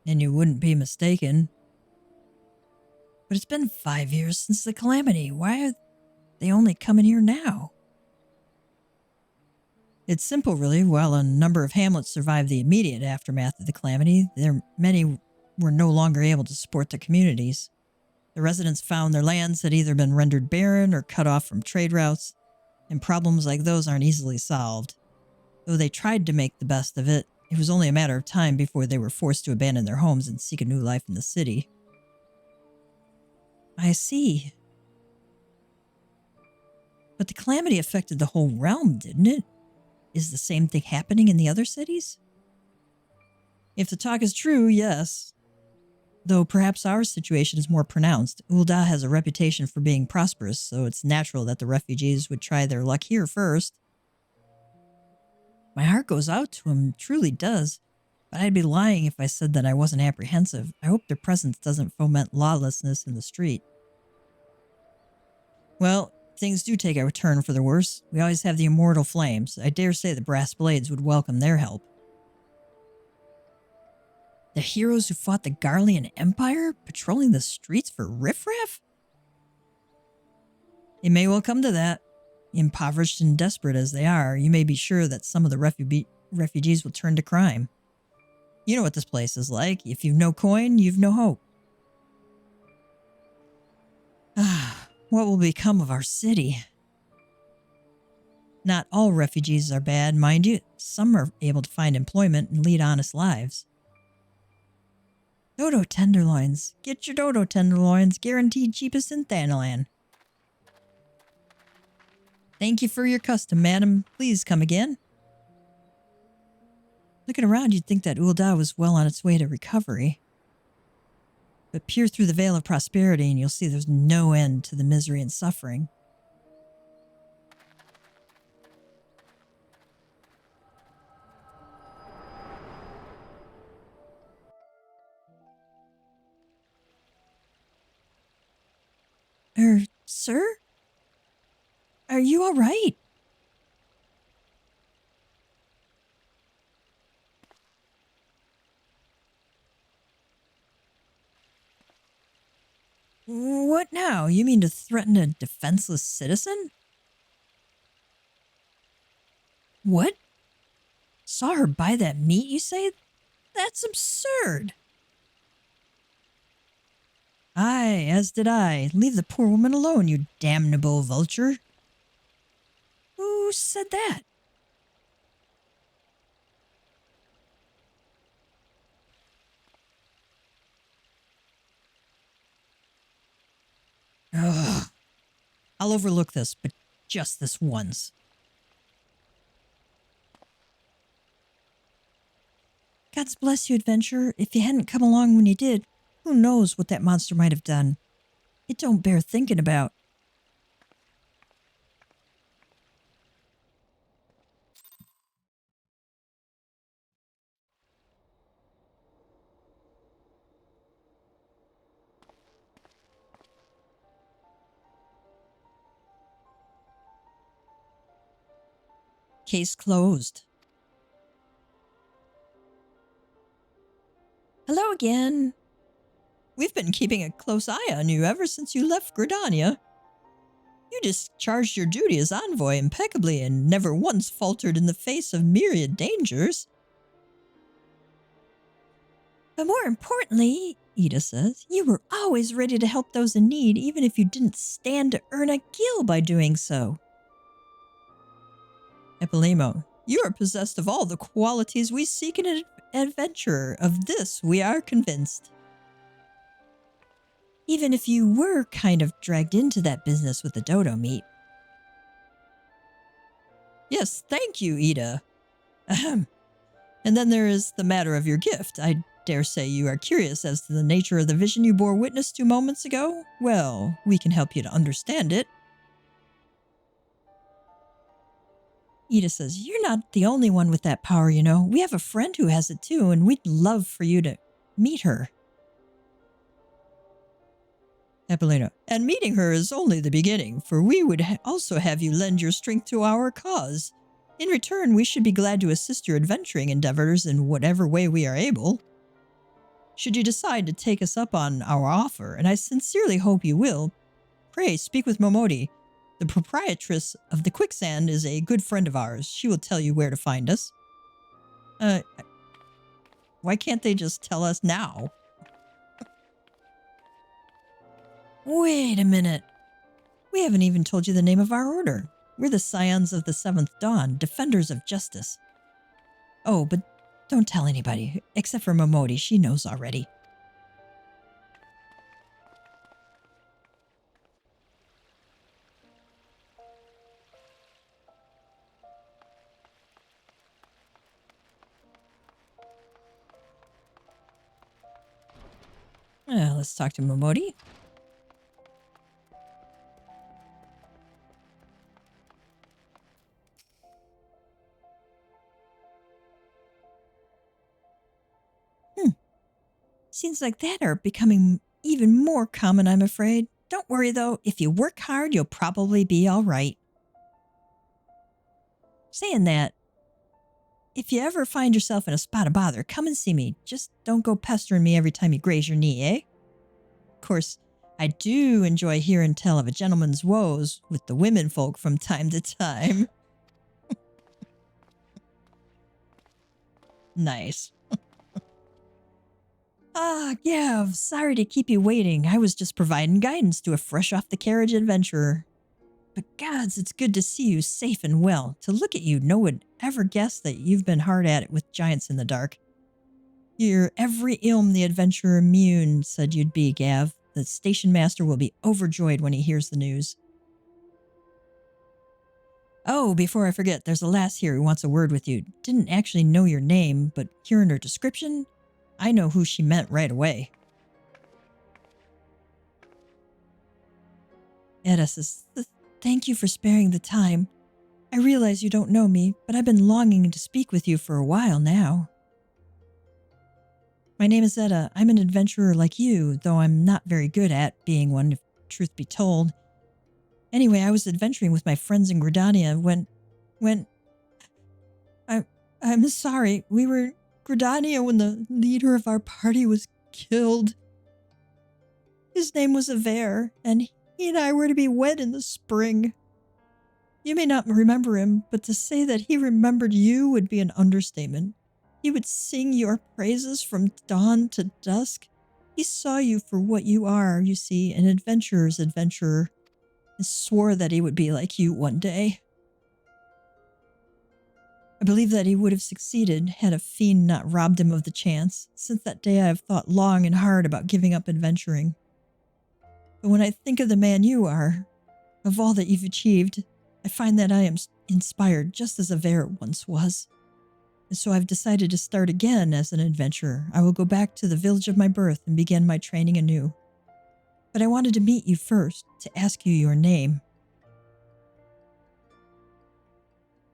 And you wouldn't be mistaken. But it's been 5 years since the calamity. Why are they only coming here now? It's simple, really. While a number of hamlets survived the immediate aftermath of the calamity, many were no longer able to support their communities. The residents found their lands had either been rendered barren or cut off from trade routes, and problems like those aren't easily solved. Though they tried to make the best of it, it was only a matter of time before they were forced to abandon their homes and seek a new life in the city. I see. But the calamity affected the whole realm, didn't it? Is the same thing happening in the other cities? If the talk is true, yes. Though perhaps our situation is more pronounced. Ul'dah has a reputation for being prosperous, so it's natural that the refugees would try their luck here first. My heart goes out to them, truly does. But I'd be lying if I said that I wasn't apprehensive. I hope their presence doesn't foment lawlessness in the street. Well, things do take a turn for the worse. We always have the immortal flames. I dare say the brass blades would welcome their help. The heroes who fought the Garlean Empire, patrolling the streets for riffraff? It may well come to that. Impoverished and desperate as they are, you may be sure that some of the refugees will turn to crime. You know what this place is like. If you've no coin, you've no hope. What will become of our city? Not all refugees are bad, mind you. Some are able to find employment and lead honest lives. Dodo tenderloins. Get your dodo tenderloins, guaranteed cheapest in Thanalan. Thank you for your custom, madam. Please come again. Looking around, you'd think that Ul'dah was well on its way to recovery. But peer through the veil of prosperity and you'll see there's no end to the misery and suffering. Sir? Are you all right? What now? You mean to threaten a defenseless citizen? What? Saw her buy that meat, you say? That's absurd. Aye, as did I. Leave the poor woman alone, you damnable vulture. Who said that? Ugh. I'll overlook this, but just this once. God's bless you, adventurer. If you hadn't come along when you did, who knows what that monster might have done. It don't bear thinking about. Case closed. Hello again. We've been keeping a close eye on you ever since you left Gridania. You discharged your duty as envoy impeccably and never once faltered in the face of myriad dangers. But more importantly, Ida says, you were always ready to help those in need even if you didn't stand to earn a gil by doing so. Epilemo, you are possessed of all the qualities we seek in an adventurer. Of this we are convinced. Even if you were kind of dragged into that business with the dodo meat. Yes, thank you, Ida. Ahem. And then there is the matter of your gift. I dare say you are curious as to the nature of the vision you bore witness to moments ago. Well, we can help you to understand it. Ida says, you're not the only one with that power, you know. We have a friend who has it too, and we'd love for you to meet her. Epileno, and meeting her is only the beginning, for we would also have you lend your strength to our cause. In return, we should be glad to assist your adventuring endeavors in whatever way we are able. Should you decide to take us up on our offer, and I sincerely hope you will, pray speak with Momodi. The proprietress of the Quicksand is a good friend of ours. She will tell you where to find us. Why can't they just tell us now? Wait a minute. We haven't even told you the name of our order. We're the Scions of the Seventh Dawn, defenders of justice. Oh, but don't tell anybody, except for Momodi. She knows already. Let's talk to Momodi. Scenes like that are becoming even more common, I'm afraid. Don't worry, though. If you work hard, you'll probably be all right. Saying that, if you ever find yourself in a spot of bother, come and see me. Just don't go pestering me every time you graze your knee, eh? Of course, I do enjoy hearing tell of a gentleman's woes with the women folk from time to time. Nice. Gav, sorry to keep you waiting. I was just providing guidance to a fresh-off-the-carriage adventurer. But gods, it's good to see you safe and well. To look at you, no one would ever guess that you've been hard at it with giants in the dark. You're every ilm the adventurer Mune said you'd be, Gav. The station master will be overjoyed when he hears the news. Oh, before I forget, there's a lass here who wants a word with you. Didn't actually know your name, but hearing her description, I know who she meant right away. Etta says, thank you for sparing the time. I realize you don't know me, but I've been longing to speak with you for a while now. My name is Etta. I'm an adventurer like you, though I'm not very good at being one, if truth be told. Anyway, I was adventuring with my friends in Gridania when... I'm sorry, we were in Gridania when the leader of our party was killed. His name was Aver, and he and I were to be wed in the spring. You may not remember him, but to say that he remembered you would be an understatement. He would sing your praises from dawn to dusk. He saw you for what you are, you see, an adventurer's adventurer, and swore that he would be like you one day. I believe that he would have succeeded had a fiend not robbed him of the chance. Since that day I have thought long and hard about giving up adventuring. But when I think of the man you are, of all that you've achieved, I find that I am inspired just as Aver once was. And so I've decided to start again as an adventurer. I will go back to the village of my birth and begin my training anew. But I wanted to meet you first, to ask you your name.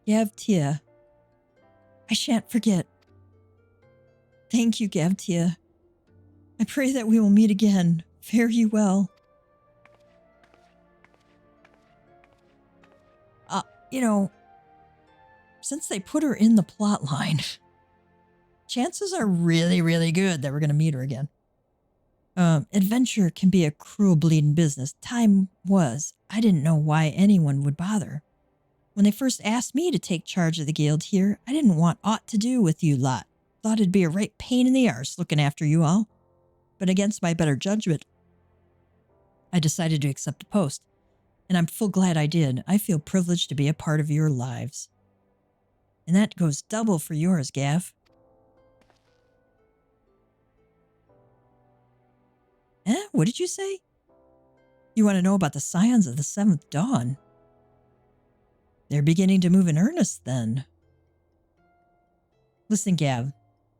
Gavtia. I shan't forget. Thank you, Gavtia. I pray that we will meet again. Fare you well. Since they put her in the plot line, chances are really, really good that we're going to meet her again. Adventure can be a cruel bleeding business. Time was. I didn't know why anyone would bother. When they first asked me to take charge of the guild here, I didn't want aught to do with you lot. Thought it'd be a right pain in the arse looking after you all. But against my better judgment, I decided to accept the post. And I'm full glad I did. I feel privileged to be a part of your lives. And that goes double for yours, Gav. What did you say? You want to know about the Scions of the Seventh Dawn? They're beginning to move in earnest, then. Listen, Gav.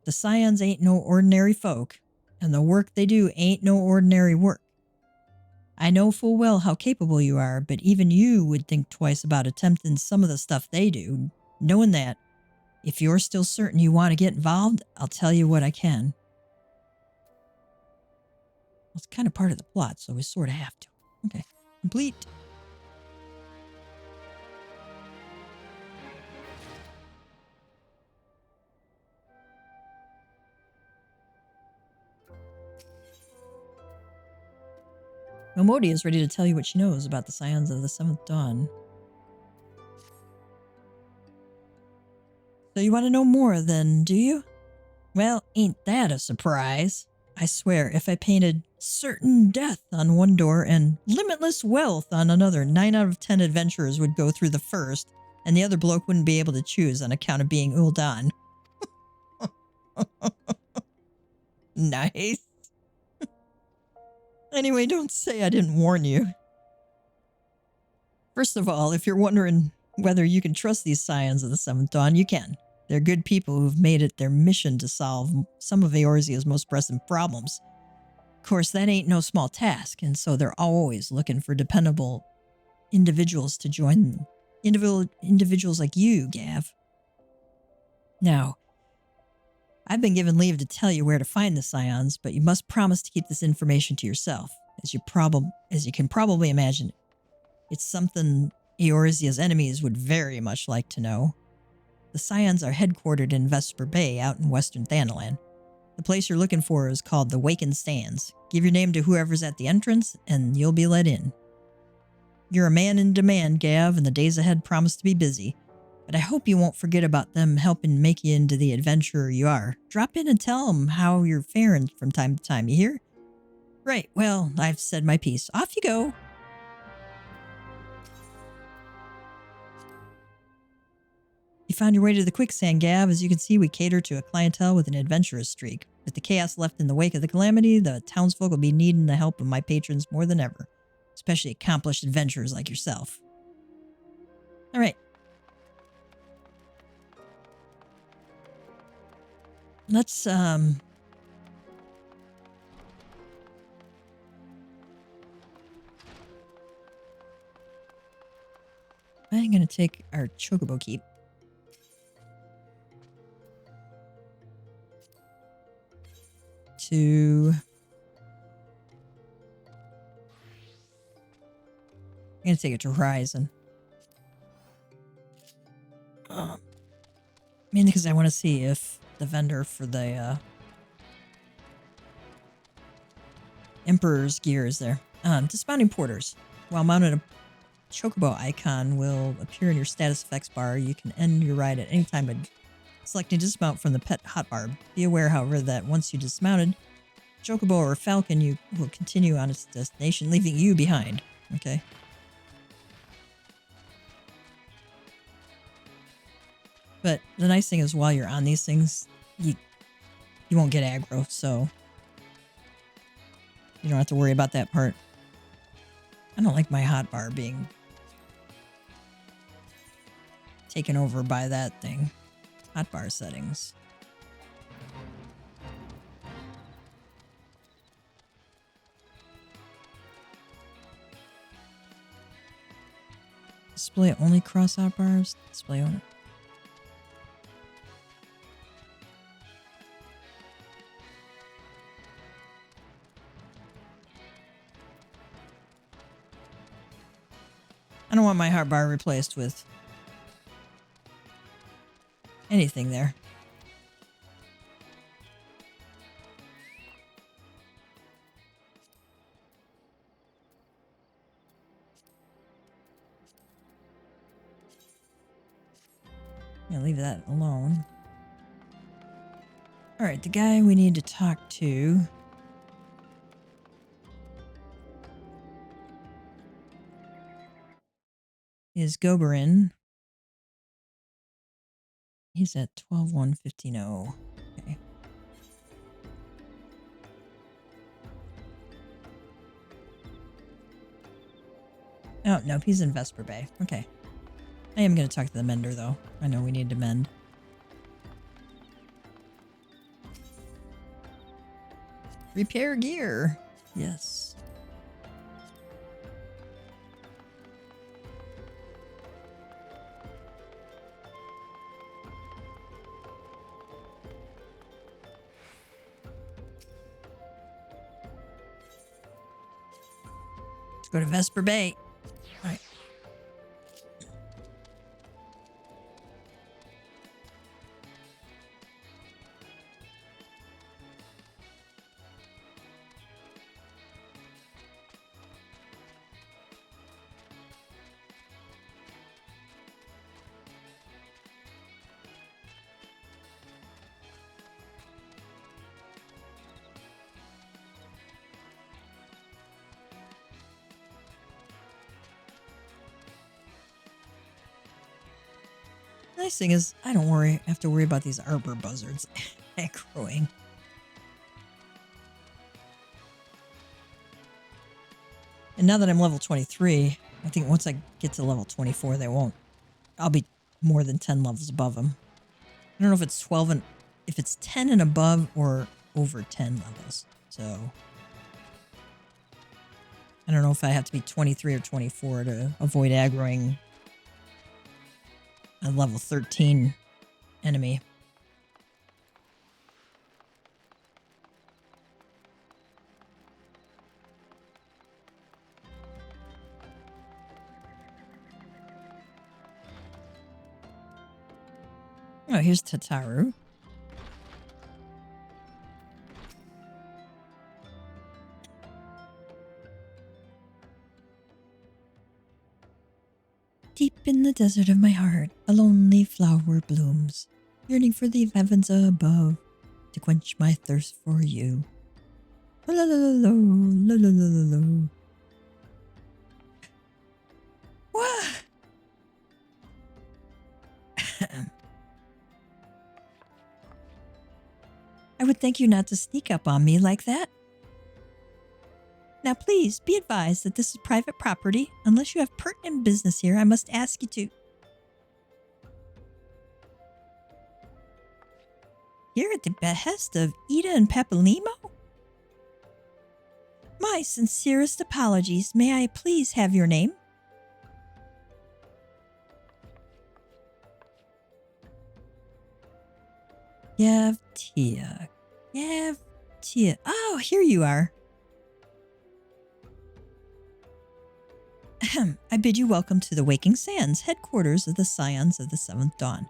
The Scions ain't no ordinary folk, and the work they do ain't no ordinary work. I know full well how capable you are, but even you would think twice about attempting some of the stuff they do, knowing that, if you're still certain you want to get involved, I'll tell you what I can. Well, it's kind of part of the plot, so we sort of have to. Okay, complete. Momodi is ready to tell you what she knows about the Scions of the Seventh Dawn. So you want to know more then, do you? Well, ain't that a surprise? I swear, if I painted certain death on one door and limitless wealth on another, 9 out of 10 adventurers would go through the first, and the other bloke wouldn't be able to choose on account of being Ul'dan. Nice. Anyway, don't say I didn't warn you. First of all, if you're wondering whether you can trust these Scions of the Seventh Dawn, you can. They're good people who've made it their mission to solve some of Eorzea's most pressing problems. Of course, that ain't no small task, and so they're always looking for dependable individuals to join them. Individuals like you, Gav. Now, I've been given leave to tell you where to find the Scions, but you must promise to keep this information to yourself. As you can probably imagine, it's something Eorzea's enemies would very much like to know. The Scions are headquartered in Vesper Bay out in western Thanalan. The place you're looking for is called the Wakened Stands. Give your name to whoever's at the entrance, and you'll be let in. You're a man in demand, Gav, and the days ahead promise to be busy. But I hope you won't forget about them helping make you into the adventurer you are. Drop in and tell them how you're faring from time to time, you hear? Right, well, I've said my piece. Off you go. You found your way to the quicksand, Gav. As you can see, we cater to a clientele with an adventurous streak. With the chaos left in the wake of the calamity, the townsfolk will be needing the help of my patrons more than ever. Especially accomplished adventurers like yourself. Alright. Let's, I'm gonna take our chocobo keep. I'm gonna take it to Horizon. Mainly because I want to see if the vendor for the Emperor's gear is there. Dismounting porters. While mounted, a chocobo icon will appear in your status effects bar. You can end your ride at any time by selecting dismount from the pet hotbar. Be aware, however, that once you dismounted, chocobo or falcon, you will continue on its destination, leaving you behind. Okay. But the nice thing is, while you're on these things, you won't get aggro, so you don't have to worry about that part. I don't like my hotbar being taken over by that thing. Hotbar settings. Display only cross hotbars. Display only. I don't want my hotbar replaced with anything there. Yeah, leave that alone. Alright, the guy we need to talk to is Goberin. He's at 12-1-15-0. Okay. Oh, nope, he's in Vesper Bay. Okay. I am going to talk to the mender, though. I know we need to mend. Repair gear. Yes. Let's go to Vesper Bay. All right. Nice thing is, I don't have to worry about these arbor buzzards growing. And now that I'm level 23, I think once I get to level 24, I'll be more than 10 levels above them. I don't know if it's 12 and if it's 10 and above or over 10 levels. So I don't know if I have to be 23 or 24 to avoid aggroing a level 13 enemy. Oh, here's Tataru. Deep in the desert of my heart, a lonely flower blooms, yearning for the heavens above to quench my thirst for you. La la la la la la la la la. What? I would thank you not to sneak up on me like that. Now please, be advised that this is private property. Unless you have pertinent business here, I must ask you to... You're at the behest of Ida and Papalimo? My sincerest apologies. May I please have your name? Yevtia. Yevtia. Oh, here you are. I bid you welcome to the Waking Sands, headquarters of the Scions of the Seventh Dawn.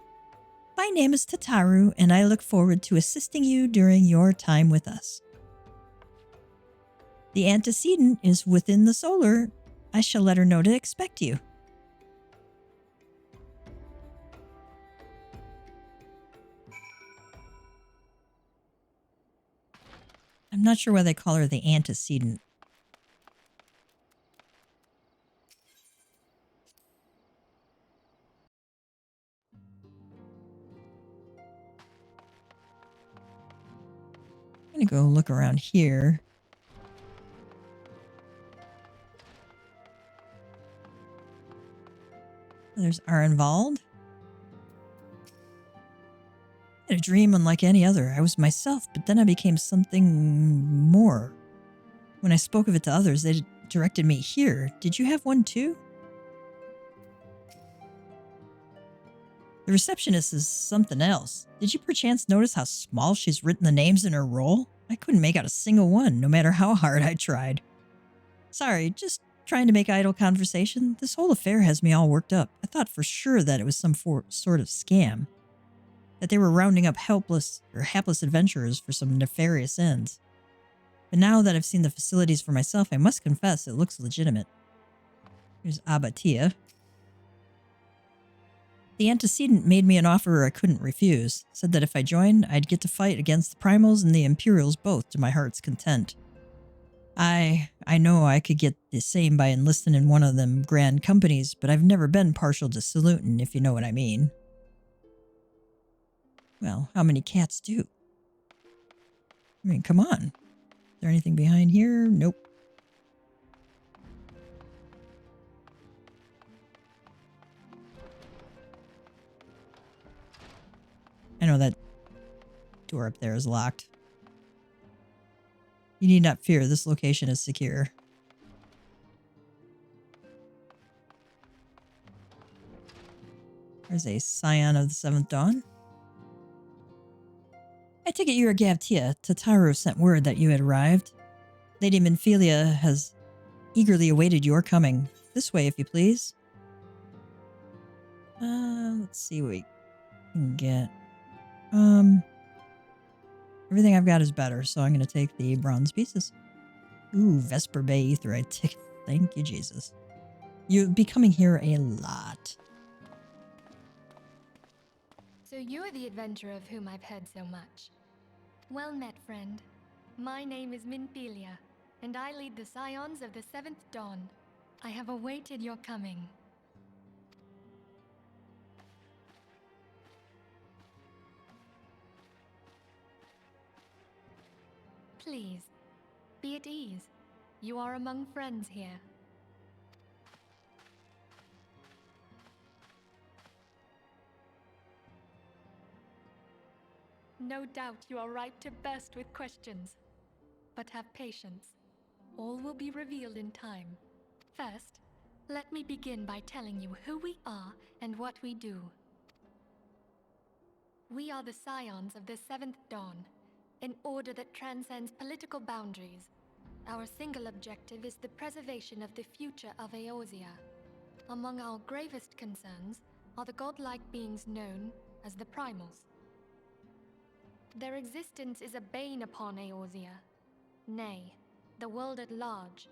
My name is Tataru, and I look forward to assisting you during your time with us. The antecedent is within the solar. I shall let her know to expect you. I'm not sure why they call her the antecedent. I'm going to go look around here. There's Arenvald. I had a dream unlike any other. I was myself, but then I became something more. When I spoke of it to others, they directed me here. Did you have one too? The receptionist is something else. Did you perchance notice how small she's written the names in her roll? I couldn't make out a single one, no matter how hard I tried. Sorry, just trying to make idle conversation. This whole affair has me all worked up. I thought for sure that it was some sort of scam. That they were rounding up hapless adventurers for some nefarious ends. But now that I've seen the facilities for myself, I must confess it looks legitimate. Here's Abatia. The antecedent made me an offer I couldn't refuse. Said that if I joined, I'd get to fight against the Primals and the Imperials both to my heart's content. I know I could get the same by enlisting in one of them grand companies, but I've never been partial to saluting, if you know what I mean. Well, how many cats do? I mean, come on. Is there anything behind here? Nope. I know that door up there is locked. You need not fear, this location is secure. There's a Scion of the Seventh Dawn. I take it you're a Gavtia. Tataru sent word that you had arrived. Lady Minfilia has eagerly awaited your coming. This way, if you please. Let's see what we can get. Everything I've got is better, so I'm going to take the bronze pieces. Ooh, Vesper Bay Aetherite ticket. Thank you, Jesus. You'll be coming here a lot. So you're the adventurer of whom I've heard so much. Well met, friend. My name is Minfilia, and I lead the Scions of the Seventh Dawn. I have awaited your coming. Please, be at ease. You are among friends here. No doubt you are ripe to burst with questions. But have patience. All will be revealed in time. First, let me begin by telling you who we are and what we do. We are the Scions of the Seventh Dawn, an order that transcends political boundaries. Our single objective is the preservation of the future of Eorzea. Among our gravest concerns are the godlike beings known as the Primals. Their existence is a bane upon Eorzea, nay, the world at large,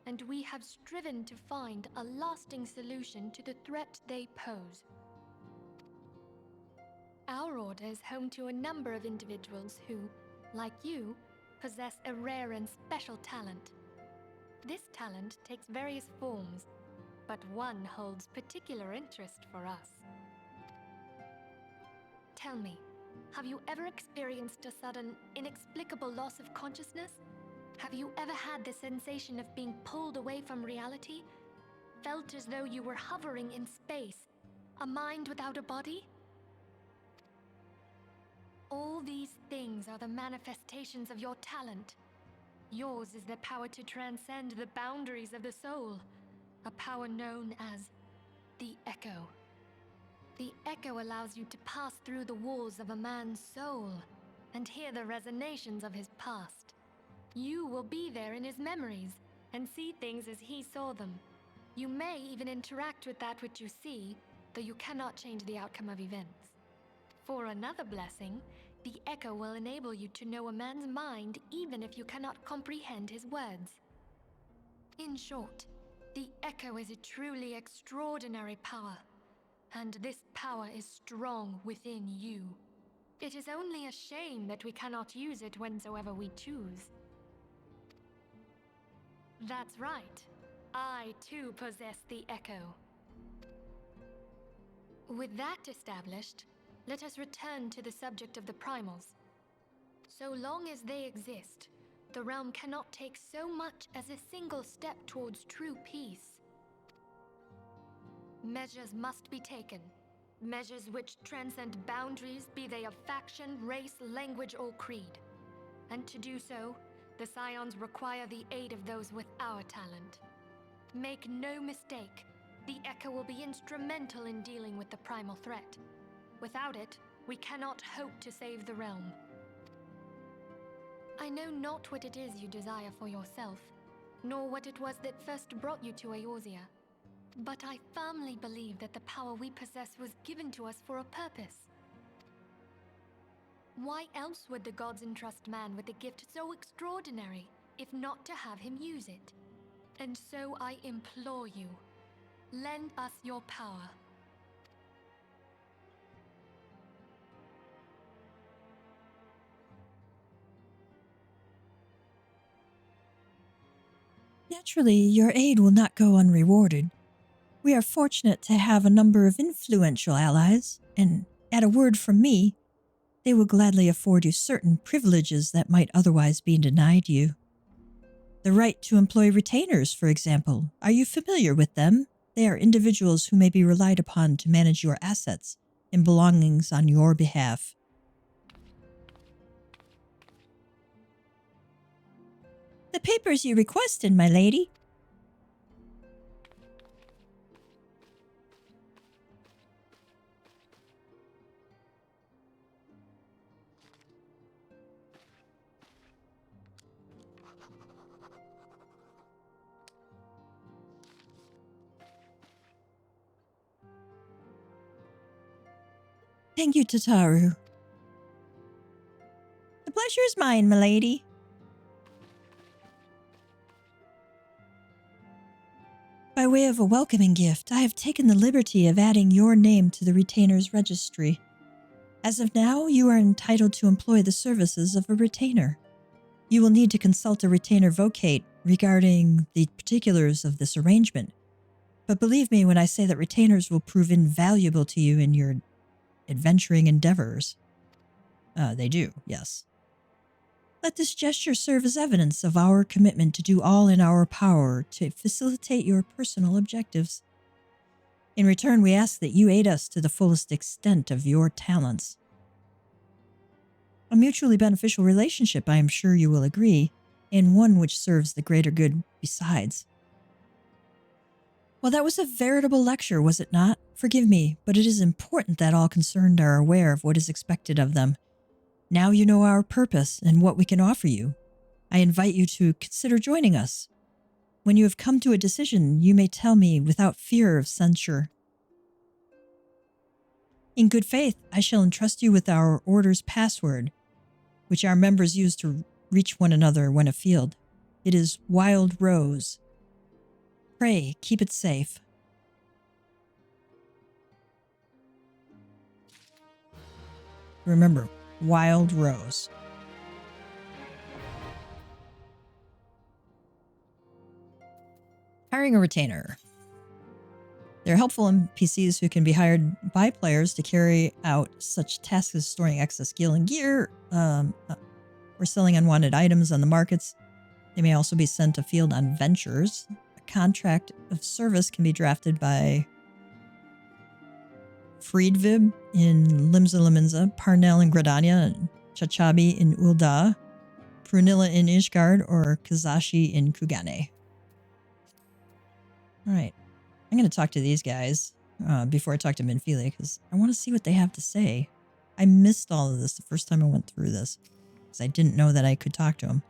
and we have striven to find a lasting solution to the threat they pose. Our order is home to a number of individuals who, like you, possess a rare and special talent. This talent takes various forms, but one holds particular interest for us. Tell me, have you ever experienced a sudden, inexplicable loss of consciousness? Have you ever had the sensation of being pulled away from reality? Felt as though you were hovering in space, a mind without a body? All these things are the manifestations of your talent. Yours is the power to transcend the boundaries of the soul, a power known as the Echo. The Echo allows you to pass through the walls of a man's soul and hear the resonations of his past. You will be there in his memories and see things as he saw them. You may even interact with that which you see, though you cannot change the outcome of events. For another blessing, the Echo will enable you to know a man's mind even if you cannot comprehend his words. In short, the Echo is a truly extraordinary power, and this power is strong within you. It is only a shame that we cannot use it whensoever we choose. That's right. I too possess the Echo. With that established, let us return to the subject of the Primals. So long as they exist, the realm cannot take so much as a single step towards true peace. Measures must be taken. Measures which transcend boundaries, be they of faction, race, language, or creed. And to do so, the Scions require the aid of those with our talent. Make no mistake, the Echo will be instrumental in dealing with the primal threat. Without it, we cannot hope to save the realm. I know not what it is you desire for yourself, nor what it was that first brought you to Eorzea. But I firmly believe that the power we possess was given to us for a purpose. Why else would the gods entrust man with a gift so extraordinary, if not to have him use it? And so I implore you, lend us your power. Naturally, your aid will not go unrewarded. We are fortunate to have a number of influential allies, and at a word from me, they will gladly afford you certain privileges that might otherwise be denied you. The right to employ retainers, for example. Are you familiar with them? They are individuals who may be relied upon to manage your assets and belongings on your behalf. The papers you requested, my lady. Thank you, Tataru. The pleasure is mine, my lady. By way of a welcoming gift, I have taken the liberty of adding your name to the retainer's registry. As of now, you are entitled to employ the services of a retainer. You will need to consult a retainer vocate regarding the particulars of this arrangement. But believe me when I say that retainers will prove invaluable to you in your adventuring endeavors. They do, yes. Let this gesture serve as evidence of our commitment to do all in our power to facilitate your personal objectives. In return, we ask that you aid us to the fullest extent of your talents. A mutually beneficial relationship, I am sure you will agree, and one which serves the greater good besides. Well, that was a veritable lecture, was it not? Forgive me, but it is important that all concerned are aware of what is expected of them. Now you know our purpose and what we can offer you. I invite you to consider joining us. When you have come to a decision, you may tell me without fear of censure. In good faith, I shall entrust you with our order's password, which our members use to reach one another when afield. It is Wild Rose. Pray, keep it safe. Remember, Wild Rose. Hiring a retainer. They're helpful NPCs who can be hired by players to carry out such tasks as storing excess skill and gear, or selling unwanted items on the markets. They may also be sent afield on ventures. A contract of service can be drafted by Friedvib in Limsa Liminza, Parnell in Gradania, and Chachabi in Ulda, Prunilla in Ishgard, or Kazashi in Kugane. All right. I'm going to talk to these guys before I talk to Minfili because I want to see what they have to say. I missed all of this the first time I went through this because I didn't know that I could talk to them.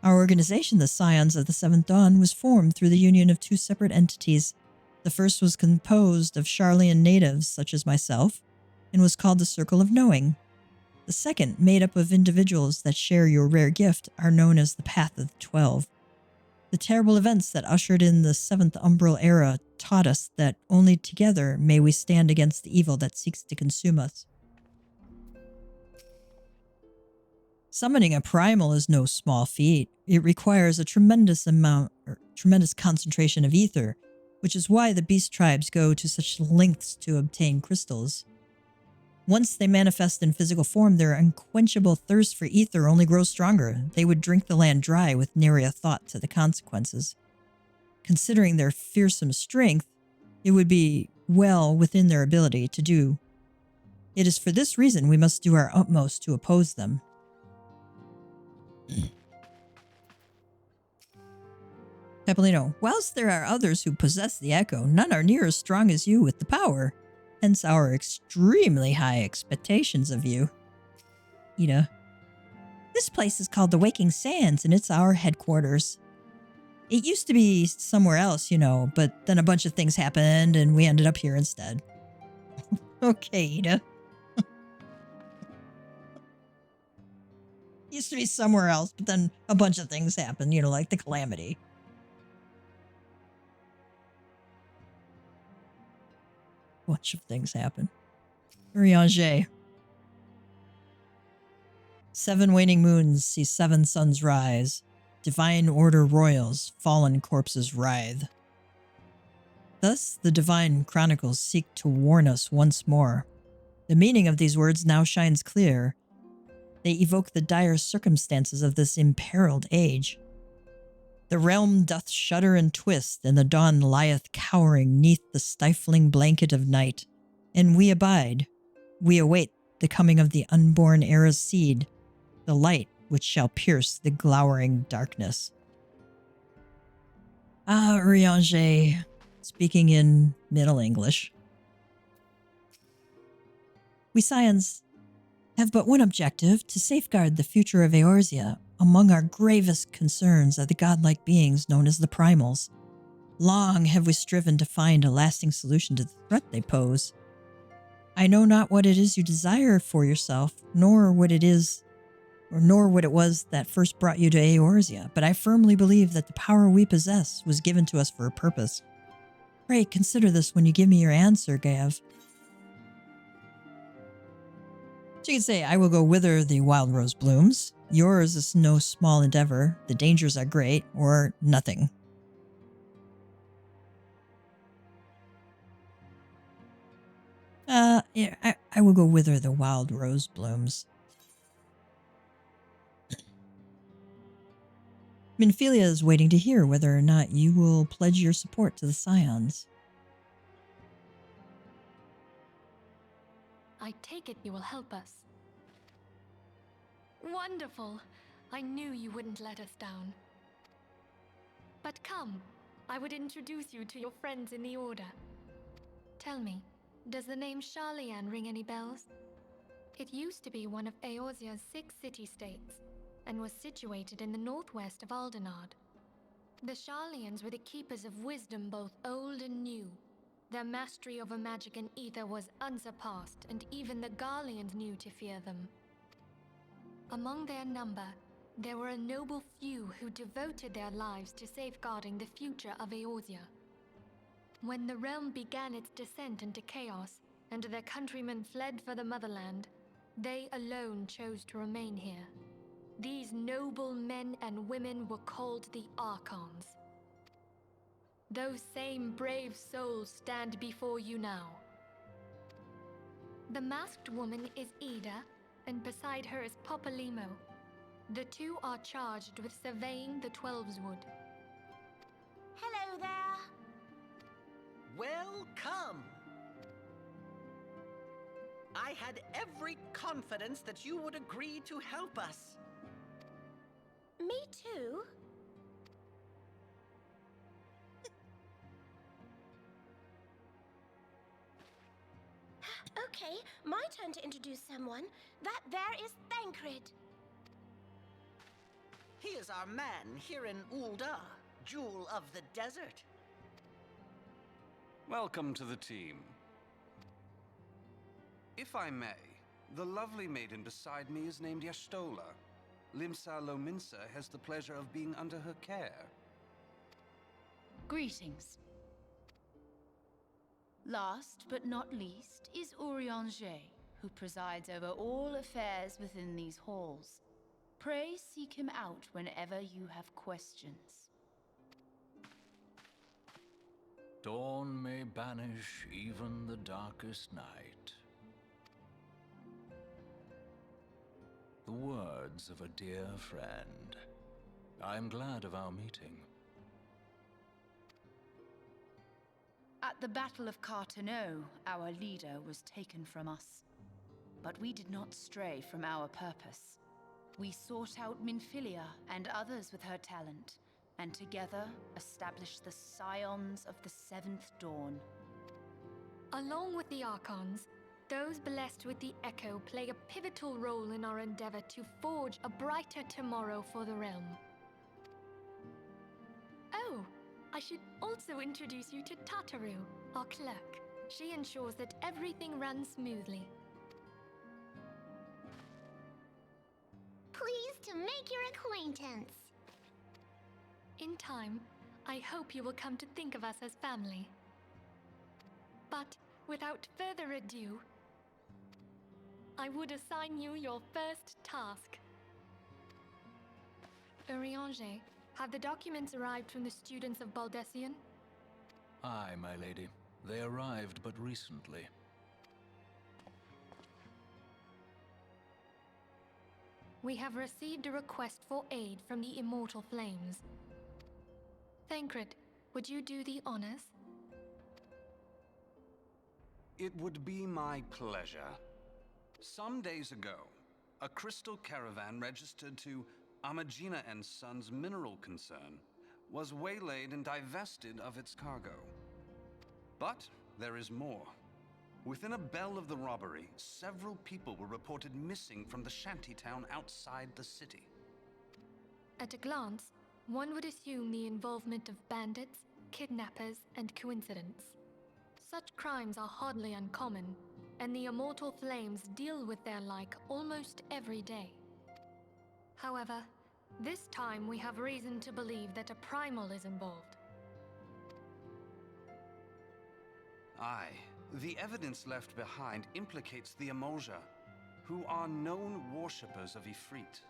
Our organization, the Scions of the Seventh Dawn, was formed through the union of two separate entities. The first was composed of Charlian natives such as myself and was called the Circle of Knowing. The second, made up of individuals that share your rare gift, are known as the Path of the 12. The terrible events that ushered in the Seventh Umbral Era taught us that only together may we stand against the evil that seeks to consume us. Summoning a primal is no small feat. It requires a tremendous concentration of ether, which is why the beast tribes go to such lengths to obtain crystals. Once they manifest in physical form, their unquenchable thirst for ether only grows stronger. They would drink the land dry with nary a thought to the consequences. Considering their fearsome strength, it would be well within their ability to do. It is for this reason we must do our utmost to oppose them. Pepolino, whilst there are others who possess the echo, none are near as strong as you with the power. Hence our extremely high expectations of you. Ida. This place is called the Waking Sands, and it's our headquarters. It used to be somewhere else, but then a bunch of things happened, and we ended up here instead. Okay, Ida. Used to be somewhere else, but then a bunch of things happened, like the calamity. Bunch of things happen. Urianger. 7 waning moons see 7 suns rise. Divine order royals, fallen corpses writhe. Thus the divine chronicles seek to warn us once more. The meaning of these words now shines clear. They evoke the dire circumstances of this imperiled age. The realm doth shudder and twist, and the dawn lieth cowering neath the stifling blanket of night. And we abide. We await the coming of the unborn era's seed, the light which shall pierce the glowering darkness. Urianger, speaking in Middle English. We Scions have but one objective, to safeguard the future of Eorzea. Among our gravest concerns are the godlike beings known as the Primals. Long have we striven to find a lasting solution to the threat they pose. I know not what it is you desire for yourself, nor what it was that first brought you to Eorzea, but I firmly believe that the power we possess was given to us for a purpose. Pray consider this when you give me your answer, Gav. So you can say, I will go whither the wild rose blooms. Yours is no small endeavor. The dangers are great, or nothing. I will go whither the wild rose blooms. Minfilia is waiting to hear whether or not you will pledge your support to the Scions. I take it you will help us. Wonderful! I knew you wouldn't let us down. But come, I would introduce you to your friends in the Order. Tell me, does the name Sharlayan ring any bells? It used to be one of Eorzea's 6 city-states, and was situated in the northwest of Aldenard. The Sharlayans were the keepers of wisdom both old and new. Their mastery over magic and ether was unsurpassed, and even the Garleans knew to fear them. Among their number, there were a noble few who devoted their lives to safeguarding the future of Eorzea. When the realm began its descent into chaos, and their countrymen fled for the motherland, they alone chose to remain here. These noble men and women were called the Archons. Those same brave souls stand before you now. The masked woman is Ida, and beside her is Popalimo. The two are charged with surveying the Twelveswood. Hello there. Welcome! I had every confidence that you would agree to help us. Me too. Okay, my turn to introduce someone. That there is Thancred. He is our man here in Ul'dah, Jewel of the Desert. Welcome to the team. If I may, the lovely maiden beside me is named Y'shtola. Limsa Lominsa has the pleasure of being under her care. Greetings. Last but not least is Urianger, who presides over all affairs within these halls. Pray seek him out whenever you have questions. Dawn may banish even the darkest night. The words of a dear friend. I'm glad of our meeting. At the Battle of Carteneau, our leader was taken from us. But we did not stray from our purpose. We sought out Minfilia and others with her talent, and together established the Scions of the Seventh Dawn. Along with the Archons, those blessed with the Echo play a pivotal role in our endeavor to forge a brighter tomorrow for the realm. Oh, I should also introduce you to Tataru, our clerk. She ensures that everything runs smoothly. Pleased to make your acquaintance. In time, I hope you will come to think of us as family. But without further ado, I would assign you your first task. Urianger, have the documents arrived from the students of Baldessian? Aye, my lady. They arrived but recently. We have received a request for aid from the Immortal Flames. Thancred, would you do the honors? It would be my pleasure. Some days ago, a crystal caravan registered to Amagina & Sons mineral concern was waylaid and divested of its cargo. But there is more. Within a bell of the robbery, several people were reported missing from the shantytown outside the city. At a glance, one would assume the involvement of bandits, kidnappers, and coincidence. Such crimes are hardly uncommon, and the Immortal Flames deal with their like almost every day. However, this time we have reason to believe that a primal is involved. Aye, the evidence left behind implicates the Emolja, who are known worshippers of Ifrit.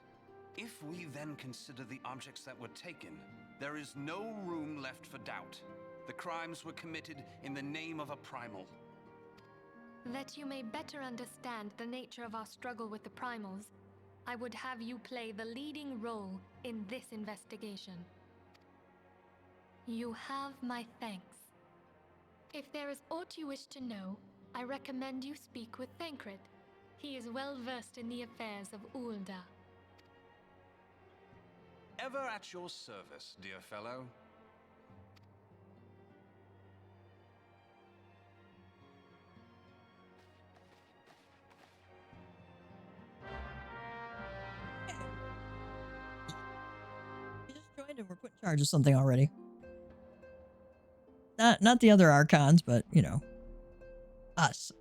If we then consider the objects that were taken, there is no room left for doubt. The crimes were committed in the name of a primal. That you may better understand the nature of our struggle with the primals, I would have you play the leading role in this investigation. You have my thanks. If there is aught you wish to know, I recommend you speak with Thancred. He is well versed in the affairs of Ulda. Ever at your service, dear fellow. We just joined and we're put in charge of something already. Not the other Archons, but, you know, us.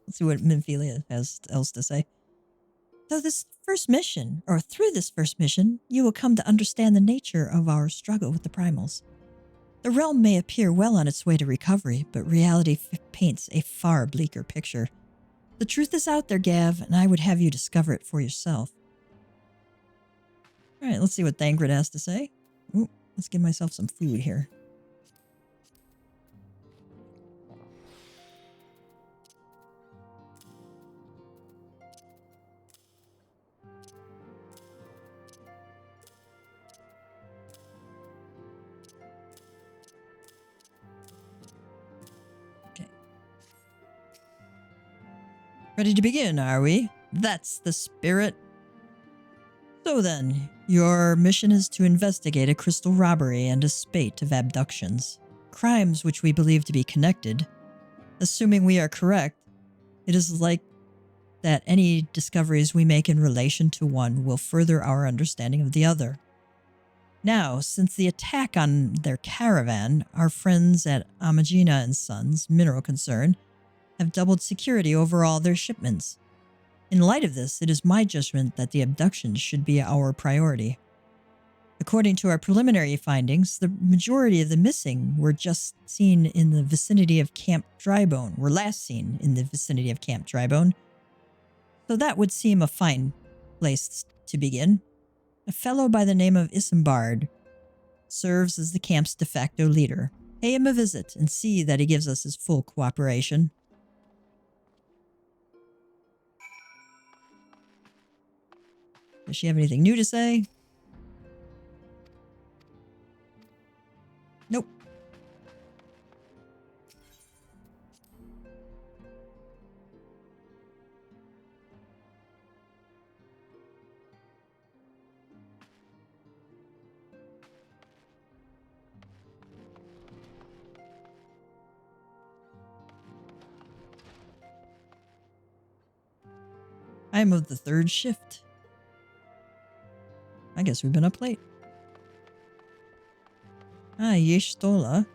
Let's see what Minfilia has else to say. Through this first mission, you will come to understand the nature of our struggle with the primals. The realm may appear well on its way to recovery, but reality paints a far bleaker picture. The truth is out there, Gav, and I would have you discover it for yourself. All right, let's see what Thancred has to say. Ooh, let's give myself some food here. Ready to begin, are we? That's the spirit. So then, your mission is to investigate a crystal robbery and a spate of abductions. Crimes which we believe to be connected. Assuming we are correct, it is like that any discoveries we make in relation to one will further our understanding of the other. Now, since the attack on their caravan, our friends at Amagina and Sons mineral concern have doubled security over all their shipments. In light of this, it is my judgment that the abductions should be our priority. According to our preliminary findings, the majority of the missing were last seen in the vicinity of Camp Drybone. So that would seem a fine place to begin. A fellow by the name of Isambard serves as the camp's de facto leader. Pay him a visit and see that he gives us his full cooperation. Does she have anything new to say? Nope. I am of the third shift. I guess we've been up late. Yeshtola.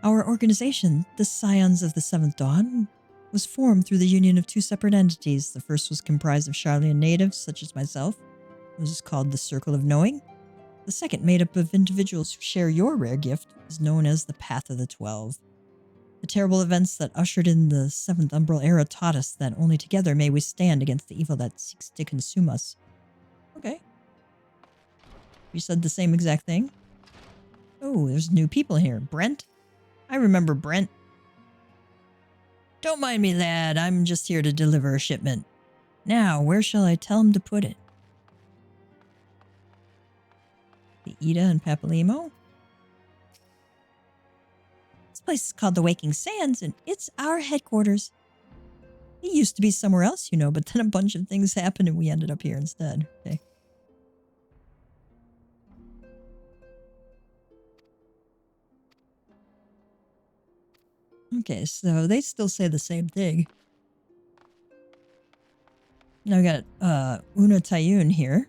Our organization, the Scions of the Seventh Dawn, was formed through the union of two separate entities. The first was comprised of Charlian natives, such as myself. It was called the Circle of Knowing. The second, made up of individuals who share your rare gift, is known as the Path of the 12. The terrible events that ushered in the Seventh Umbral Era taught us that only together may we stand against the evil that seeks to consume us. Okay. You said the same exact thing? Oh, there's new people here. Brent? I remember Brent. Don't mind me, lad. I'm just here to deliver a shipment. Now, where shall I tell him to put it? The Ida and Papalimo? This place is called the Waking Sands, and it's our headquarters. It used to be somewhere else, you know, but then a bunch of things happened and we ended up here instead. Okay. Okay, so they still say the same thing. Now we got Una Tayun here.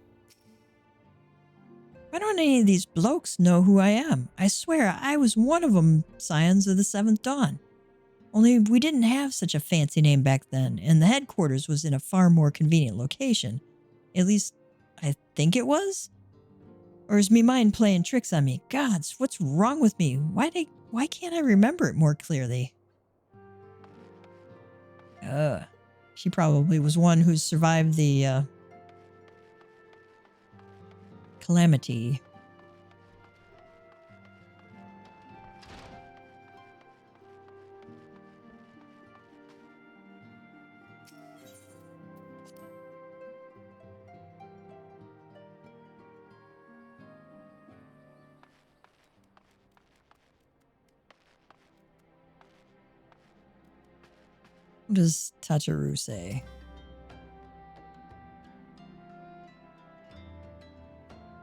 Why don't any of these blokes know who I am? I swear I was one of them, Scions of the Seventh Dawn. Only we didn't have such a fancy name back then, and the headquarters was in a far more convenient location. At least, I think it was? Or is me mind playing tricks on me? Gods, what's wrong with me? Why can't I remember it more clearly? She probably was one who survived the, calamity. What does Tataru say?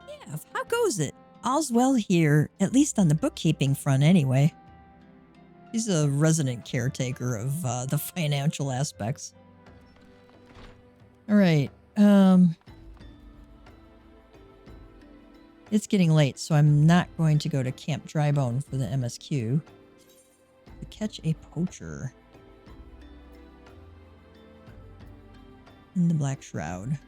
Yeah, how goes it? All's well here, at least on the bookkeeping front anyway. He's a resident caretaker of the financial aspects. All right. It's getting late, so I'm not going to go to Camp Drybone for the MSQ. To catch a poacher. In the Black Shroud.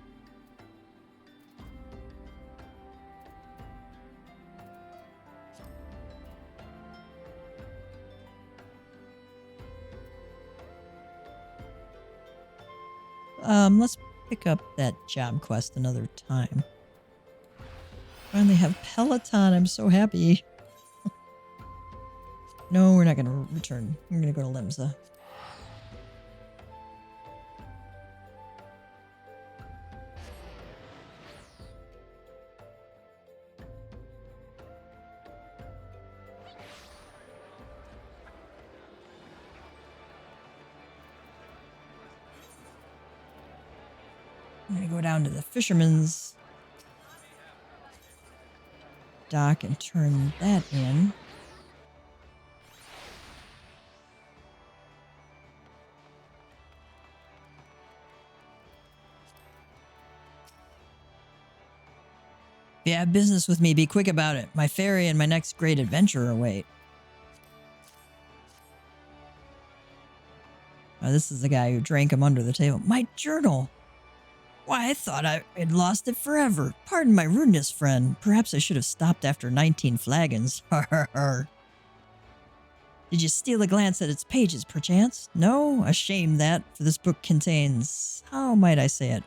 Let's pick up that job quest another time. Finally have Peloton. I'm so happy. No, we're not going to return. We're going to go to Limsa. I'm going to go down to the fisherman's dock and turn that in. If you have business with me, be quick about it. My ferry and my next great adventure await. Oh, this is the guy who drank him under the table. My journal! Why, I thought I had lost it forever. Pardon my rudeness, friend. Perhaps I should have stopped after 19 flagons. Har har har. Did you steal a glance at its pages, perchance? No? A shame that, for this book contains, how might I say it,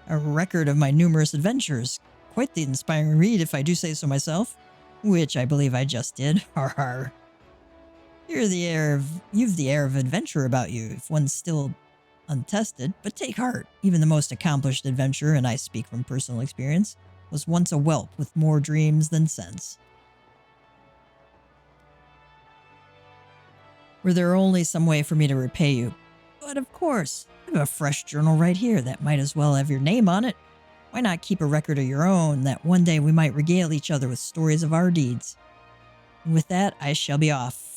a record of my numerous adventures. Quite the inspiring read, if I do say so myself. Which I believe I just did. Har har. You've the air of adventure about you, if one's still untested, but take heart. Even the most accomplished adventurer, and I speak from personal experience, was once a whelp with more dreams than sense. Were there only some way for me to repay you? But of course, I have a fresh journal right here that might as well have your name on it. Why not keep a record of your own, that one day we might regale each other with stories of our deeds? And with that, I shall be off.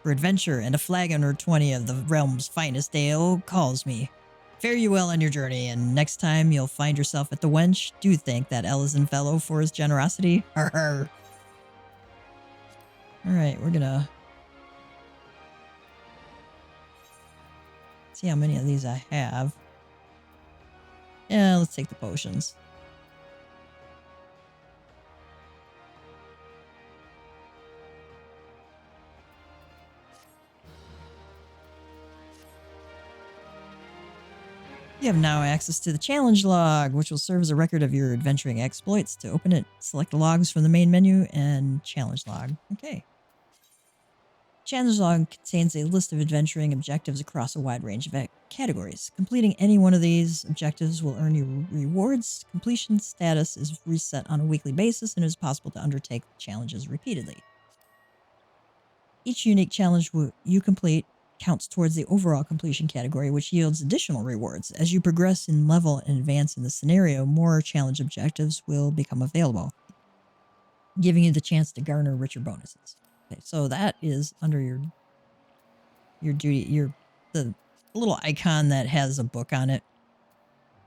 For adventure, and a flagon or 20 of the realm's finest ale calls me. Fare you well on your journey, and next time you'll find yourself at the Wench, do thank that Ellison fellow for his generosity. Har har. Alright, we're gonna see how many of these I have. Yeah, let's take the potions. You have now access to the challenge log, which will serve as a record of your adventuring exploits. To open it, select the logs from the main menu and challenge log. Okay. Challenge log contains a list of adventuring objectives across a wide range of categories. Completing any one of these objectives will earn you rewards. Completion status is reset on a weekly basis, and it is possible to undertake challenges repeatedly. Each unique challenge you complete counts towards the overall completion category, which yields additional rewards. As you progress in level and advance in the scenario, more challenge objectives will become available, giving you the chance to garner richer bonuses. Okay, so that is under your duty, the little icon that has a book on it.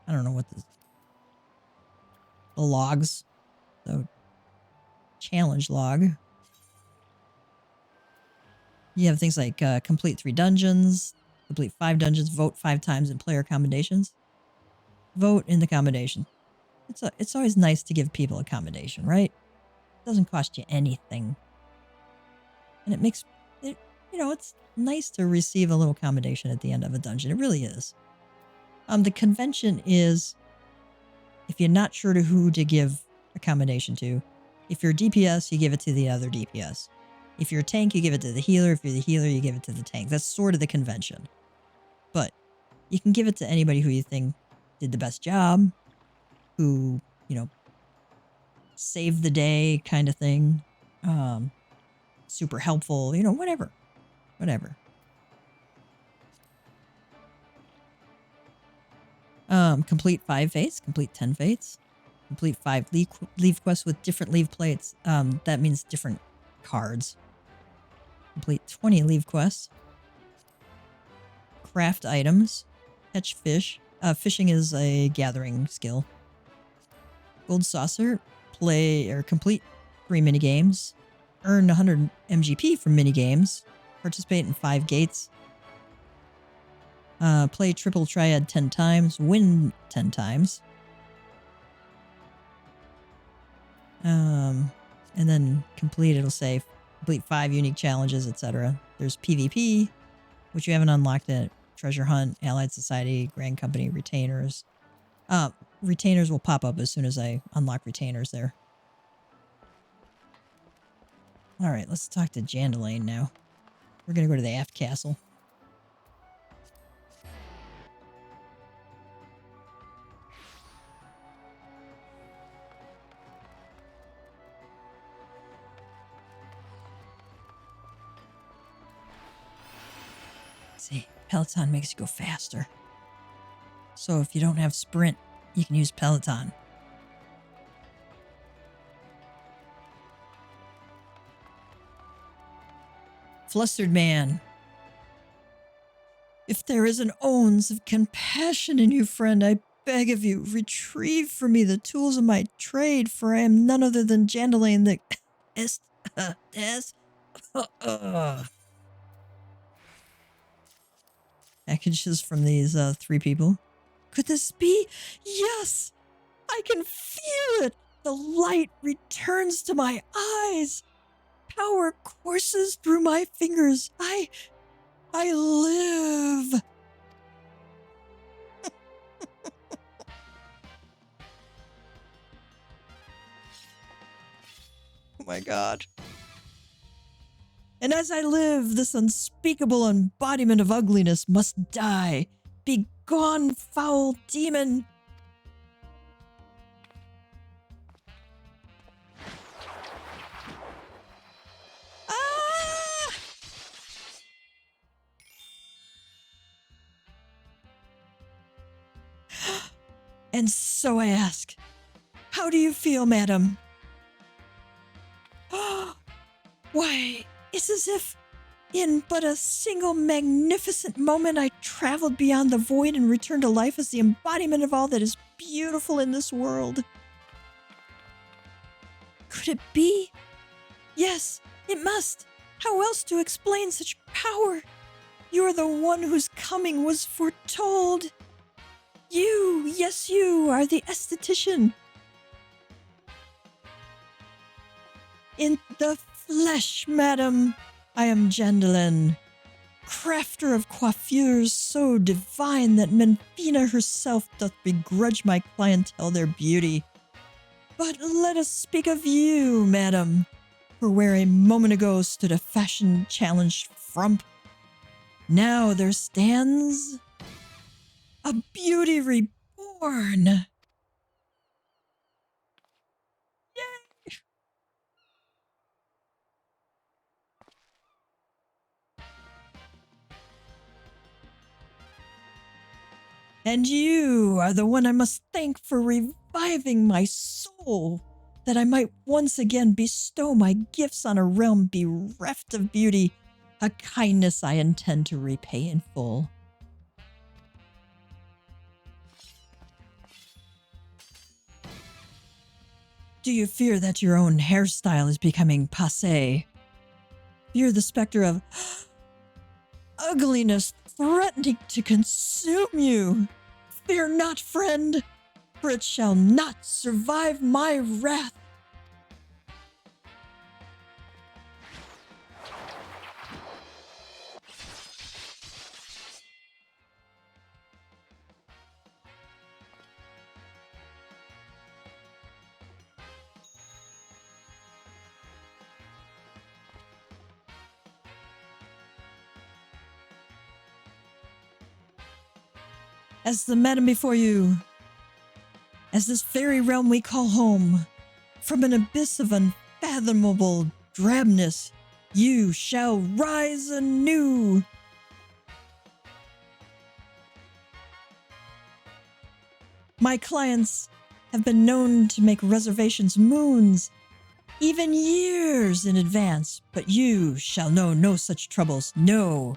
I don't know what the logs. So challenge log. You have things like complete 3 dungeons, complete 5 dungeons, vote 5 times in player commendations. Vote in the commendation. It's always nice to give people a commendation, right? It doesn't cost you anything. And it makes it, it's nice to receive a little commendation at the end of a dungeon. It really is. The convention is, if you're not sure to who to give a commendation to, if you're DPS, you give it to the other DPS. If you're a tank, you give it to the healer. If you're the healer, you give it to the tank. That's sort of the convention. But you can give it to anybody who you think did the best job, who, saved the day kind of thing. Super helpful, whatever. Whatever. Complete 5 fates, complete 10 fates, complete 5 leave quests with different leave plates. That means different cards. Complete 20 leave quests. Craft items. Catch fish. Fishing is a gathering skill. Gold saucer. Play or complete 3 minigames. Earn 100 MGP from minigames. Participate in 5 gates. Play triple triad 10 times. Win 10 times. And then complete, it'll say complete 5 unique challenges, etc. There's PvP, which you haven't unlocked yet. Treasure Hunt, Allied Society, Grand Company, Retainers. Retainers will pop up as soon as I unlock Retainers there. Alright, let's talk to Jandalane now. We're gonna go to the Aft Castle. See, Peloton makes you go faster. So if you don't have Sprint, you can use Peloton. Flustered Man. If there is an ounce of compassion in you, friend, I beg of you, retrieve for me the tools of my trade, for I am none other than Jandalane the Packages from these 3 people. Could this be? Yes! I can feel it! The light returns to my eyes! Power courses through my fingers. I live! Oh my god. And as I live, this unspeakable embodiment of ugliness must die. Be gone, foul demon! Ah! And so I ask, how do you feel, madam? Why, it's as if in but a single magnificent moment I traveled beyond the void and returned to life as the embodiment of all that is beautiful in this world. Could it be? Yes, it must. How else to explain such power? You are the one whose coming was foretold. You, yes you, are the Aesthetician. In the flesh, madam, I am Jandalane, crafter of coiffures so divine that Menfina herself doth begrudge my clientele their beauty. But let us speak of you, madam, for where a moment ago stood a fashion-challenged frump, now there stands a beauty reborn. And you are the one I must thank for reviving my soul, that I might once again bestow my gifts on a realm bereft of beauty, a kindness I intend to repay in full. Do you fear that your own hairstyle is becoming passé? Fear the specter of ugliness threatening to consume you? Fear not, friend, for it shall not survive my wrath. As the madam before you, as this very realm we call home, from an abyss of unfathomable drabness, you shall rise anew. My clients have been known to make reservations moons, even years in advance, but you shall know no such troubles, no.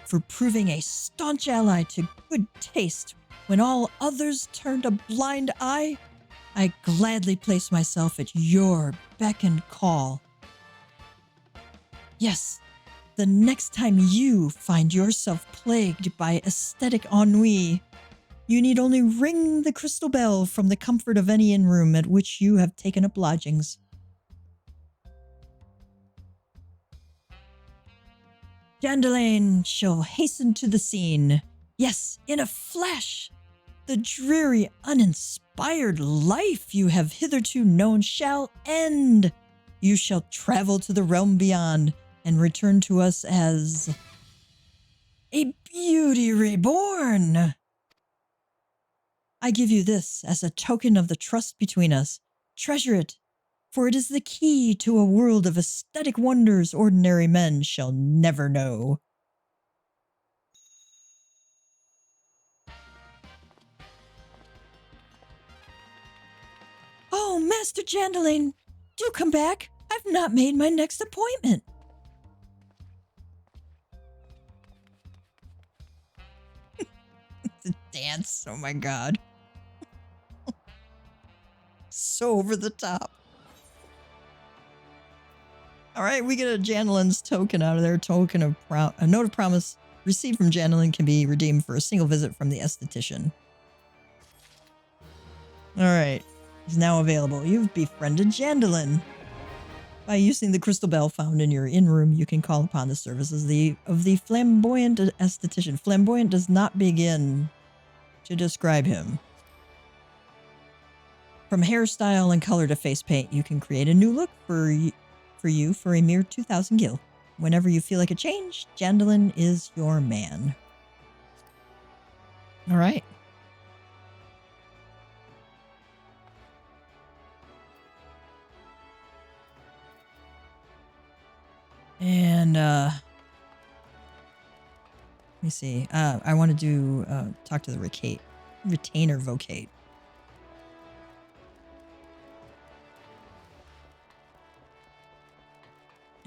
For proving a staunch ally to good taste when all others turned a blind eye, I gladly place myself at your beck and call. Yes, the next time you find yourself plagued by aesthetic ennui, you need only ring the crystal bell from the comfort of any inn room at which you have taken up lodgings. Dandelion shall hasten to the scene. Yes, in a flash. The dreary, uninspired life you have hitherto known shall end. You shall travel to the realm beyond and return to us as a beauty reborn. I give you this as a token of the trust between us. Treasure it, for it is the key to a world of aesthetic wonders ordinary men shall never know. Oh, Master Jandaline, do come back. I've not made my next appointment. The dance, oh my god. So over the top. Alright, we get a Jandaline's token out of there. Token of a note of promise received from Jandaline can be redeemed for a single visit from the Aesthetician. Alright, is now available. You've befriended Jandaline. By using the crystal bell found in your inn room, you can call upon the services of the flamboyant Aesthetician. Flamboyant does not begin to describe him. From hairstyle and color to face paint, you can create a new look for you for a mere 2,000 gil. Whenever you feel like a change, Jandaline is your man. All right. And let me see. I want to do talk to the retainer vocate.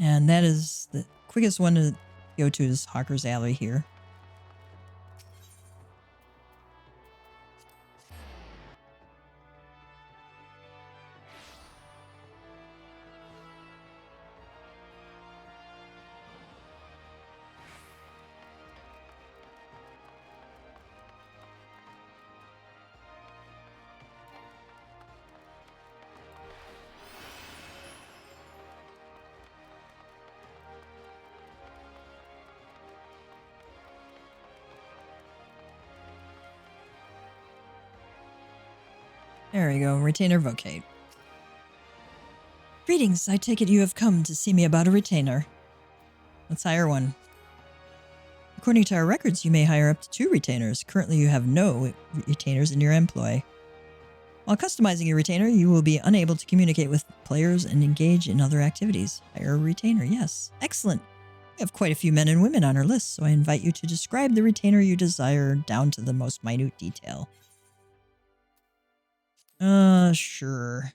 And that is the quickest one to go to is Hawker's Alley here. There we go, retainer vocate. Greetings, I take it you have come to see me about a retainer. Let's hire one. According to our records, you may hire up to 2 retainers. Currently, you have no retainers in your employ. While customizing your retainer, you will be unable to communicate with players and engage in other activities. Hire a retainer, yes. Excellent. We have quite a few men and women on our list, so I invite you to describe the retainer you desire down to the most minute detail. Sure.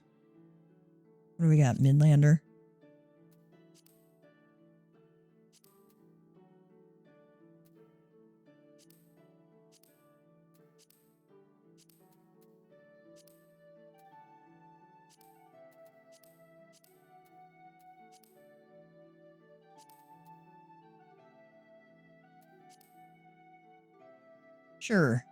What do we got? Midlander? Sure.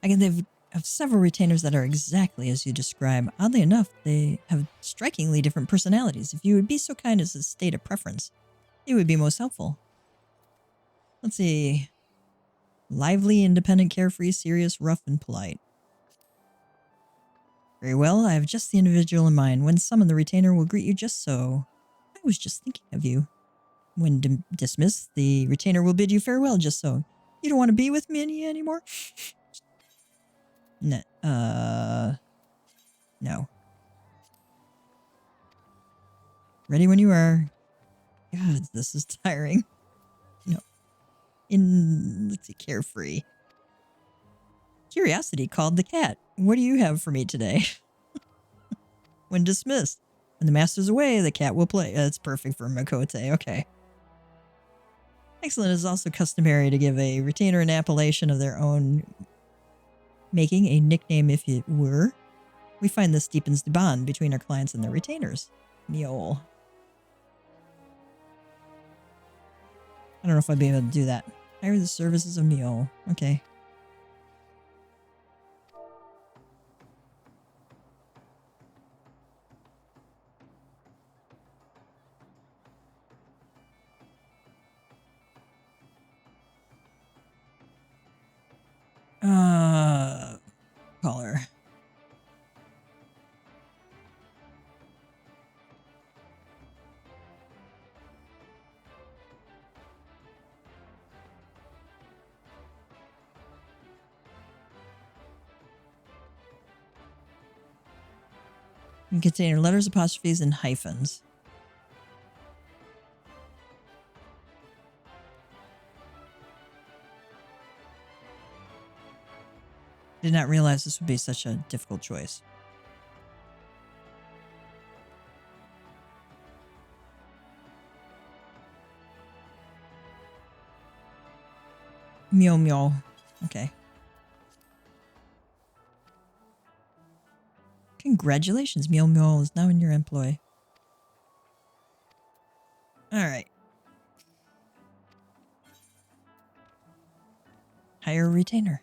They have several retainers that are exactly as you describe. Oddly enough, they have strikingly different personalities. If you would be so kind as to state a preference, it would be most helpful. Let's see. Lively, independent, carefree, serious, rough, and polite. Very well, I have just the individual in mind. When summoned, the retainer will greet you just so. I was just thinking of you. When dismissed, the retainer will bid you farewell just so. You don't want to be with me anymore? No. Ready when you are. God, this is tiring. No. Let's see, carefree. Curiosity called the cat. What do you have for me today? When dismissed. When the master's away, the cat will play. That's perfect for Makote. Okay. Excellent. It is also customary to give a retainer an appellation of their own, making a nickname if it were. We find this deepens the bond between our clients and their retainers. Miol. I don't know if I'd be able to do that. Hire the services of Miol. Okay. Call her. In container letters, apostrophes, and hyphens. Did not realize this would be such a difficult choice. Meow meow. Okay. Congratulations, Meow Meow is now in your employ. Alright. Hire a retainer.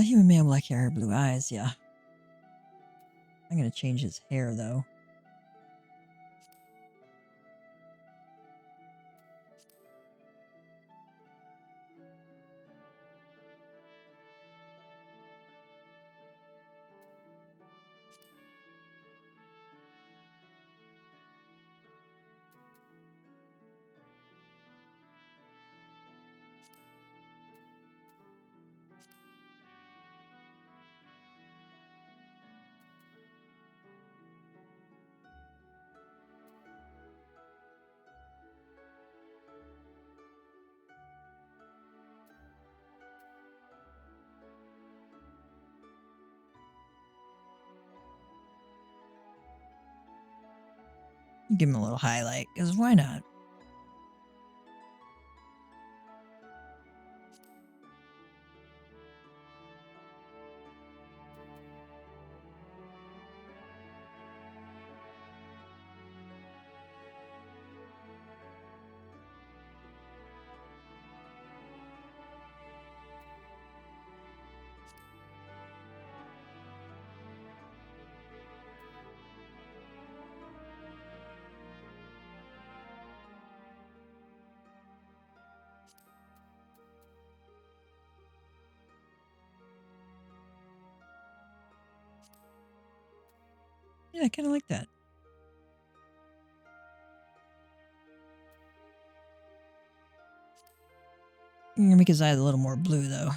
Human male, black hair, blue eyes, yeah. I'm gonna change his hair, though. Give him a little highlight, because why not? Yeah, I kind of like that. I'm gonna make his eyes a little more blue, though.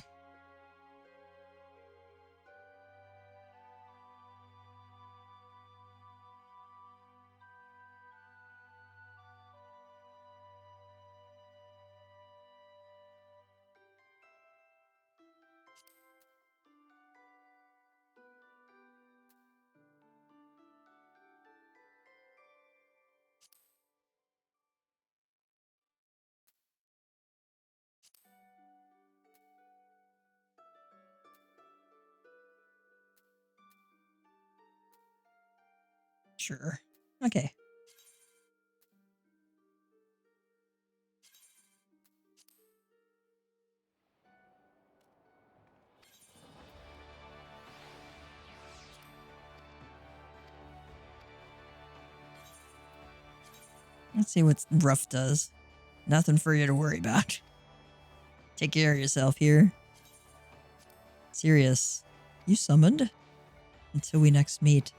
Sure. Okay. Let's see what Rough does. Nothing for you to worry about. Take care of yourself here. Sirius, you summoned? Until we next meet.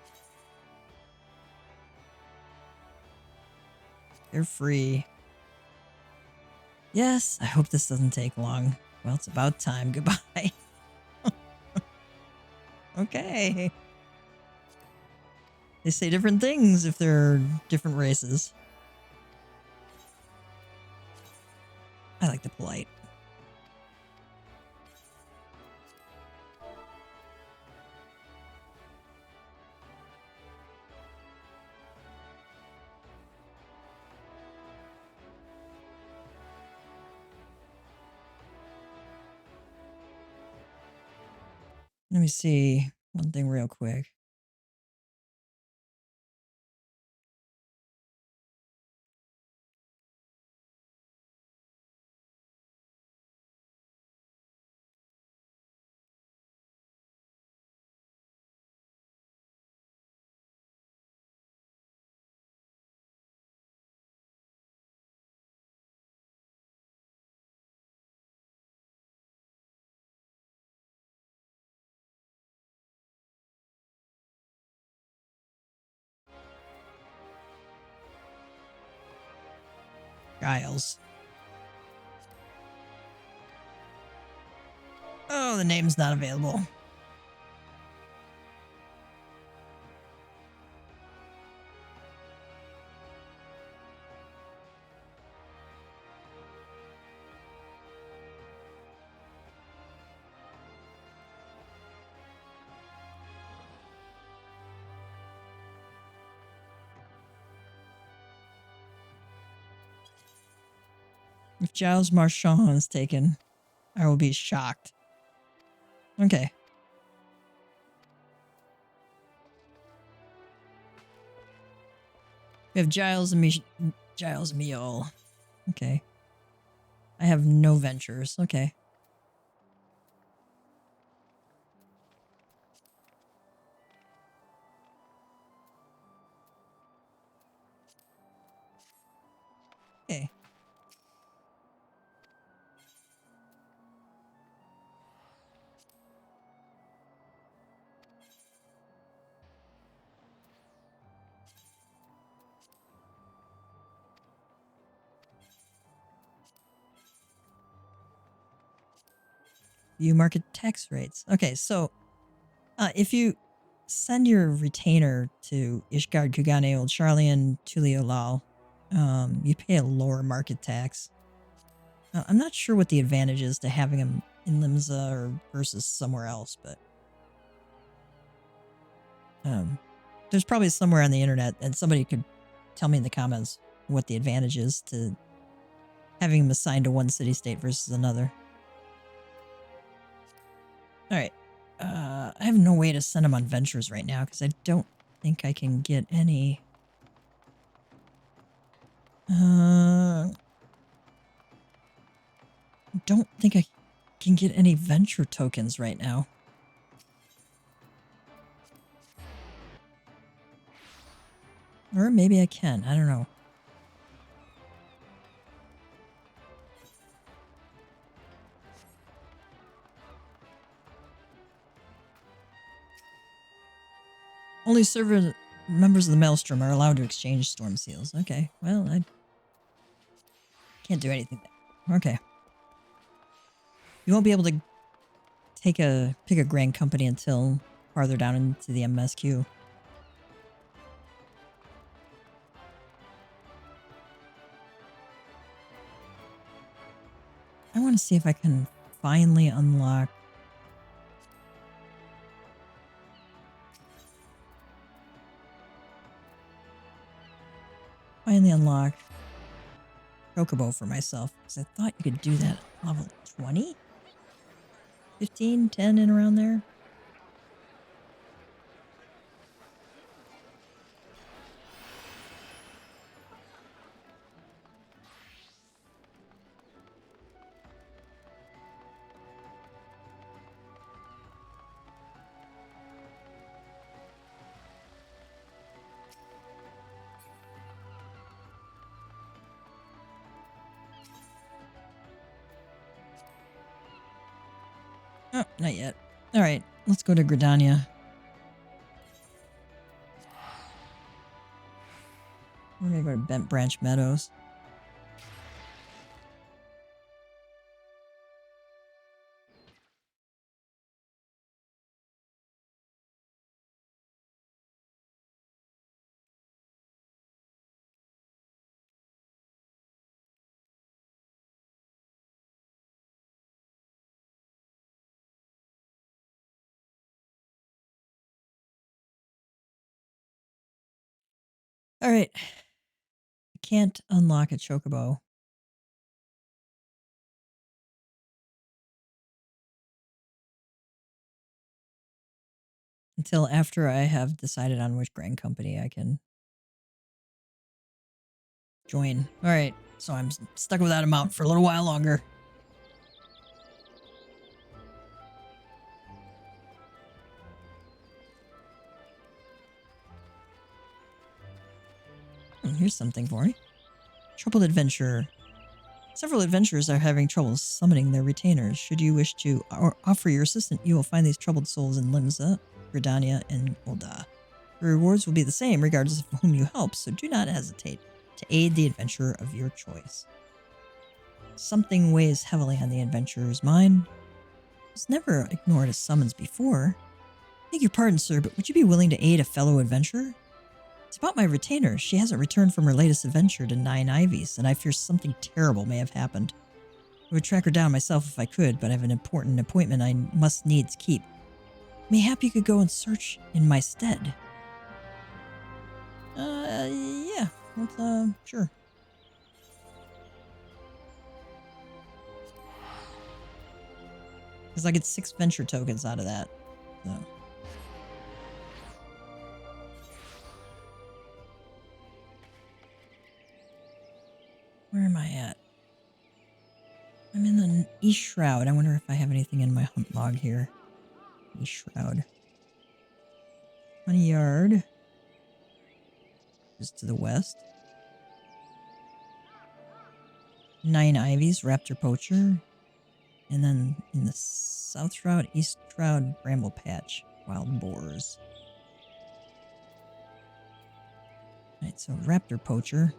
They're free. Yes, I hope this doesn't take long. Well, it's about time. Goodbye. Okay. They say different things if they're different races. I like the polite. Let me see one thing real quick. Giles. Oh, the name's not available. If Giles Marchand is taken, I will be shocked. Okay. We have Giles and Giles Miol. Okay. I have no ventures. Okay. Okay. View market tax rates. Okay, so if you send your retainer to Ishgard Kugane Old Charlian Tulio Lal, you pay a lower market tax. I'm not sure what the advantage is to having him in Limsa or versus somewhere else, but there's probably somewhere on the internet, and somebody could tell me in the comments what the advantage is to having him assigned to one city-state versus another. Alright. I have no way to send him on ventures right now, because I don't think I can get any... don't think I can get any venture tokens right now. Or maybe I can. I don't know. Only members of the Maelstrom are allowed to exchange storm seals. Okay, well, I can't do anything there. Okay. You won't be able to pick a grand company until farther down into the MSQ. I want to see if I can finally unlock... Chocobo for myself, because I thought you could do that at level 20? 15, 10, and around there? Oh, not yet. All right, let's go to Gridania. We're gonna go to Bent Branch Meadows. All right. I can't unlock a chocobo. Until after I have decided on which Grand Company I can join. All right. So I'm stuck with that amount for a little while longer. Here's something for you. Troubled Adventurer. Several adventurers are having trouble summoning their retainers. Should you wish to offer your assistance, you will find these troubled souls in Limsa, Gridania, and Ul'dah. The rewards will be the same regardless of whom you help, so do not hesitate to aid the adventurer of your choice. Something weighs heavily on the adventurer's mind. He's never ignored a summons before. Beg your pardon, sir, but would you be willing to aid a fellow adventurer? It's about my retainer. She hasn't returned from her latest adventure to Nine Ivies, and I fear something terrible may have happened. I would track her down myself if I could, but I have an important appointment I must needs keep. Mayhap you could go and search in my stead. Yeah. Let's, sure. Because I get 6 venture tokens out of that. So. Where am I at? I'm in the East Shroud. I wonder if I have anything in my hunt log here. East Shroud. Honey Yard. Just to the west. Nine Ivies, Raptor Poacher. And then in the South Shroud, East Shroud, Bramble Patch, Wild Boars. Alright, so Raptor Poacher.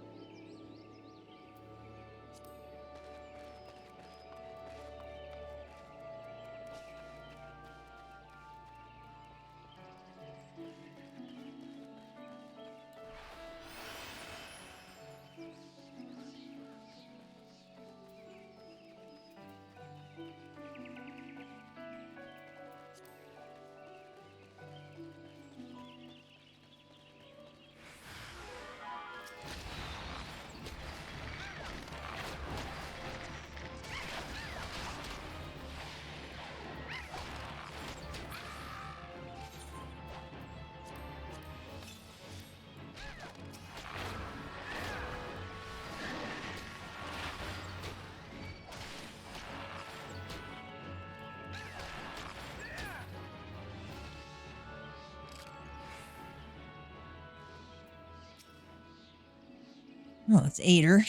Oh, it's Aider.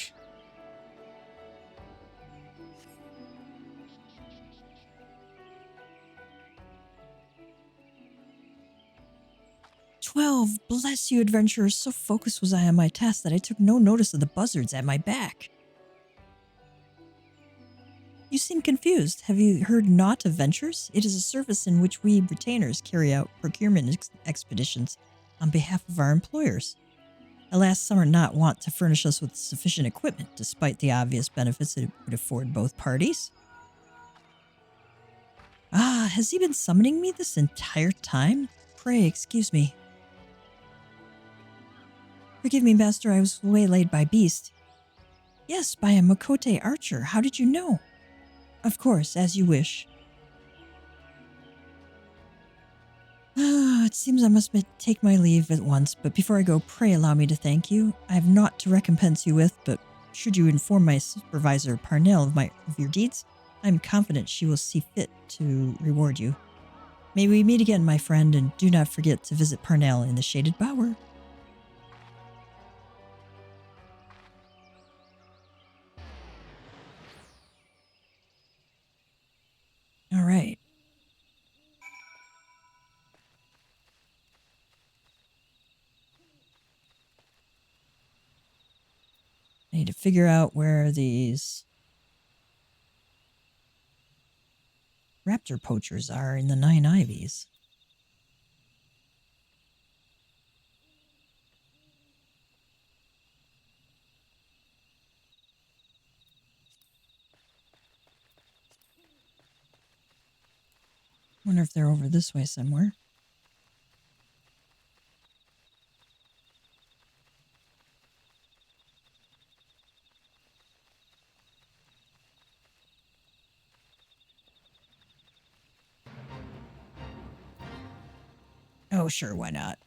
Bless you, adventurers. So focused was I on my task that I took no notice of the buzzards at my back. You seem confused. Have you heard naught of Ventures? It is a service in which we retainers carry out procurement expeditions on behalf of our employers. Alas, some are not wont to furnish us with sufficient equipment, despite the obvious benefits it would afford both parties. Ah, has he been summoning me this entire time? Pray, excuse me. Forgive me, Master, I was waylaid by beast. Yes, by a Makote archer. How did you know? Of course, as you wish. Ah, it seems I must take my leave at once, but before I go, pray allow me to thank you. I have naught to recompense you with, but should you inform my supervisor, Parnell, of your deeds, I am confident she will see fit to reward you. May we meet again, my friend, and do not forget to visit Parnell in the Shaded Bower. All right. need to figure out where these raptor poachers are in the 9 Ivies. Wonder if they're over this way somewhere. Oh, sure, why not?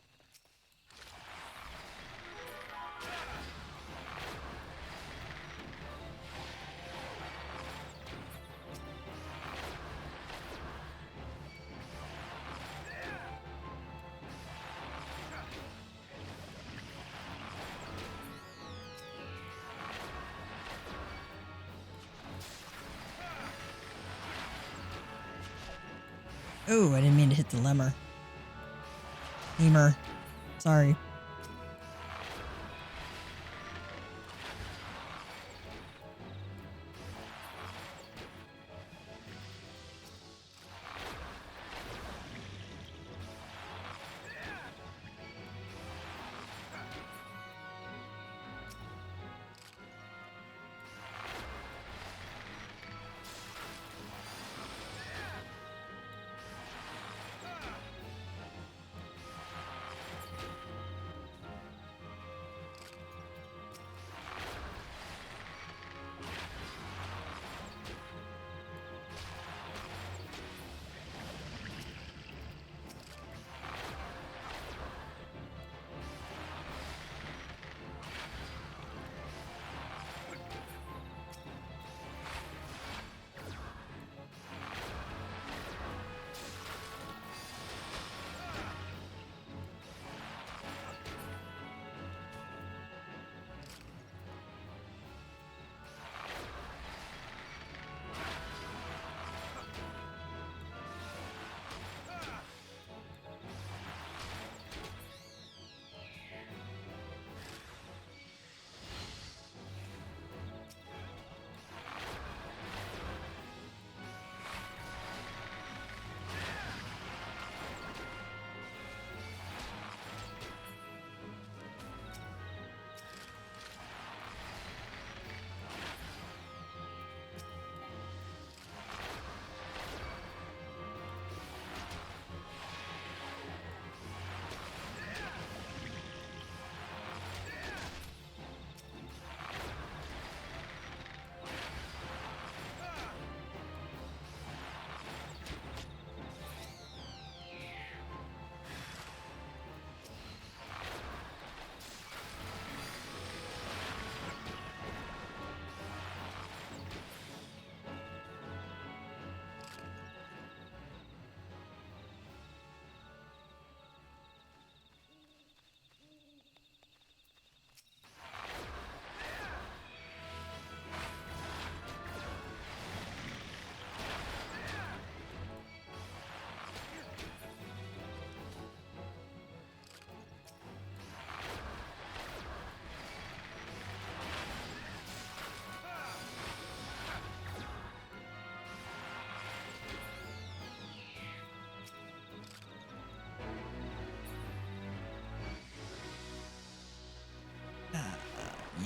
Oh, I didn't mean to hit the lemur. Lemur. Sorry.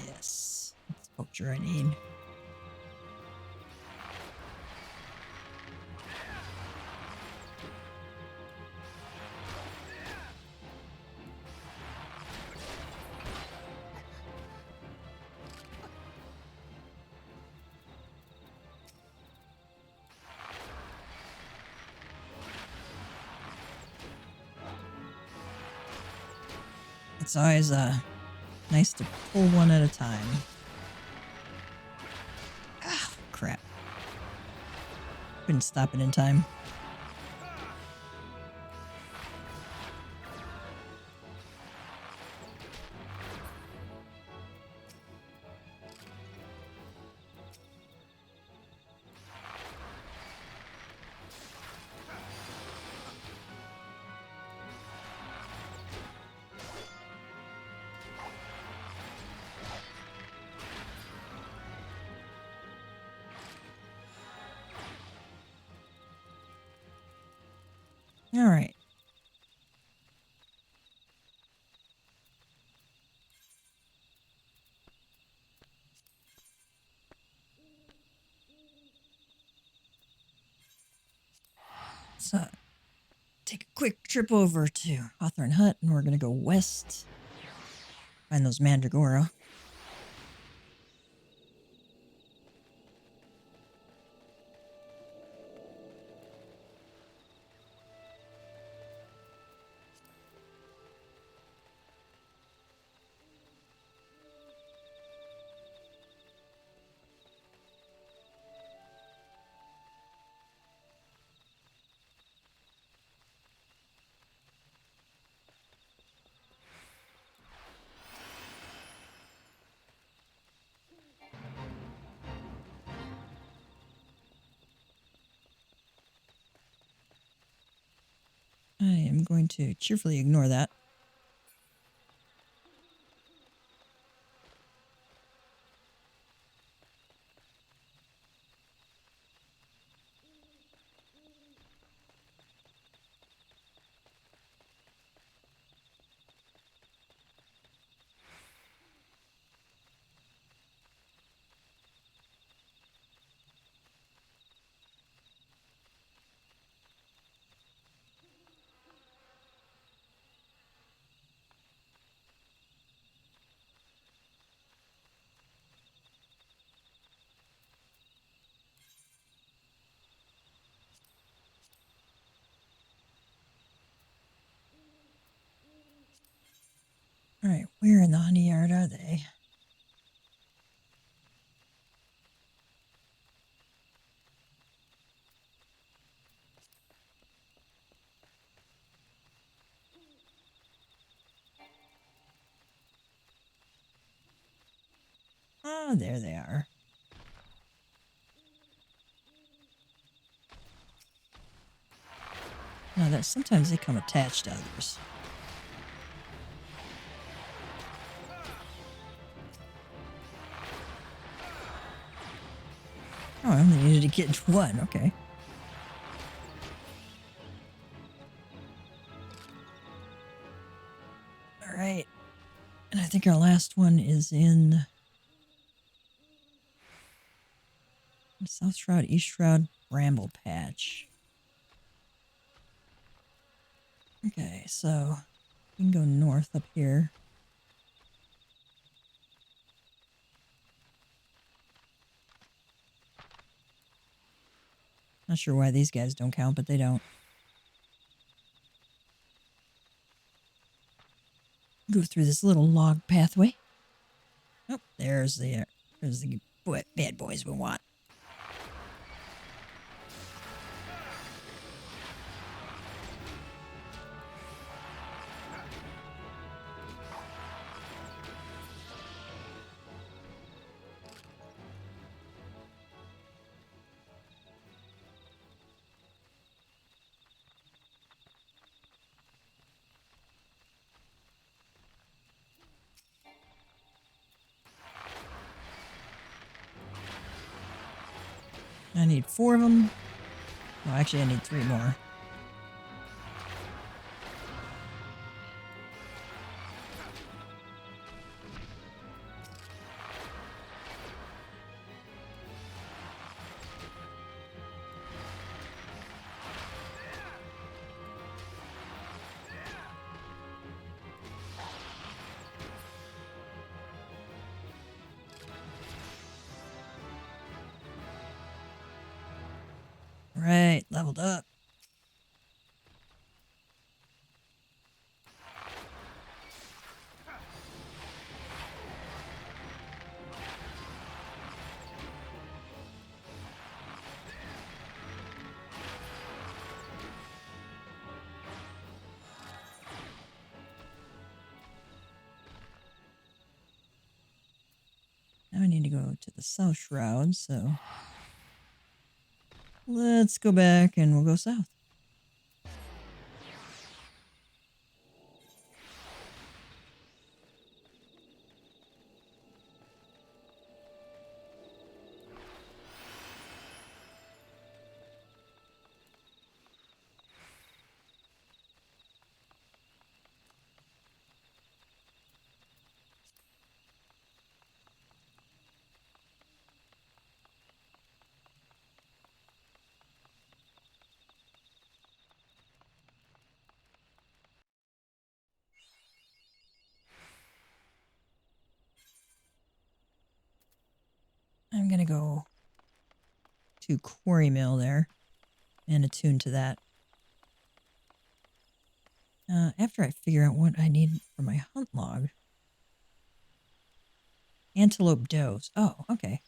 Yes. That's the poacher I need. It's always nice to pull one at a time. Ah, crap. Couldn't stop it in time. All right. So, take a quick trip over to Hawthorne Hut, and we're going to go west. Find those Mandragora. I am going to cheerfully ignore that. All right, where in the honey yard are they? Oh, there they are. Now that sometimes they come attached to others. Oh, I only needed to get one. Okay. All right. And I think our last one is in South Shroud, East Shroud, Bramble Patch. Okay, so we can go north up here. Not sure why these guys don't count, but they don't. Go through this little log pathway. Oh, there's the bad boys we want. I need 4 of them. No, actually, I need 3 more. Right, leveled up. Now I need to go to the South Shroud, so let's go back and we'll go south. I'm going to go to Quarry Mill there and attune to that. After I figure out what I need for my hunt log. Antelope does. Oh, okay.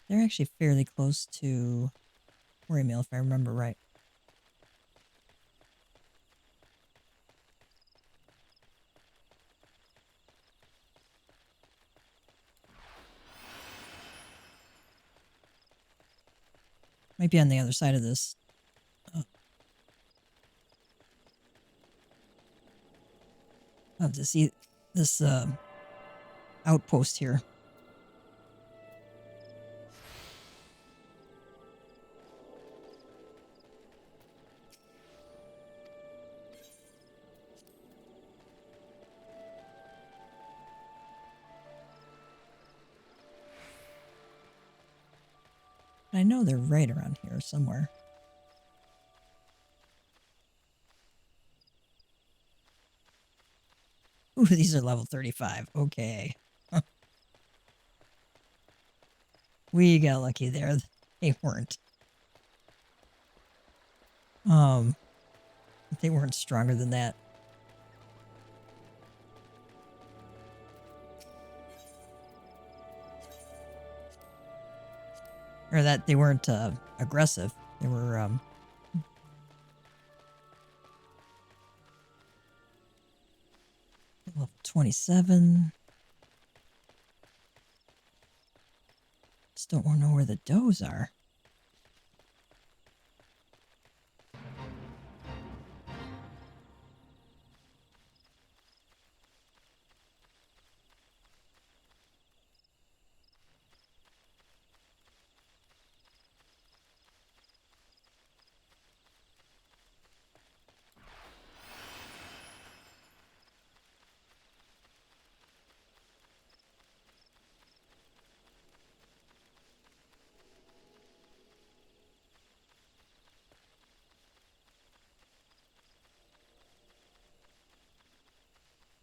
They're actually fairly close to Quarry Mill, if I remember right. Might be on the other side of this. Of this outpost here. I know they're right around here somewhere. Ooh, these are level 35. Okay. We got lucky there. They weren't. They weren't stronger than that. Or that they weren't aggressive. They were level 27. Just don't want to know where the does are.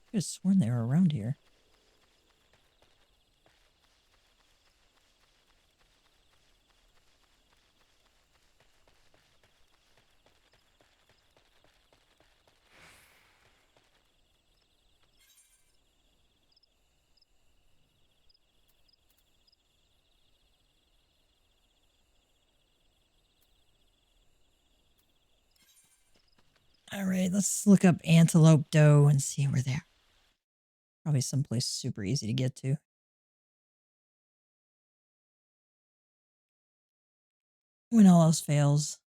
I could have sworn they were around here. All right, let's look up Antelope Doe and see where they are. Probably someplace super easy to get to. When all else fails.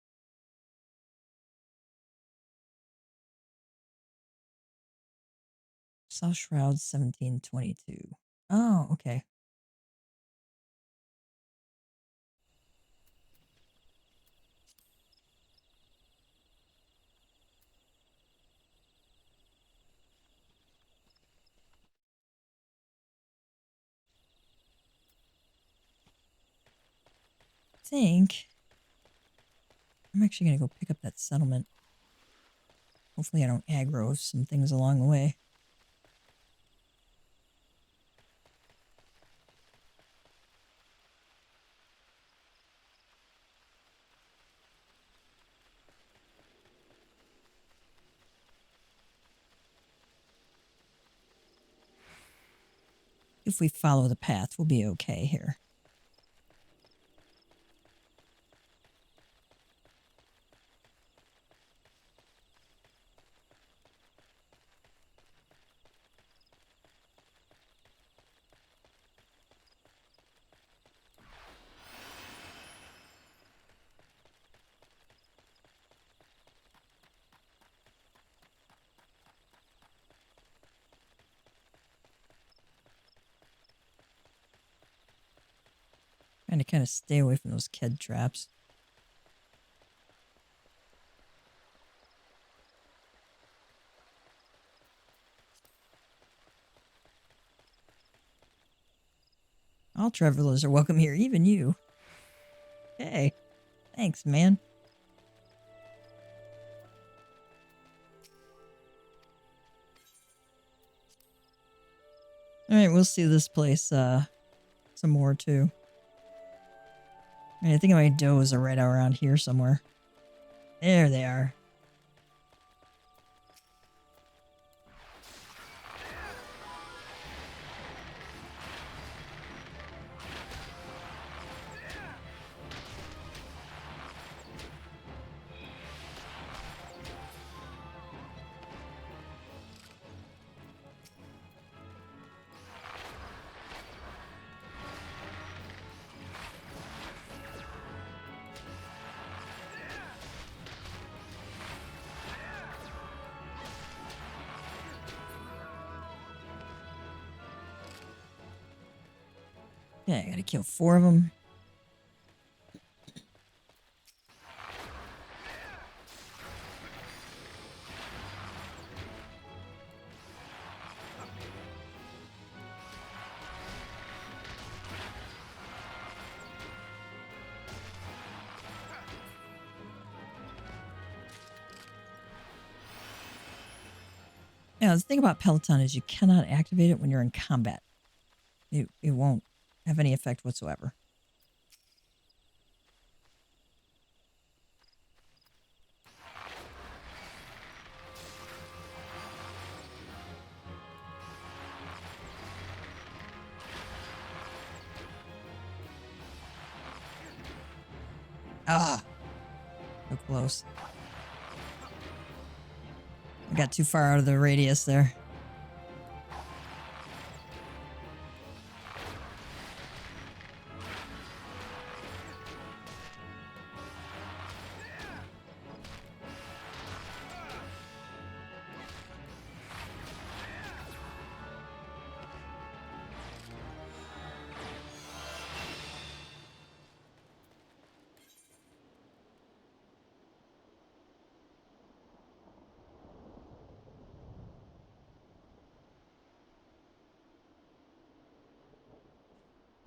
South Shroud 1722. Oh, okay. I think I'm actually going to go pick up that settlement. Hopefully I don't aggro some things along the way. If we follow the path, we'll be okay here. Trying to kind of stay away from those ked traps. All travelers are welcome here, even you. Hey, thanks, man. Alright, we'll see this place some more too. I think my does are right around here somewhere. There they are. Yeah, I gotta kill 4 of them. Yeah, the thing about Peloton is you cannot activate it when you're in combat. It won't have any effect whatsoever. Ah! So close. I got too far out of the radius there.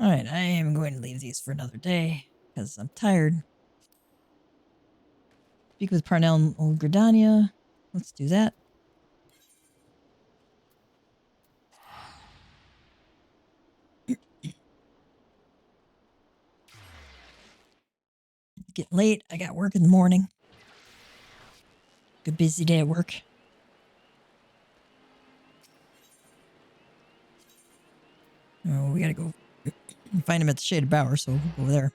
Alright, I am going to leave these for another day, because I'm tired. Speak with Parnell and Old Gridania. Let's do that. Getting late. I got work in the morning. Good busy day at work. Oh, we gotta go find him at the Shaded Bower, so we'll go over there.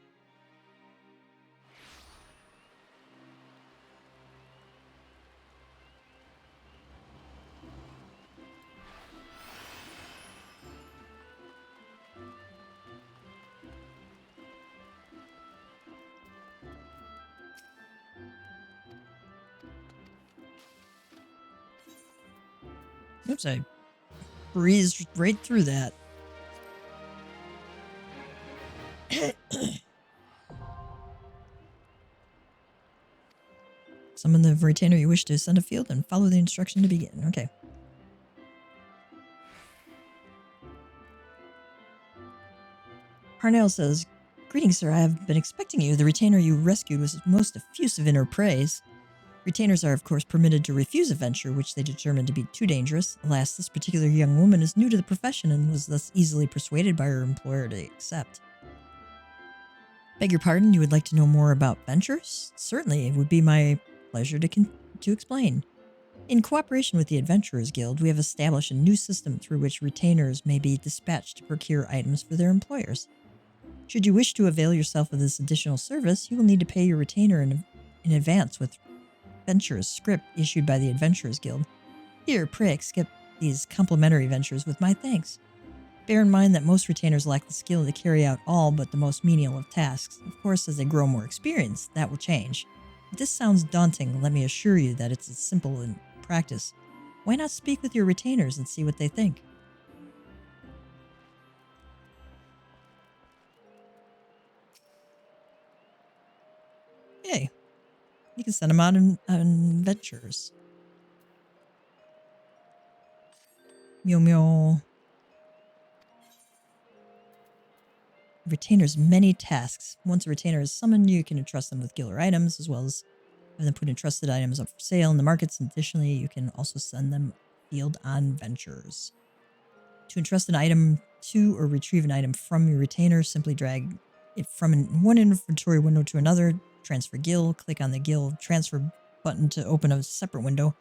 Oops, I breezed right through that. Summon the retainer you wish to send afield and follow the instruction to begin. Okay. Parnell says, "Greetings, sir. I have been expecting you. The retainer you rescued was most effusive in her praise. Retainers are, of course, permitted to refuse a venture which they determine to be too dangerous. Alas, this particular young woman is new to the profession and was thus easily persuaded by her employer to accept." Beg your pardon, you would like to know more about ventures? Certainly, it would be my pleasure to explain. In cooperation with the Adventurers Guild, we have established a new system through which retainers may be dispatched to procure items for their employers. Should you wish to avail yourself of this additional service, you will need to pay your retainer in advance with Ventures script issued by the Adventurers Guild. Here, pray accept these complimentary ventures with my thanks. Bear in mind that most retainers lack the skill to carry out all but the most menial of tasks. Of course, as they grow more experienced, that will change. If this sounds daunting, let me assure you that it's as simple in practice. Why not speak with your retainers and see what they think? Yay. You can send them out on ventures. Meow meow. Retainers many tasks. Once a retainer is summoned, you can entrust them with killer items, as well as have them put entrusted items up for sale in the markets. Additionally, you can also send them field on ventures. To entrust an item to or retrieve an item from your retainer, simply drag it from one inventory window to another, transfer gil, click on the gil transfer button to open a separate window.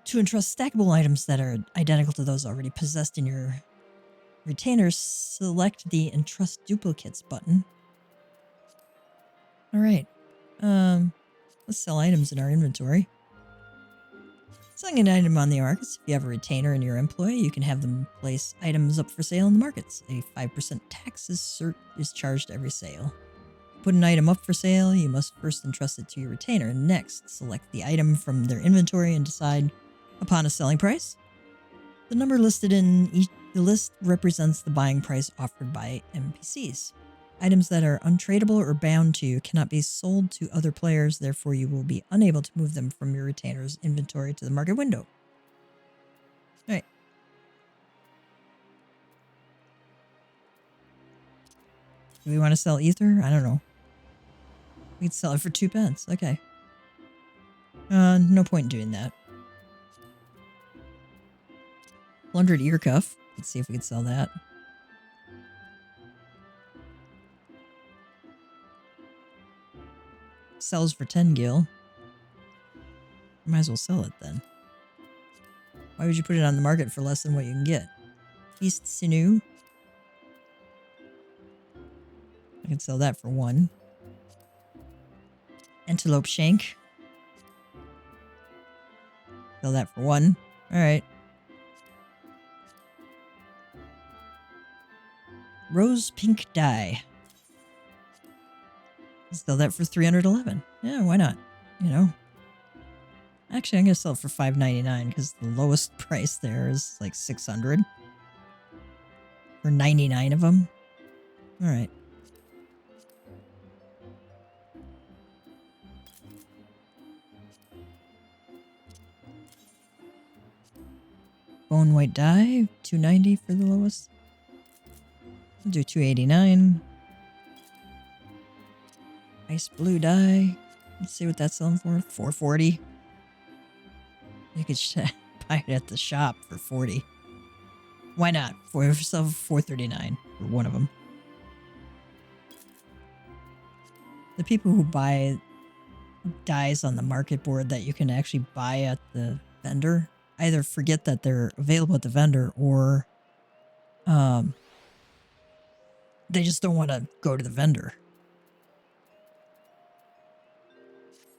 To entrust stackable items that are identical to those already possessed in your retainer, select the entrust duplicates button. Alright, let's sell items in our inventory. Selling an item on the markets. If you have a retainer in your employ, you can have them place items up for sale in the markets. A 5% tax is charged every sale. To put an item up for sale, you must first entrust it to your retainer. Next, select the item from their inventory and decide upon a selling price. The number listed in the list represents the buying price offered by NPCs. Items that are untradeable or bound to you cannot be sold to other players, therefore you will be unable to move them from your retainer's inventory to the market window. Alright. Do we want to sell ether? I don't know. We could sell it for 2 pence. Okay. No point in doing that. Plundered ear cuff. Let's see if we can sell that. Sells for 10 gil. Might as well sell it then. Why would you put it on the market for less than what you can get? Feast sinew. I can sell that for 1. Antelope shank. Sell that for 1. Alright. Rose pink dye. Sell that for 311. Yeah, why not? You know. Actually, I'm going to sell it for $5.99 because the lowest price there is like $600 for 99 of them. All right. Bone white dye, $2.90 for the lowest. I'll do $2.89. Ice blue dye. Let's see what that's selling for. $4.40. You could buy it at the shop for $40. Why not? For $4.39 for one of them. The people who buy dyes on the market board that you can actually buy at the vendor either forget that they're available at the vendor or they just don't want to go to the vendor.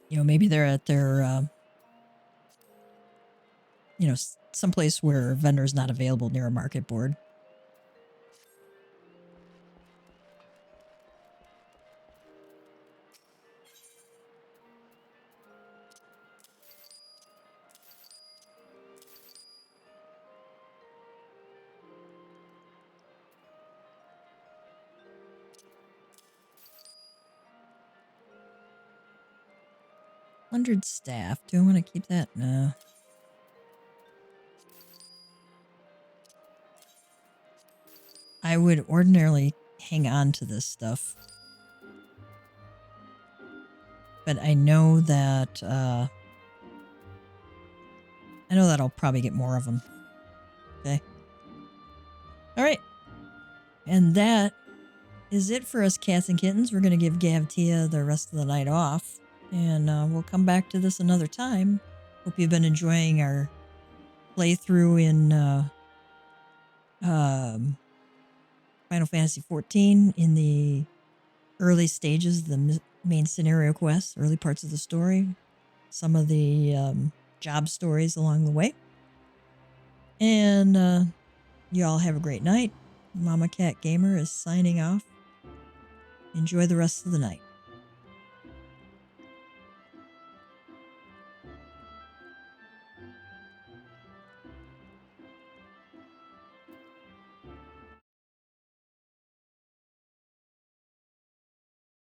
You know, maybe they're at their, you know, someplace where a vendor is not available near a market board. $100 staff. Do I want to keep that? No. I would ordinarily hang on to this stuff. But I know that, I'll probably get more of them. Okay. Alright. And that is it for us cats and kittens. We're going to give Gavtia the rest of the night off. And we'll come back to this another time. Hope you've been enjoying our playthrough in Final Fantasy XIV in the early stages, the main scenario quests, early parts of the story, some of the job stories along the way. And you all have a great night. Mama Cat Gamer is signing off. Enjoy the rest of the night.